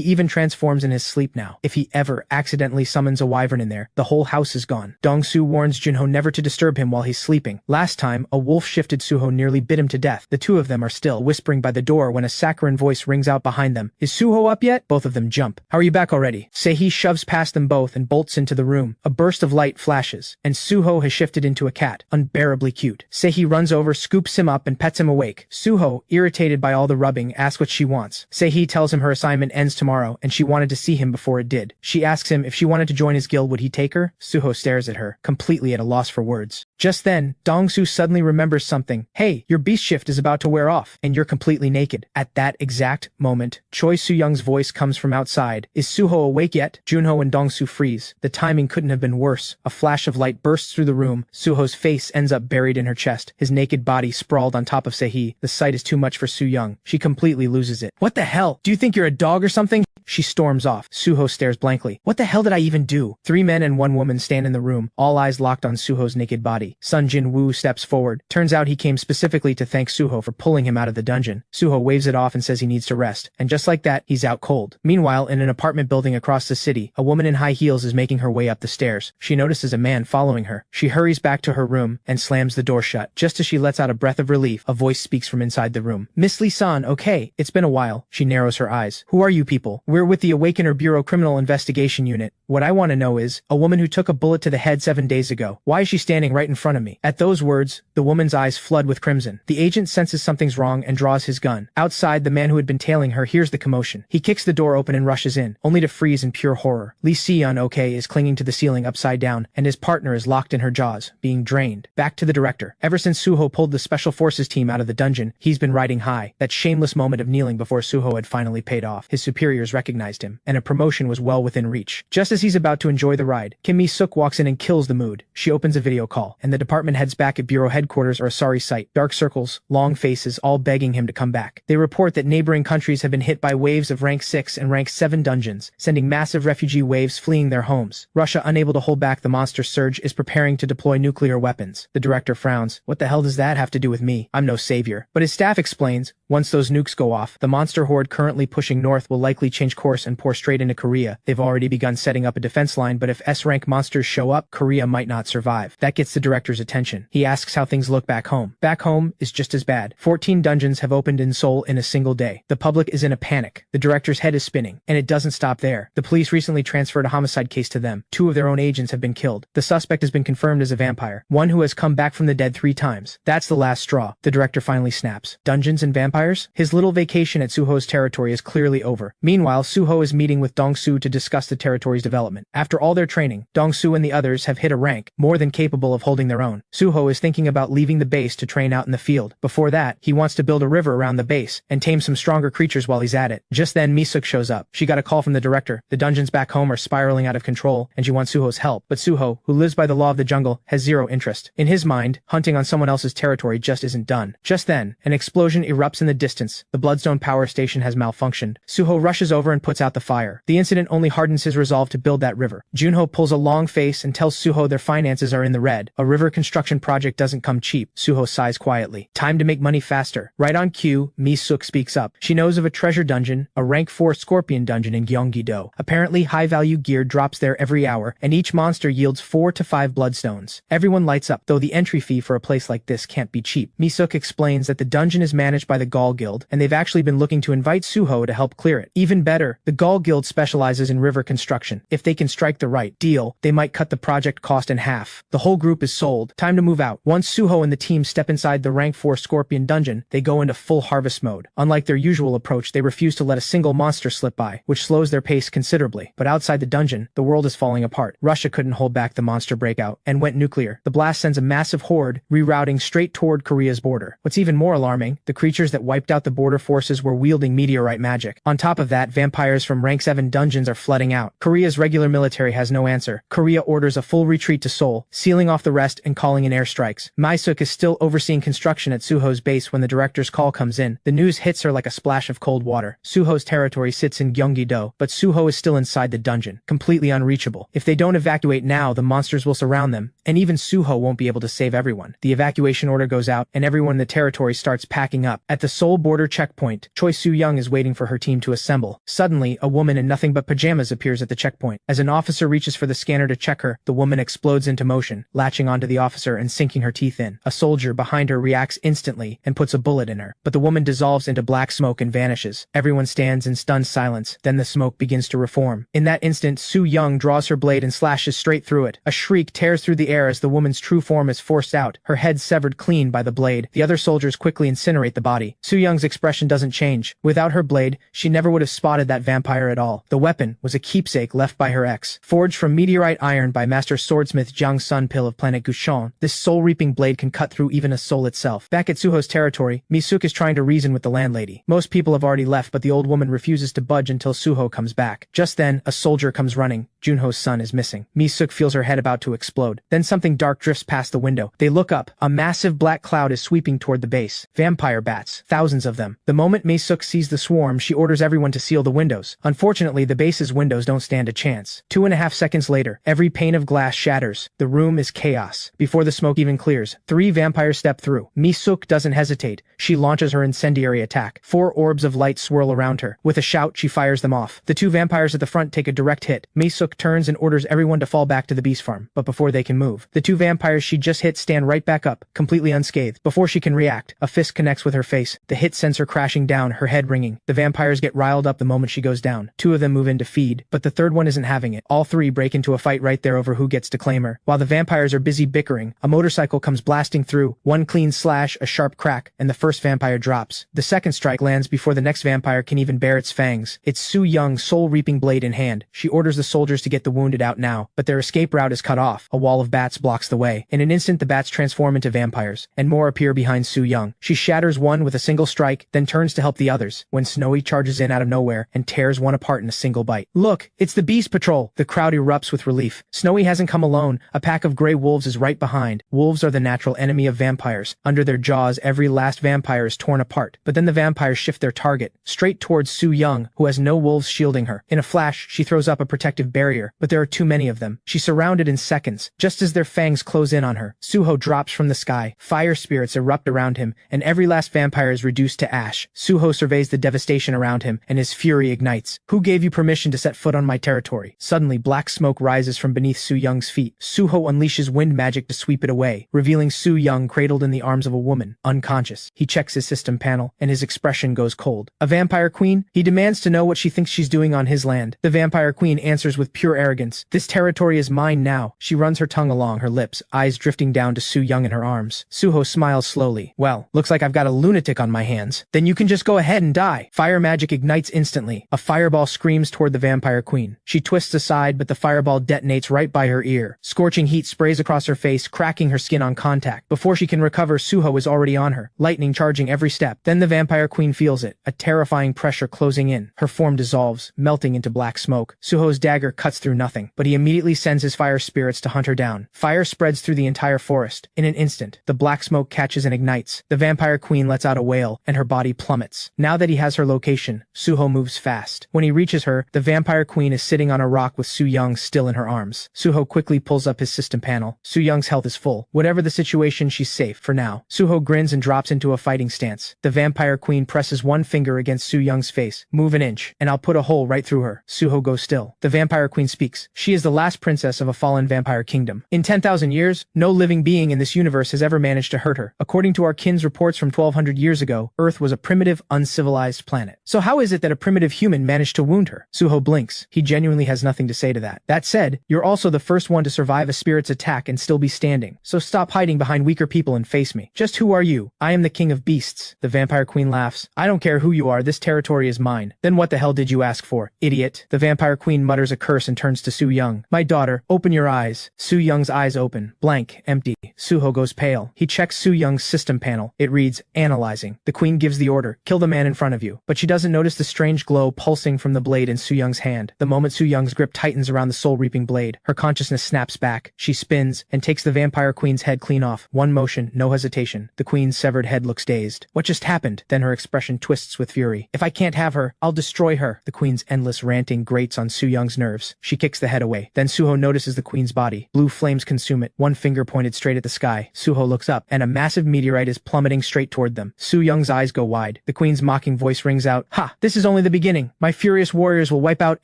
even transforms in his sleep now. If he ever accidentally summons a wyvern in there, the whole house is gone. Dongsu warns Junho never to disturb him while he's sleeping. Last time, a wolf-shifted Suho nearly bit him to death. The two of them are still whispering by the door when a saccharine voice rings out behind them. Is Suho up yet? Both of them jump. How are you back already? Sehi shoves past them both and bolts into the room. A burst of light flashes, and Suho has shifted into a cat, unbearably cute. Sehi runs over, scoops him up, and pets him awake. Suho, irritated by all the rubbing, asks what she wants. Sehi tells him her assignment ends tomorrow, and she wanted to see him before it did. She asks him if she wanted to join his guild, would he take her? Suho stares at her, completely at a loss for words. Just then, Dongsu suddenly remembers something. Hey, your beast shift is about to wear off, and you're completely naked. At that exact moment, Choi Soo-young's voice comes from outside. Is Suho awake yet? Junho and Dongsu freeze. The timing couldn't have been worse. A flash of light bursts through the room. Suho's face ends up buried in her chest, his naked body sprawled on top of Sehi. The sight is too much for Soo-young. She completely loses it. What the hell? Do you think you're a dog or something? She storms off. Suho stares blankly. What the hell did I even do? 3 men and 1 woman stand in the room, all eyes locked on Suho's naked body. Sun Jin-woo steps forward. Turns out he came specifically to thank Suho for pulling him out of the dungeon. Suho waves it off and says he needs to rest, and just like that, he's out cold. Meanwhile, in an apartment building across the city, a woman in high heels is making her way up the stairs. She notices a man following her. She hurries back to her room and slams the door shut. Just as she lets out a breath of relief, a voice speaks from inside the room. Miss Lee-san, okay, it's been a while. She narrows her eyes. Who are you people? We're with the Awakener Bureau Criminal Investigation Unit. What I want to know is, a woman who took a bullet to the head 7 days ago. Why is she standing right in front of me? At those words, the woman's eyes flood with crimson. The agent senses something's wrong and draws his gun. Outside, the man who had been tailing her hears the commotion. He kicks the door open and rushes in, only to freeze in pure horror. Lee Si-yeon, okay, is clinging to the ceiling upside down, and his partner is locked in her jaws, being drained. Back to the director. Ever since Suho pulled the Special Forces team out of the dungeon, he's been riding high. That shameless moment of kneeling before Suho had finally paid off. His superiors recognize recognized him, and a promotion was well within reach. Just as he's about to enjoy the ride, Kim Mi-suk walks in and kills the mood. She opens a video call, and the department heads back at bureau headquarters are a sorry sight. Dark circles, long faces, all begging him to come back. They report that neighboring countries have been hit by waves of rank 6 and rank 7 dungeons, sending massive refugee waves fleeing their homes. Russia, unable to hold back the monster surge, is preparing to deploy nuclear weapons. The director frowns. What the hell does that have to do with me? I'm no savior. But his staff explains, once those nukes go off, the monster horde currently pushing north will likely change course and pour straight into Korea. They've already begun setting up a defense line, but if S-rank monsters show up, Korea might not survive. That gets the director's attention. He asks how things look back home. Back home is just as bad. 14 dungeons have opened in Seoul in a single day. The public is in a panic. The director's head is spinning. And it doesn't stop there. The police recently transferred a homicide case to them. 2 of their own agents have been killed. The suspect has been confirmed as a vampire, one who has come back from the dead 3 times. That's the last straw. The director finally snaps. Dungeons and vampires? His little vacation at Suho's territory is clearly over. Meanwhile, Suho is meeting with Dong-soo to discuss the territory's development. After all their training, Dong-soo and the others have hit a rank more than capable of holding their own. Suho is thinking about leaving the base to train out in the field. Before that, he wants to build a river around the base and tame some stronger creatures while he's at it. Just then, Mi-suk shows up. She got a call from the director. The dungeons back home are spiraling out of control, and she wants Suho's help. But Suho, who lives by the law of the jungle, has zero interest. In his mind, hunting on someone else's territory just isn't done. Just then, an explosion erupts in the distance. The Bloodstone power station has malfunctioned. Suho rushes over and puts out the fire. The incident only hardens his resolve to build that river. Junho pulls a long face and tells Suho their finances are in the red. A river construction project doesn't come cheap. Suho sighs quietly. Time to make money faster. Right on cue, Mi-suk speaks up. She knows of a treasure dungeon, a rank 4 scorpion dungeon in Gyeonggi-do. Apparently, high-value gear drops there every hour, and each monster yields 4 to 5 bloodstones. Everyone lights up, though the entry fee for a place like this can't be cheap. Mi-suk explains that the dungeon is managed by the Gaul Guild, and they've actually been looking to invite Suho to help clear it. Even better, the Gaul Guild specializes in river construction. If they can strike the right deal, they might cut the project cost in half. The whole group is sold. Time to move out. Once Suho and the team step inside the rank 4 scorpion dungeon, they go into full harvest mode. Unlike their usual approach, they refuse to let a single monster slip by, which slows their pace considerably. But outside the dungeon, the world is falling apart. Russia couldn't hold back the monster breakout and went nuclear. The blast sends a massive horde, rerouting straight toward Korea's border. What's even more alarming, the creatures that wiped out the border forces were wielding meteorite magic. On top of that, vampires from rank 7 dungeons are flooding out. Korea's regular military has no answer. Korea orders a full retreat to Seoul, sealing off the rest and calling in airstrikes. Mi-suk is still overseeing construction at Suho's base when the director's call comes in. The news hits her like a splash of cold water. Suho's territory sits in Gyeonggi-do, but Suho is still inside the dungeon, completely unreachable. If they don't evacuate now, the monsters will surround them, and even Suho won't be able to save everyone. The evacuation order goes out, and everyone in the territory starts packing up. At the Seoul border checkpoint, Choi Soo-young is waiting for her team to assemble. Suddenly, a woman in nothing but pajamas appears at the checkpoint. As an officer reaches for the scanner to check her, the woman explodes into motion, latching onto the officer and sinking her teeth in. A soldier behind her reacts instantly and puts a bullet in her, but the woman dissolves into black smoke and vanishes. Everyone stands in stunned silence. Then the smoke begins to reform. In that instant, Soo-young draws her blade and slashes straight through it. A shriek tears through the air as the woman's true form is forced out, her head severed clean by the blade. The other soldiers quickly incinerate the body. Soo-young's expression doesn't change. Without her blade, she never would have spotted that vampire at all. The weapon was a keepsake left by her ex. Forged from meteorite iron by master swordsmith Jiang Sun-pil of planet Gushon, this soul-reaping blade can cut through even a soul itself. Back at Suho's territory, Mi-suk is trying to reason with the landlady. Most people have already left, but the old woman refuses to budge until Suho comes back. Just then, a soldier comes running. Junho's son is missing. Mi-suk feels her head about to explode. Then something dark drifts past the window. They look up. A massive black cloud is sweeping toward the base. Vampire bats. Thousands of them. The moment Mi-suk sees the swarm, she orders everyone to seal the windows. Unfortunately, the base's windows don't stand a chance. 2.5 seconds later, every pane of glass shatters. The room is chaos. Before the smoke even clears, 3 vampires step through. Mi-suk doesn't hesitate. She launches her incendiary attack. 4 orbs of light swirl around her. With a shout, she fires them off. The 2 vampires at the front take a direct hit. Mi-suk turns and orders everyone to fall back to the beast farm, but before they can move, the 2 vampires she just hit stand right back up, completely unscathed. Before she can react, a fist connects with her face. The hit sends her crashing down, her head ringing. The vampires get riled up the moment she goes down. 2 of them move in to feed, but the 3rd one isn't having it. All 3 break into a fight right there over who gets to claim her. While the vampires are busy bickering, a motorcycle comes blasting through. 1 clean slash, a sharp crack, and the first vampire drops. The 2nd strike lands before the next vampire can even bare its fangs. It's Soo-young's soul-reaping blade in hand. She orders the soldiers to to get the wounded out now, but their escape route is cut off. A wall of bats blocks the way. In an instant, the bats transform into vampires, and more appear behind Su Young. She shatters one with a single strike, then turns to help the others, when Snowy charges in out of nowhere and tears one apart in a single bite. Look, it's the Beast Patrol! The crowd erupts with relief. Snowy hasn't come alone. A pack of gray wolves is right behind. Wolves are the natural enemy of vampires. Under their jaws, every last vampire is torn apart. But then the vampires shift their target, straight towards Su Young, who has no wolves shielding her. In a flash, she throws up a protective barrier, but there are too many of them. She's surrounded in seconds. Just as their fangs close in on her, Suho drops from the sky. Fire spirits erupt around him, and every last vampire is reduced to ash. Suho surveys the devastation around him, and his fury ignites. Who gave you permission to set foot on my territory? Suddenly, black smoke rises from beneath Su Young's feet. Suho unleashes wind magic to sweep it away, revealing Su Young cradled in the arms of a woman, unconscious. He checks his system panel, and his expression goes cold. A vampire queen? He demands to know what she thinks she's doing on his land. The vampire queen answers with pure arrogance. This territory is mine now. She runs her tongue along her lips, eyes drifting down to Su Young in her arms. Suho smiles slowly. Well, looks like I've got a lunatic on my hands. Then you can just go ahead and die. Fire magic ignites instantly. A fireball screams toward the vampire queen. She twists aside, but the fireball detonates right by her ear. Scorching heat sprays across her face, cracking her skin on contact. Before she can recover, Suho is already on her, lightning charging every step. Then the vampire queen feels it, a terrifying pressure closing in. Her form dissolves, melting into black smoke. Suho's dagger cuts through nothing, but he immediately sends his fire spirits to hunt her down. Fire spreads through the entire forest. In an instant, the black smoke catches and ignites. The vampire queen lets out a wail, and her body plummets. Now that he has her location, Suho moves fast. When he reaches her, the vampire queen is sitting on a rock with Su Young still in her arms. Suho quickly pulls up his system panel. Su Young's health is full. Whatever the situation, she's safe for now. Suho grins and drops into a fighting stance. The vampire queen presses one finger against Su Young's face. Move an inch, and I'll put a hole right through her. Suho goes still. The vampire queen speaks. She is the last princess of a fallen vampire kingdom. In 10,000 years, no living being in this universe has ever managed to hurt her. According to our kin's reports from 1200 years ago, Earth was a primitive, uncivilized planet. So how is it that a primitive human managed to wound her? Suho blinks. He genuinely has nothing to say to that. That said, you're also the first one to survive a spirit's attack and still be standing. So stop hiding behind weaker people and face me. Just who are you? I am the king of beasts. The vampire queen laughs. I don't care who you are, this territory is mine. Then what the hell did you ask for, idiot? The vampire queen mutters a curse and turns to Su Young. My daughter, open your eyes. Su Young's eyes open. Blank, empty. Suho goes pale. He checks Su Young's system panel. It reads, analyzing. The queen gives the order, kill the man in front of you. But she doesn't notice the strange glow pulsing from the blade in Su Young's hand. The moment Su Young's grip tightens around the soul-reaping blade, her consciousness snaps back. She spins and takes the vampire queen's head clean off. One motion, no hesitation. The queen's severed head looks dazed. What just happened? Then her expression twists with fury. If I can't have her, I'll destroy her. The queen's endless ranting grates on Su Young's nerves. She kicks the head away. Then Suho notices the queen's body. Blue flames consume it, one finger pointed straight at the sky. Suho looks up, and a massive meteorite is plummeting straight toward them. Su Young's eyes go wide. The queen's mocking voice rings out. Ha! This is only the beginning. My furious warriors will wipe out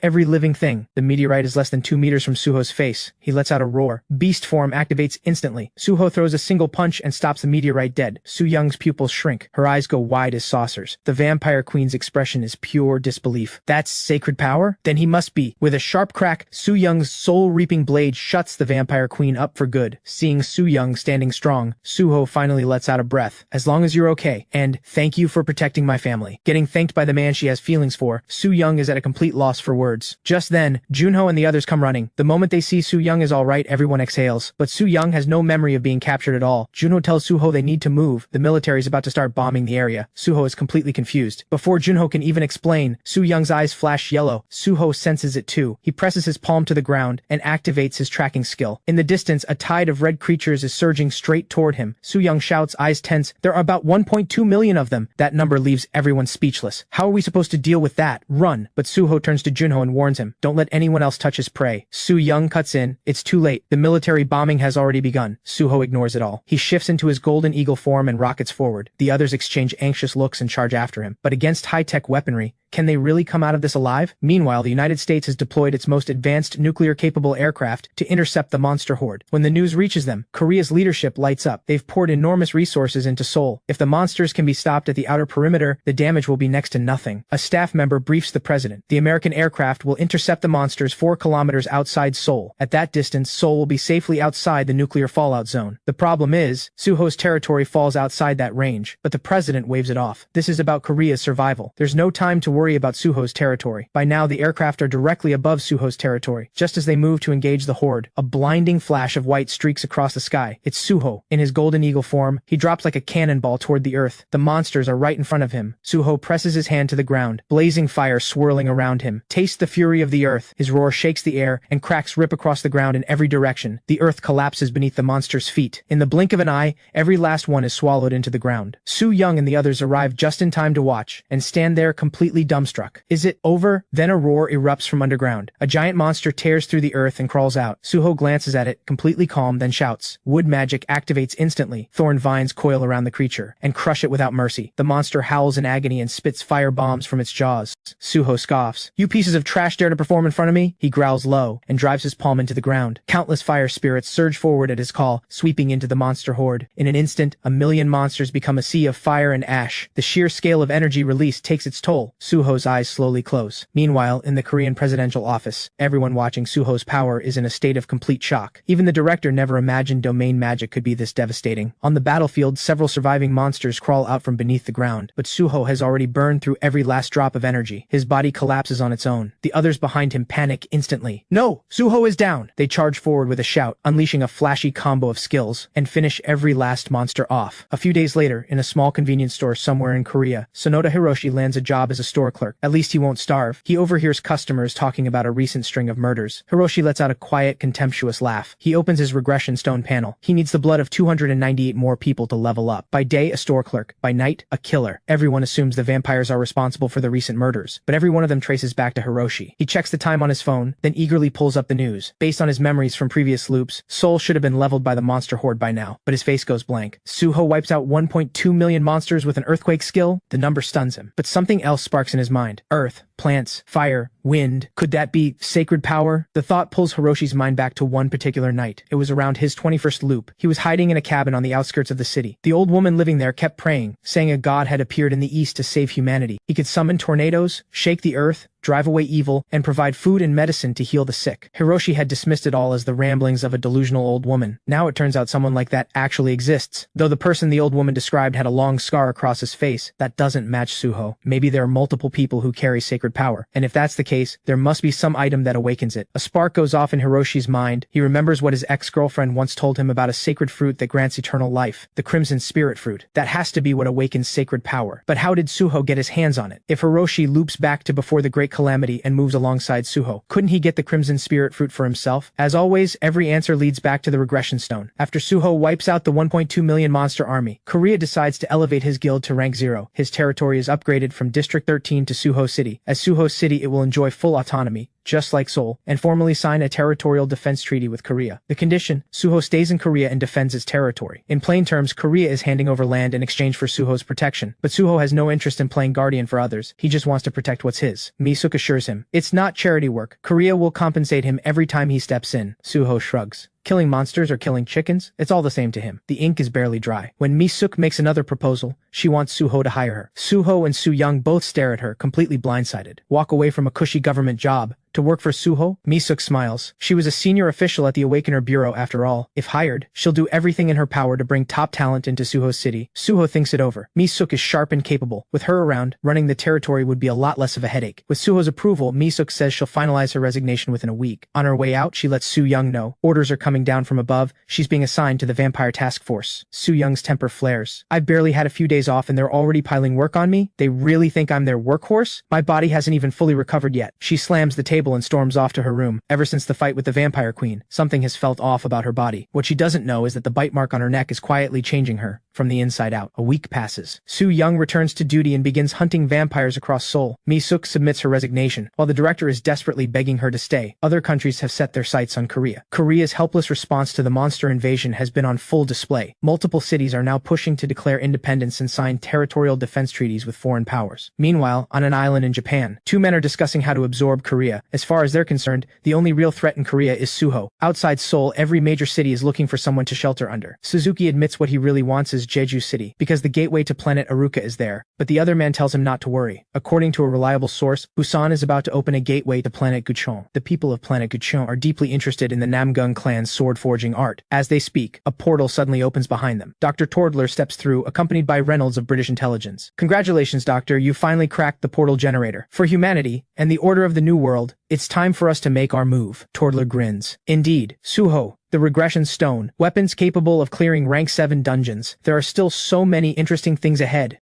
every living thing. The meteorite is less than 2 meters from Suho's face. He lets out a roar. Beast form activates instantly. Suho throws a single punch and stops the meteorite dead. Su Young's pupils shrink. Her eyes go wide as saucers. The vampire queen's expression is pure disbelief. That's sacred power? Then he must be. With a sharp crack, Su Young's soul-reaping blade shuts the vampire queen up for good. Seeing Su Young standing strong, Suho finally lets out a breath. As long as you're okay, and thank you for protecting my family. Getting thanked by the man she has feelings for, Su Young is at a complete loss for words. Just then, Junho and the others come running. The moment they see Su Young is alright, everyone exhales. But Su Young has no memory of being captured at all. Junho tells Suho they need to move. The military is about to start bombing the area. Suho is completely confused. Before Junho can even explain, Su Young's eyes flash yellow. Suho senses it too. He presses his palm to the ground and activates his tracking skill. In the distance, a tide of red creatures is surging straight toward him. Su Young shouts, eyes tense, there are about 1.2 million of them. That number leaves everyone speechless. How are we supposed to deal with that? Run. But Suho turns to Junho and warns him, don't let anyone else touch his prey. Su Young cuts in. It's too late. The military bombing has already begun. Suho ignores it all. He shifts into his golden eagle form and rockets forward. The others exchange anxious looks and charge after him. But against high-tech weaponry, can they really come out of this alive? Meanwhile, the United States has deployed its most advanced nuclear-capable aircraft to intercept the monster horde. When the news reaches them, Korea's leadership lights up. They've poured enormous resources into Seoul. If the monsters can be stopped at the outer perimeter, the damage will be next to nothing. A staff member briefs the president. The American aircraft will intercept the monsters 4 kilometers outside Seoul. At that distance, Seoul will be safely outside the nuclear fallout zone. The problem is, Suho's territory falls outside that range, but the president waves it off. This is about Korea's survival. There's no time to worry worry about Suho's territory. By now, the aircraft are directly above Suho's territory. Just as they move to engage the horde, a blinding flash of white streaks across the sky. It's Suho. In his golden eagle form, he drops like a cannonball toward the earth. The monsters are right in front of him. Suho presses his hand to the ground, blazing fire swirling around him. Taste the fury of the earth. His roar shakes the air, and cracks rip across the ground in every direction. The earth collapses beneath the monster's feet. In the blink of an eye, every last one is swallowed into the ground. Su Young and the others arrive just in time to watch, and stand there completely dumbstruck. Is it over? Then a roar erupts from underground. A giant monster tears through the earth and crawls out. Suho glances at it, completely calm, then shouts. Wood magic activates instantly. Thorn vines coil around the creature, and crush it without mercy. The monster howls in agony and spits fire bombs from its jaws. Suho scoffs. You pieces of trash dare to perform in front of me? He growls low, and drives his palm into the ground. Countless fire spirits surge forward at his call, sweeping into the monster horde. In an instant, a million monsters become a sea of fire and ash. The sheer scale of energy released takes its toll. Suho's eyes slowly close. Meanwhile, in the Korean presidential office, everyone watching Suho's power is in a state of complete shock. Even the director never imagined domain magic could be this devastating. On the battlefield, several surviving monsters crawl out from beneath the ground, but Suho has already burned through every last drop of energy. His body collapses on its own. The others behind him panic instantly. No! Suho is down! They charge forward with a shout, unleashing a flashy combo of skills, and finish every last monster off. A few days later, in a small convenience store somewhere in Korea, Sonoda Hiroshi lands a job as a store clerk. At least he won't starve. He overhears customers talking about a recent string of murders. Hiroshi lets out a quiet, contemptuous laugh. He opens his regression stone panel. He needs the blood of 298 more people to level up. By day, a store clerk. By night, a killer. Everyone assumes the vampires are responsible for the recent murders, but every one of them traces back to Hiroshi. He checks the time on his phone, then eagerly pulls up the news. Based on his memories from previous loops, Seoul should have been leveled by the monster horde by now, but his face goes blank. Suho wipes out 1.2 million monsters with an earthquake skill. The number stuns him, but something else sparks in his mind. Earth, plants, fire, wind. Could that be sacred power? The thought pulls Hiroshi's mind back to one particular night. It was around his 21st loop. He was hiding in a cabin on the outskirts of the city. The old woman living there kept praying, saying a god had appeared in the east to save humanity. He could summon tornadoes, shake the earth, drive away evil, and provide food and medicine to heal the sick. Hiroshi had dismissed it all as the ramblings of a delusional old woman. Now it turns out someone like that actually exists. Though the person the old woman described had a long scar across his face, that doesn't match Suho. Maybe there are multiple people who carry sacred power, and if that's the case, there must be some item that awakens it. A spark goes off in Hiroshi's mind. He remembers what his ex-girlfriend once told him about a sacred fruit that grants eternal life, the crimson spirit fruit. That has to be what awakens sacred power. But how did Suho get his hands on it? If Hiroshi loops back to before the Great Calamity and moves alongside Suho, couldn't he get the crimson spirit fruit for himself? As always, every answer leads back to the regression stone. After Suho wipes out the 1.2 million monster army, Korea decides to elevate his guild to rank 0. His territory is upgraded from District 13 to Suho City. As Suho City, it will enjoy full autonomy, just like Seoul, and formally sign a territorial defense treaty with Korea. The condition: Suho stays in Korea and defends its territory. In plain terms, Korea is handing over land in exchange for Suho's protection, but Suho has no interest in playing guardian for others. He just wants to protect what's his. Misuk assures him, it's not charity work. Korea will compensate him every time he steps in. Suho shrugs. Killing monsters or killing chickens? It's all the same to him. The ink is barely dry. When Misuk makes another proposal, she wants Suho to hire her. Suho and Su Young both stare at her, completely blindsided. Walk away from a cushy government job to work for Suho? Misuk smiles. She was a senior official at the Awakener Bureau after all. If hired, she'll do everything in her power to bring top talent into Suho City. Suho thinks it over. Misuk is sharp and capable. With her around, running the territory would be a lot less of a headache. With Suho's approval, Misuk says she'll finalize her resignation within a week. On her way out, she lets Su Young know. Orders are coming down from above. She's being assigned to the vampire task force. Su Young's temper flares. I've barely had a few days off and they're already piling work on me? They really think I'm their workhorse? My body hasn't even fully recovered yet. She slams the table and storms off to her room. Ever since the fight with the vampire queen, something has felt off about her body. What she doesn't know is that the bite mark on her neck is quietly changing her from the inside out. A week passes. Su Young returns to duty and begins hunting vampires across Seoul. Misuk submits her resignation, while the director is desperately begging her to stay. Other countries have set their sights on Korea. Korea's helpless response to the monster invasion has been on full display. Multiple cities are now pushing to declare independence and sign territorial defense treaties with foreign powers. Meanwhile, on an island in Japan, two men are discussing how to absorb Korea. As far as they're concerned, the only real threat in Korea is Suho. Outside Seoul, every major city is looking for someone to shelter under. Suzuki admits what he really wants is is Jeju City, because the gateway to planet Aruka is there, but the other man tells him not to worry. According to a reliable source, Busan is about to open a gateway to planet Guchon. The people of planet Guchon are deeply interested in the Namgung clan's sword-forging art. As they speak, a portal suddenly opens behind them. Dr. Tordler steps through, accompanied by Reynolds of British intelligence. Congratulations, Doctor, you finally cracked the portal generator. For humanity, and the order of the New World, it's time for us to make our move. Tordler grins. Indeed, Suho, the regression stone, weapons capable of clearing rank 7 dungeons. There are still so many interesting things ahead.